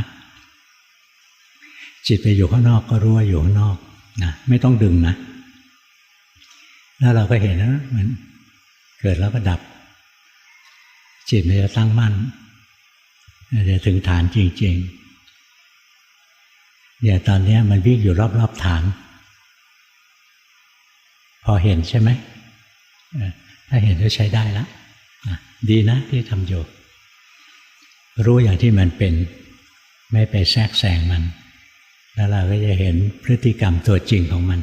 จิตไปอยู่ข้างนอกก็รู้ว่าอยู่ข้างนอกนะไม่ต้องดึงนะแล้วเราก็เห็นนะมันเกิดแล้วก็ดับจิตมันจะตั้งมั่นจะถึงฐานจริงๆเนี่ยตอนนี้มันวิ่งอยู่รอบๆฐานพอเห็นใช่ไหมถ้าเห็นก็ใช้ได้แล้วดีนะที่ทำอยู่รู้อย่างที่มันเป็นไม่ไปแทรกแซงมันแล้วเราก็จะเห็นพฤติกรรมตัวจริงของมัน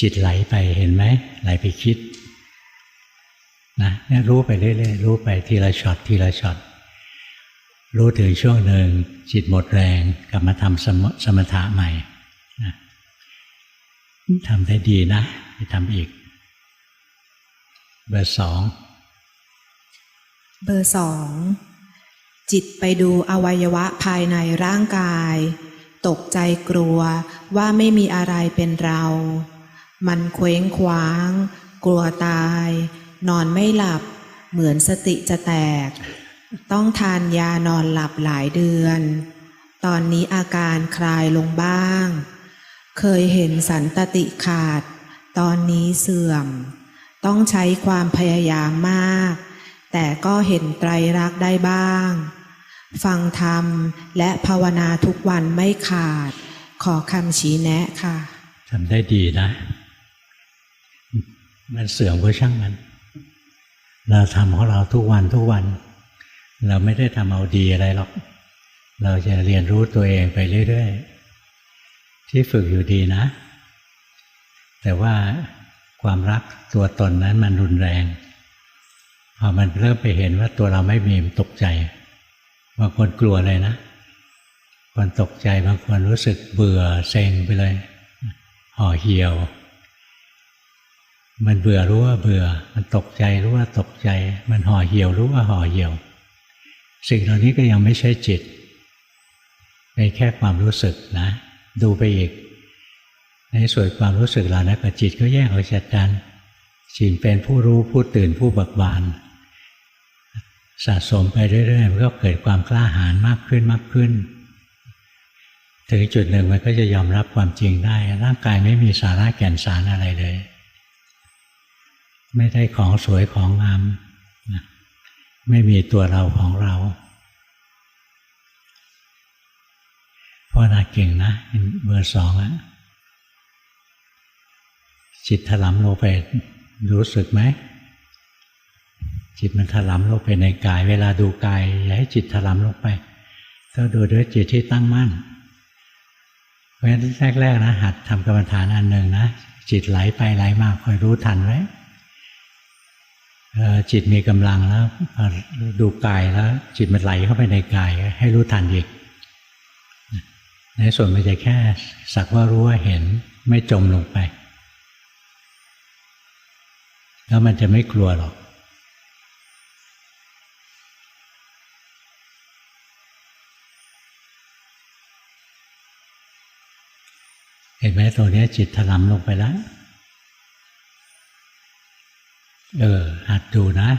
จิตไหลไปเห็นไหมไหลไปคิดนะเนี่ยรู้ไปเรื่อยๆรู้ไปทีละช็อตทีละช็อตรู้ถึงช่วงหนึ่งจิตหมดแรงกลับมาทำสมถะใหม่นะทำได้ดีนะไปทำอีกเบอร์สองจิตไปดูอวัยวะภายในร่างกายตกใจกลัวว่าไม่มีอะไรเป็นเรามันเคว้งคว้างกลัวตายนอนไม่หลับเหมือนสติจะแตกต้องทานยานอนหลับหลายเดือนตอนนี้อาการคลายลงบ้างเคยเห็นสันตติขาดตอนนี้เสื่อมต้องใช้ความพยายามมากแต่ก็เห็นไตรลักษณ์ได้บ้างฟังธรรมและภาวนาทุกวันไม่ขาดขอคำชี้แนะค่ะทำได้ดีนะมันเสื่อมก็ช่างมันเราทำของเราทุกวันเราไม่ได้ทำเอาดีอะไรหรอกเราจะเรียนรู้ตัวเองไปเรื่อยๆที่ฝึกอยู่ดีนะแต่ว่าความรักตัวตนนั้นมันรุนแรงพอมันเริ่มไปเห็นว่าตัวเราไม่มีมันตกใจบางคนกลัวเลยนะคนตกใจบางคนรู้สึกเบื่อเซ็งไปเลยห่อเหี่ยวมันเบื่อรู้ว่าเบื่อมันตกใจรู้ว่าตกใจมันห่อเหี่ยวรู้ว่าห่อเหี่ยวสิ่งเหล่านี้ก็ยังไม่ใช่จิตไป เป็นแค่ความรู้สึกนะดูไปอีกในส่วนความรู้สึกเหล่านั้นกับจิตก็แยกออกจากกันจิตเป็นผู้รู้ผู้ตื่นผู้เบิกบานสะสมไปเรื่อยๆมันก็เกิดความกล้าหาญมากขึ้นมากขึ้นถึงจุดหนึ่งมันก็จะยอมรับความจริงได้ร่างกายไม่มีสาระแก่นสารอะไรเลยไม่ได้ของสวยของงามไม่มีตัวเราของเราเพราะน่าเก่งนะเบอร์2อะจิตถลำลงไปรู้สึกไหมจิตมันถลำลงไปในกายเวลาดูกายอย่าให้จิตถลำลงไปต้องดูด้วยจิตที่ตั้งมั่นเพราะฉะนั้นแรกๆนะหัดทำกรรมฐานอันหนึ่งนะจิตไหลไปไหลมาคอยรู้ทันไว้จิตมีกำลังแล้วดูกายแล้วจิตมันไหลเข้าไปในกายให้รู้ทันอีกในส่วนมันจะแค่สักว่ารู้ว่าเห็นไม่จมลงไปแล้วมันจะไม่กลัวหรอกเห็นไหมตัวนี้จิตถลำลงไปแล้วหัดดูนะ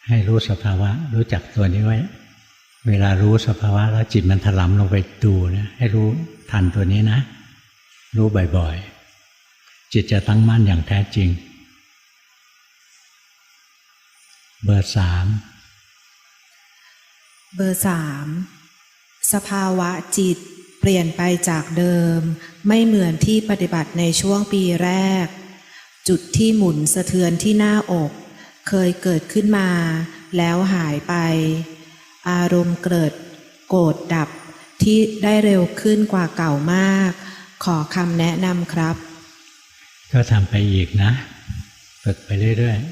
ให้รู้สภาวะรู้จักตัวนี้ไว้เวลารู้สภาวะแล้วจิตมันถลำลงไปดูนะให้รู้ทันตัวนี้นะรู้บ่อยๆจิตจะตั้งมั่นอย่างแท้จริงเบอร์3สภาวะจิตเปลี่ยนไปจากเดิมไม่เหมือนที่ปฏิบัติในช่วงปีแรกจุดที่หมุนสะเทือนที่หน้าอกเคยเกิดขึ้นมาแล้วหายไปอารมณ์เกิดโกรธดับที่ได้เร็วขึ้นกว่าเก่ามากขอคำแนะนำครับก็ทำไปอีกนะฝึกไปเรื่อยๆ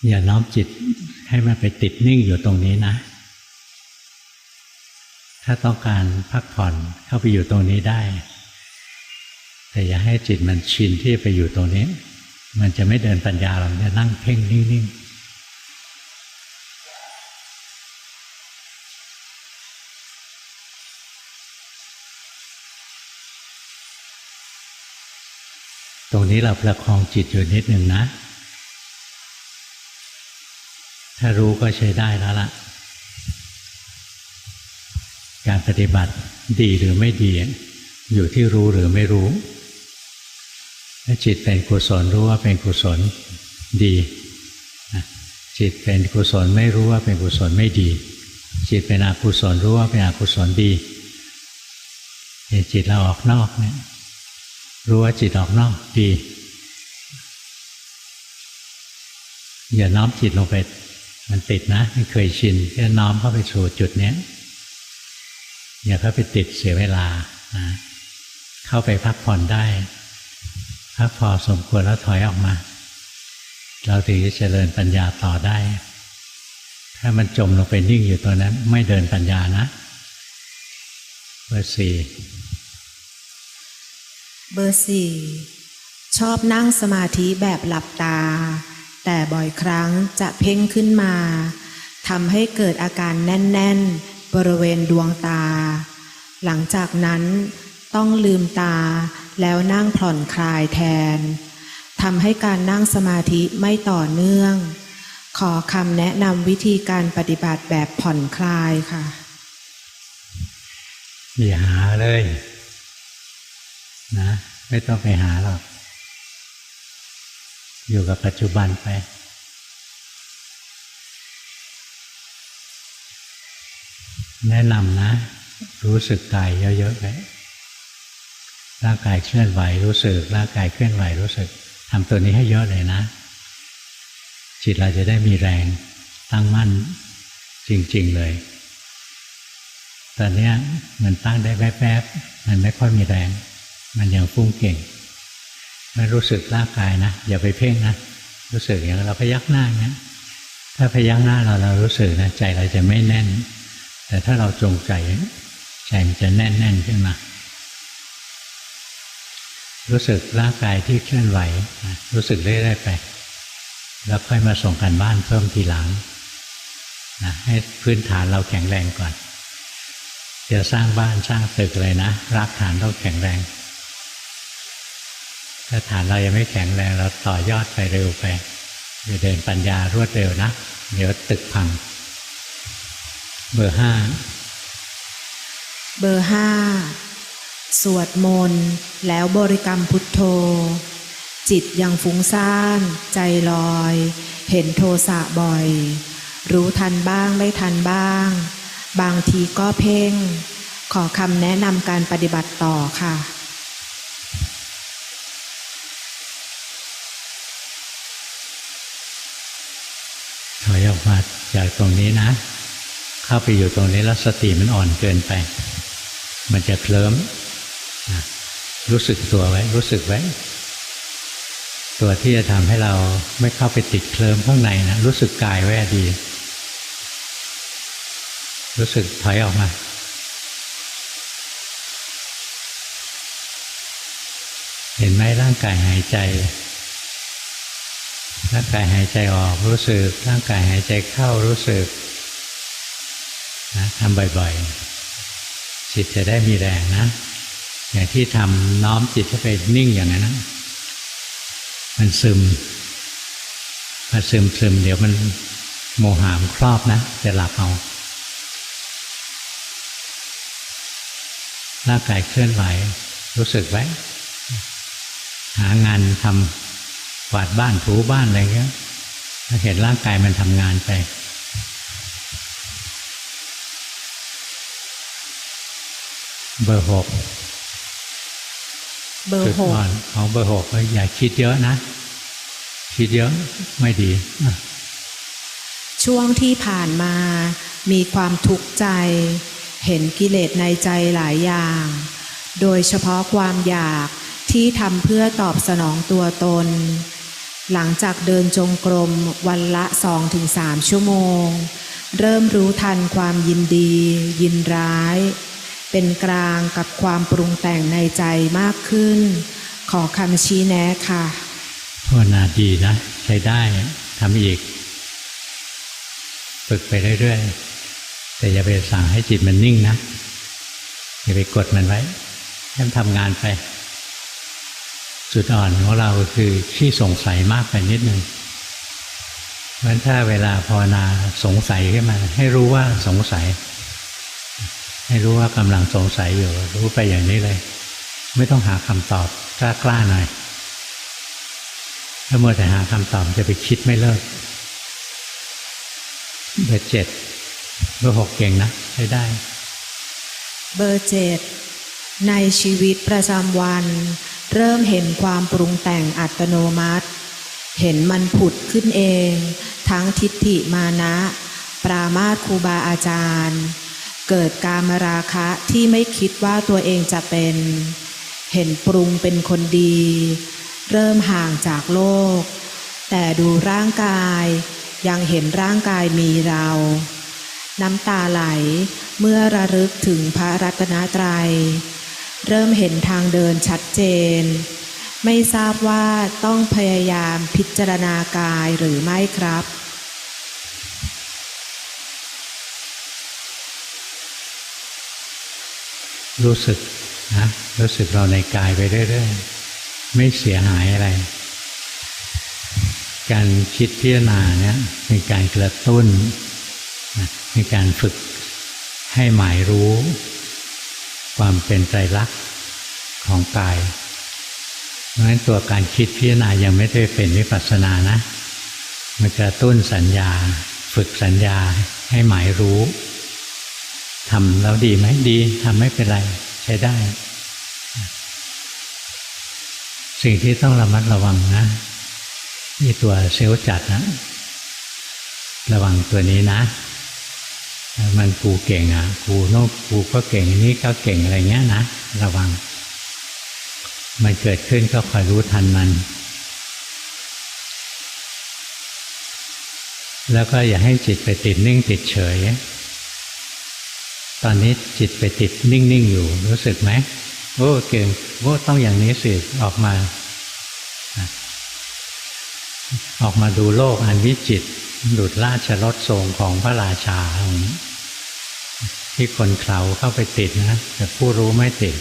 อย่าน้อมจิตให้มันไปติดนิ่งอยู่ตรงนี้นะถ้าต้องการพักผ่อนเข้าไปอยู่ตรงนี้ได้แต่อย่าให้จิตมันชินที่ไปอยู่ตรงนี้มันจะไม่เดินปัญญาเราจะนั่งเพ่งนิ่งๆตรงนี้เราประคองจิตอยู่นิดหนึ่งนะถ้ารู้ก็ใช้ได้แล้วล่ะการปฏิบัติดีหรือไม่ดีอยู่ที่รู้หรือไม่รู้ถ้าจิตเป็นกุศลรู้ว่าเป็นกุศลดีจิตเป็นกุศลไม่รู้ว่าเป็นกุศลไม่ดีจิตเป็นอกุศลรู้ว่าเป็นอกุศลดีจิตเราออกนอกเนี่ยรู้ว่าจิตออกนอกดีอย่าน้อมจิตลงไปมันติดนะไม่เคยชินแค่น้อมเข้าไปสู่จุดนี้อย่าเข้าไปติดเสียเวลานะเข้าไปพักผ่อนได้พักพอสมควรแล้วถอยออกมาเราถึงจะเจริญปัญญาต่อได้ถ้ามันจมลงไปนิ่งอยู่ตัวนั้นไม่เดินปัญญานะเบอร์4ชอบนั่งสมาธิแบบหลับตาแต่บ่อยครั้งจะเพ่งขึ้นมาทำให้เกิดอาการแน่นๆบริเวณดวงตาหลังจากนั้นต้องลืมตาแล้วนั่งผ่อนคลายแทนทำให้การนั่งสมาธิไม่ต่อเนื่องขอคำแนะนำวิธีการปฏิบัติแบบผ่อนคลายค่ะอย่าหาเลยนะไม่ต้องไปหาหรอกอยู่กับปัจจุบันไปแนะนำนะรู้สึกกายเยอะๆไปร่างกายเคลื่อนไหวรู้สึกร่างกายเคลื่อนไหวรู้สึกทำตัวนี้ให้เยอะเลยนะจิตเราจะได้มีแรงตั้งมั่นจริงๆเลยตอนนี้มันตั้งได้แวบๆมันไม่ค่อยมีแรงมันยังฟุ้งเก่งไม่รู้สึกร่างกายนะอย่าไปเพ่งนะรู้สึกอย่างเราพยักหน้าอย่างนี้ถ้าพยักหน้าเรารู้สึกนะใจเราจะไม่แน่นแต่ถ้าเราจงใจมันจะแน่นขึ้นมารู้สึกร่างกายที่เคลื่อนไหวรู้สึกเรื่อยๆไปแล้วค่อยมาส่งกันบ้านเพิ่มทีหลัง นะให้พื้นฐานเราแข็งแรงก่อนจะสร้างบ้านสร้างตึกเลยนะรากฐานต้องแข็งแรงถ้าฐานเรายังไม่แข็งแรงเราต่อยอดไปเร็วไปจะเดินปัญญารวดเร็วนะเดี๋ยวตึกพังเบอร์ 5 เบอร์ 5 สวดมนต์แล้วบริกรรมพุทโธจิตยังฟุ้งซ่านใจลอยเห็นโทสะบ่อยรู้ทันบ้างไม่ทันบ้างบางทีก็เพ่งขอคำแนะนำการปฏิบัติต่อค่ะถอยออกมาจากตรงนี้นะเข้าไปอยู่ตรงนี้แล้วสติมันอ่อนเกินไปมันจะเคลิ้มรู้สึกตัวไว้รู้สึกไว้ตัวที่จะทำให้เราไม่เข้าไปติดเคลิ้มข้างในนะรู้สึกกายไว้ดีรู้สึกถอยออกมาเห็นไหมร่างกายหายใจร่างกายหายใจออกรู้สึกร่างกายหายใจเข้ารู้สึกนะทำบ่อยๆจิตจะได้มีแรงนะอย่างที่ทำน้อมจิตให้ไปนิ่งอย่างนั้นนะมันซึมเดี๋ยวมันโมหะครอบนะจะหลับเอาร่างกายเคลื่อนไหวรู้สึกไว้หางานทำกวาดบ้านถูบ้านอะไรเงี้ยเห็นร่างกายมันทำงานไปเบอร์ 6จุดอ่อนของเบอร์ 6ก็อย่าคิดเยอะนะคิดเยอะไม่ดีช่วงที่ผ่านมามีความทุกข์ใจเห็นกิเลสในใจหลายอย่างโดยเฉพาะความอยากที่ทำเพื่อตอบสนองตัวตนหลังจากเดินจงกรมวันละ 2-3 ชั่วโมงเริ่มรู้ทันความยินดียินร้ายเป็นกลางกับความปรุงแต่งในใจมากขึ้นขอคำชี้แนะค่ะภาวนาดีนะใช้ได้ทำอีกฝึกไปเรื่อยๆแต่อย่าไปสั่งให้จิตมันนิ่งนะอย่าไปกดมันไว้ให้มันทำงานไปจุดอ่อนของเราคือขี้สงสัยมากไปนิดนึงเพราะฉะนั้นถ้าเวลาภาวนาสงสัยขึ้นมาให้รู้ว่าสงสัยให้รู้ว่ากำลังสงสัยอยู่รู้ไปอย่างนี้เลยไม่ต้องหาคำตอบกล้าหน่อยถ้ามัวแต่หาคำตอบจะไปคิดไม่เลิกเบอร์ 7เบอร์ 6เก่งนะใช้ได้เบอร์ 7ในชีวิตประจำวันเริ่มเห็นความปรุงแต่งอัตโนมัติเห็นมันผุดขึ้นเองทั้งทิฏฐิมานะปรามาสครูบาอาจารย์เกิดกามราคะที่ไม่คิดว่าตัวเองจะเป็นเห็นปรุงเป็นคนดีเริ่มห่างจากโลกแต่ดูร่างกายยังเห็นร่างกายมีเราน้ำตาไหลเมื่อระลึกถึงพระรัตนตรัยเริ่มเห็นทางเดินชัดเจนไม่ทราบว่าต้องพยายามพิจารณากายหรือไม่ครับรู้สึกนะรู้สึกเราในกายไปเรื่อยๆไม่เสียหายอะไรการคิดพิจารณาเนี่ยเป็นการกระตุ้นเป็นการฝึกให้หมายรู้ความเป็นไตรลักษณ์ของกายเพราะฉะนั้นตัวการคิดพิจารณายังไม่ได้เป็นวิปัสสนานะมันกระตุ้นสัญญาฝึกสัญญาให้หมายรู้ทำแล้วดีไหมดีทำไม่เป็นไรใช้ได้สิ่งที่ต้องระมัดระวังนะนี่ตัวเซลล์จัดนะระวังตัวนี้นะมันกูเก่งอ่ะกูโน้กูก็เก่งนี่ก็เก่งอะไรเงี้ยนะระวังมันเกิดขึ้นก็คอยรู้ทันมันแล้วก็อย่าให้จิตไปติดนิ่งติดเฉยตอนนี้จิตไปติดนิ่งๆอยู่รู้สึกไหมโอ้เก่งโอ้ต้องอย่างนี้สิออกมาดูโลกอันวิจิตร หลุดราชรถทรงของพระราชาที่คนเขาเข้าไปติดนะแต่ผู้รู้ไม่ติด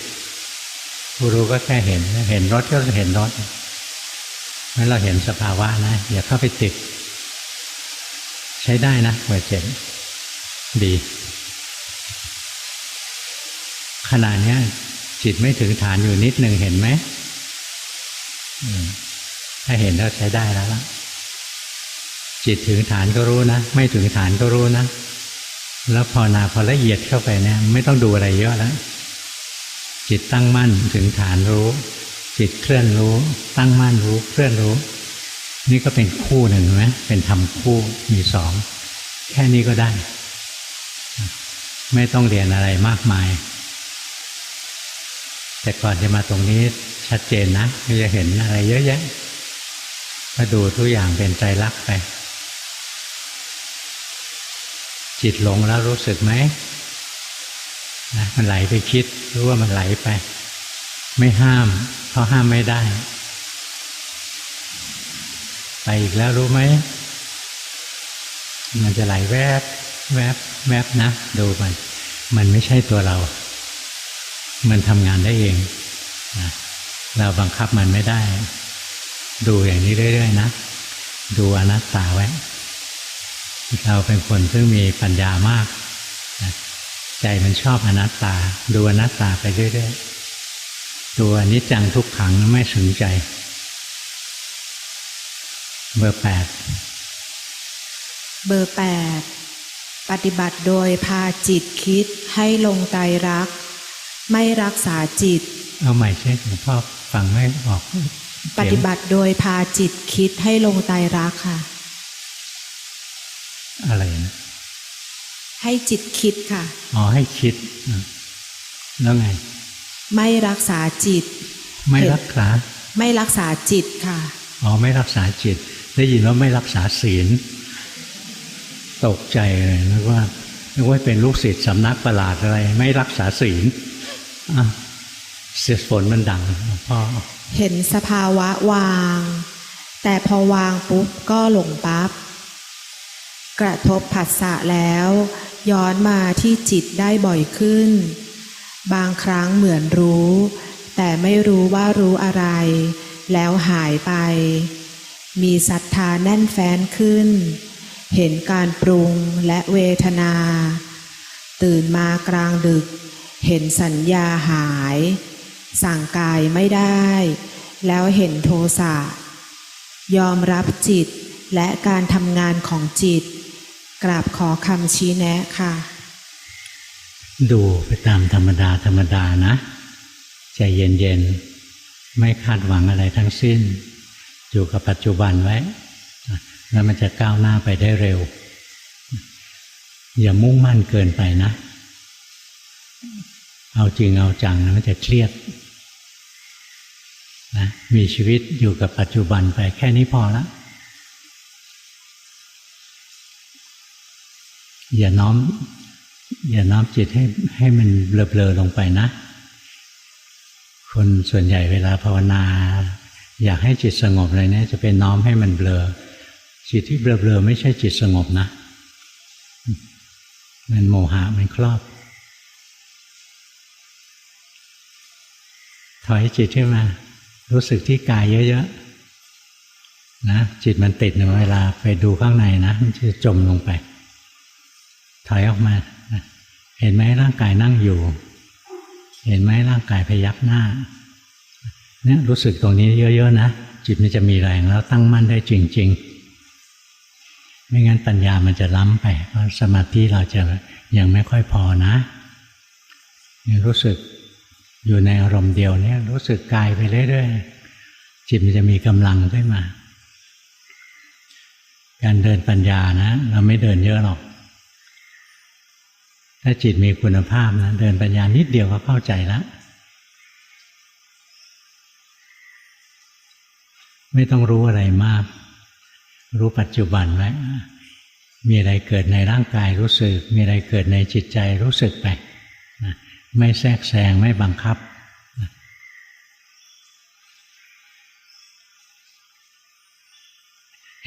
ผู้รู้ก็แค่เห็นรถก็เห็นรถงั้นเราเห็นสภาวะนะอย่าเข้าไปติดใช้ได้นะเบอร์ 7ดีขณะนี้จิตไม่ถึงฐานอยู่นิดหนึ่งเห็นไหมถ้าเห็นแล้วใช้ได้แล้วล่ะจิตถึงฐานก็รู้นะไม่ถึงฐานก็รู้นะแล้วพอละเอียดเข้าไปเนี่ยไม่ต้องดูอะไรเยอะแล้วจิตตั้งมั่นถึงฐานรู้จิตเคลื่อนรู้ตั้งมั่นรู้เคลื่อนรู้นี่ก็เป็นคู่หนึ่งไหมเป็นธรรมคู่มีสองแค่นี้ก็ได้ไม่ต้องเรียนอะไรมากมายแต่ก่อนจะมาตรงนี้ชัดเจนนะไม่จะเห็นอะไรเยอะแยะก็ดูทุกอย่างเป็นไตรลักษณ์ไปจิตหลงแล้วรู้สึกไหมนะมันไหลไปคิดรู้ว่ามันไหลไปไม่ห้ามเพราะห้ามไม่ได้ไปอีกแล้วรู้ไหมมันจะไหลแวบแวบแวบนะดูมันไม่ใช่ตัวเรามันทำงานได้เองนะเราบังคับมันไม่ได้ดูอย่างนี้เรื่อยๆนะดูอนัตตาไว้เราเป็นคนซึ่งมีปัญญามากนะใจมันชอบอนัตตาดูอนัตตาไปเรื่อยๆดูอนิจจังทุกขังไม่สนใจเบอร์ 8เบอร์ 8ปฏิบัติโดยพาจิตคิดให้ลงไตรลักษณ์ไม่รักษาจิตเอาใหม่ใช่หลวงพ่อฟังไม่ออกปฏิบัติโดยพาจิตคิดให้ลงไตรลักษณ์ค่ะอะไรนะให้จิตคิดค่ะอ๋อให้คิดแล้วไงไม่รักษาจิตไม่รักษาจิตค่ะอ๋อไม่รักษาจิตได้ยินว่าไม่รักษาศีลตกใจเลยนึกว่าเป็นลูกศิษย์สำนักประหลาดอะไรไม่รักษาศีลเสียฝนมันดังพ่อเห็นสภาวะวางแต่พอวางปุ๊บก็หลงปั๊บกระทบผัสสะแล้วย้อนมาที่จิตได้บ่อยขึ้นบางครั้งเหมือนรู้แต่ไม่รู้ว่ารู้อะไรแล้วหายไปมีศรัทธาแน่นแฟ้นขึ้นเห็นการปรุงและเวทนาตื่นมากลางดึกเห็นสัญญาหายสั่งกายไม่ได้แล้วเห็นโทสะยอมรับจิตและการทำงานของจิตกราบขอคำชี้แนะค่ะดูไปตามธรรมดานะใจเย็นๆไม่คาดหวังอะไรทั้งสิ้นอยู่กับปัจจุบันไว้แล้วมันจะก้าวหน้าไปได้เร็วอย่ามุ่งมั่นเกินไปนะเอาจริงเอาจังนะมันจะเครียดนะมีชีวิตอยู่กับปัจจุบันไปแค่นี้พอละอย่าน้อมจิตให้มันเบลอๆลงไปนะคนส่วนใหญ่เวลาภาวนาอยากให้จิตสงบอะไรเนี่ยจะเป็นน้อมให้มันเบลอจิตที่เบลอๆไม่ใช่จิตสงบนะมันโมหะมันครอบถอยจิตขึ้นมารู้สึกที่กายเยอะๆนะจิตมันติดในเวลาไปดูข้างในนะมันจะจมลงไปถอยออกมาเห็นไหมร่างกายนั่งอยู่เห็นไหมร่างกายพยักหน้าเนี่ยรู้สึกตรงนี้เยอะๆนะจิตมันจะมีแรงแล้วตั้งมั่นได้จริงๆไม่งั้นปัญญามันจะล้ำไปเพราะสมาธิเราจะยังไม่ค่อยพอนะรู้สึกอยู่ในอารมณ์เดียวเนี่ยรู้สึกกายไปเรื่อยๆจิตมันจะมีกำลังขึ้นมาการเดินปัญญานะเราไม่เดินเยอะหรอกถ้าจิตมีคุณภาพนะเดินปัญญานิดเดียวก็เข้าใจแล้วไม่ต้องรู้อะไรมากรู้ปัจจุบันไว้มีอะไรเกิดในร่างกายรู้สึกมีอะไรเกิดในจิตใจรู้สึกไปนะไม่แทรกแซงไม่บังคับนะ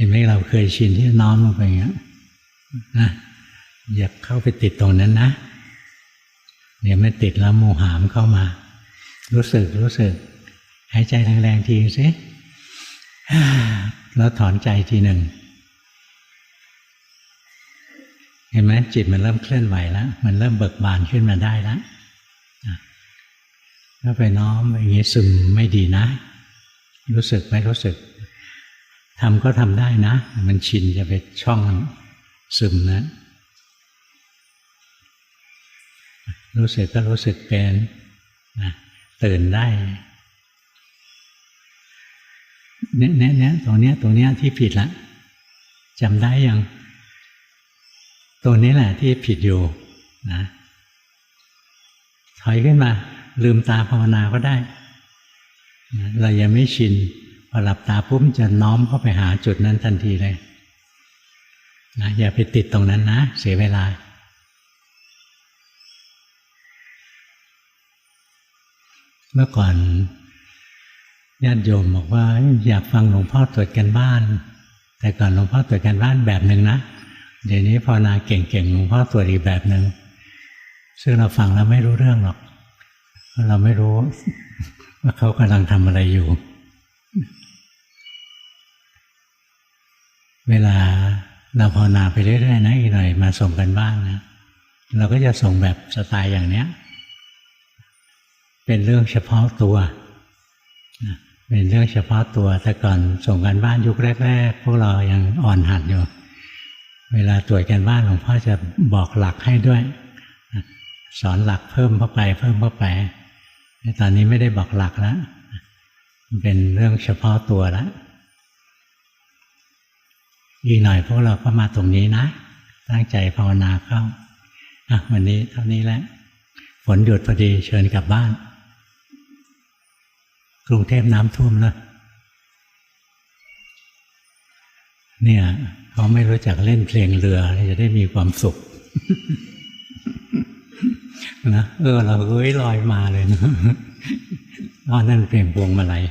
ห็นไหมเราเคยชินที่น้อมลงไปอย่างนี้นะอย่าเข้าไปติดตรงนั้นนะเดี๋ยวไม่ติดแล้วโมหามเข้ามารู้สึกหายใจแรงๆทีสิแล้วถอนใจทีหนึ่งเห็นไหมจิตมันเริ่มเคลื่อนไหวแล้วมันเริ่มเบิกบานขึ้นมาได้แล้วถ้าไปน้อมอย่างนี้ซึมไม่ดีนะรู้สึกไหมรู้สึกทำก็ทำได้นะมันชินจะไปช่องซึมนะรู้สึกก็รู้สึกเป็นนะตื่นได้เนี่ยตรงเนี้ยที่ผิดละจำได้ยังตัวนี้แหละที่ผิดอยู่นะถอยขึ้นมาลืมตาภาวนาก็ได้นะเรายังไม่ชินพอหลับตาปุ๊บจะน้อมเข้าไปหาจุดนั้นทันทีเลยนะอย่าไปติดตรงนั้นนะเสียเวลาเมื่อก่อนญาติโยมบอกว่าอยากฟังหลวงพ่อตรวจกันบ้านแต่ก่อนหลวงพ่อตรวจกันบ้านแบบหนึ่งนะเดี๋ยวนี้ภาวนาเก่งๆหลวงพ่อตรวจอีกแบบหนึ่งซึ่งเราฟังแล้วไม่รู้เรื่องหรอกเราไม่รู้ว่าเขากำลังทำอะไรอยู่เวลาเราภาวนาไปเรื่อยๆนะอีกหน่อยมาส่งกันบ้านนะเราก็จะส่งแบบสไตล์อย่างเนี้ยเป็นเรื่องเฉพาะตัวเป็นเรื่องเฉพาะตัวแต่ก่อนส่งกันบ้านยุคแรกๆพวกเรายังอ่อนหัดอยู่เวลาตรวจกันบ้านหลวงพ่อจะบอกหลักให้ด้วยสอนหลักเพิ่มเข้าไปตอนนี้ไม่ได้บอกหลักแล้วเป็นเรื่องเฉพาะตัวแล้วอีกหน่อยพวกเราก็มาตรงนี้นะตั้งใจภาวนาเข้าวันนี้เท่านี้แหละฝนหยุดพอดีเชิญกลับบ้านกรุงเทพน้ำท่วมแล้วเนี่ยเขาไม่รู้จักเล่นเพลงเรือจะได้มีความสุขนะเราลอยมาเลยนะนั่นเพลงพวงมาลัย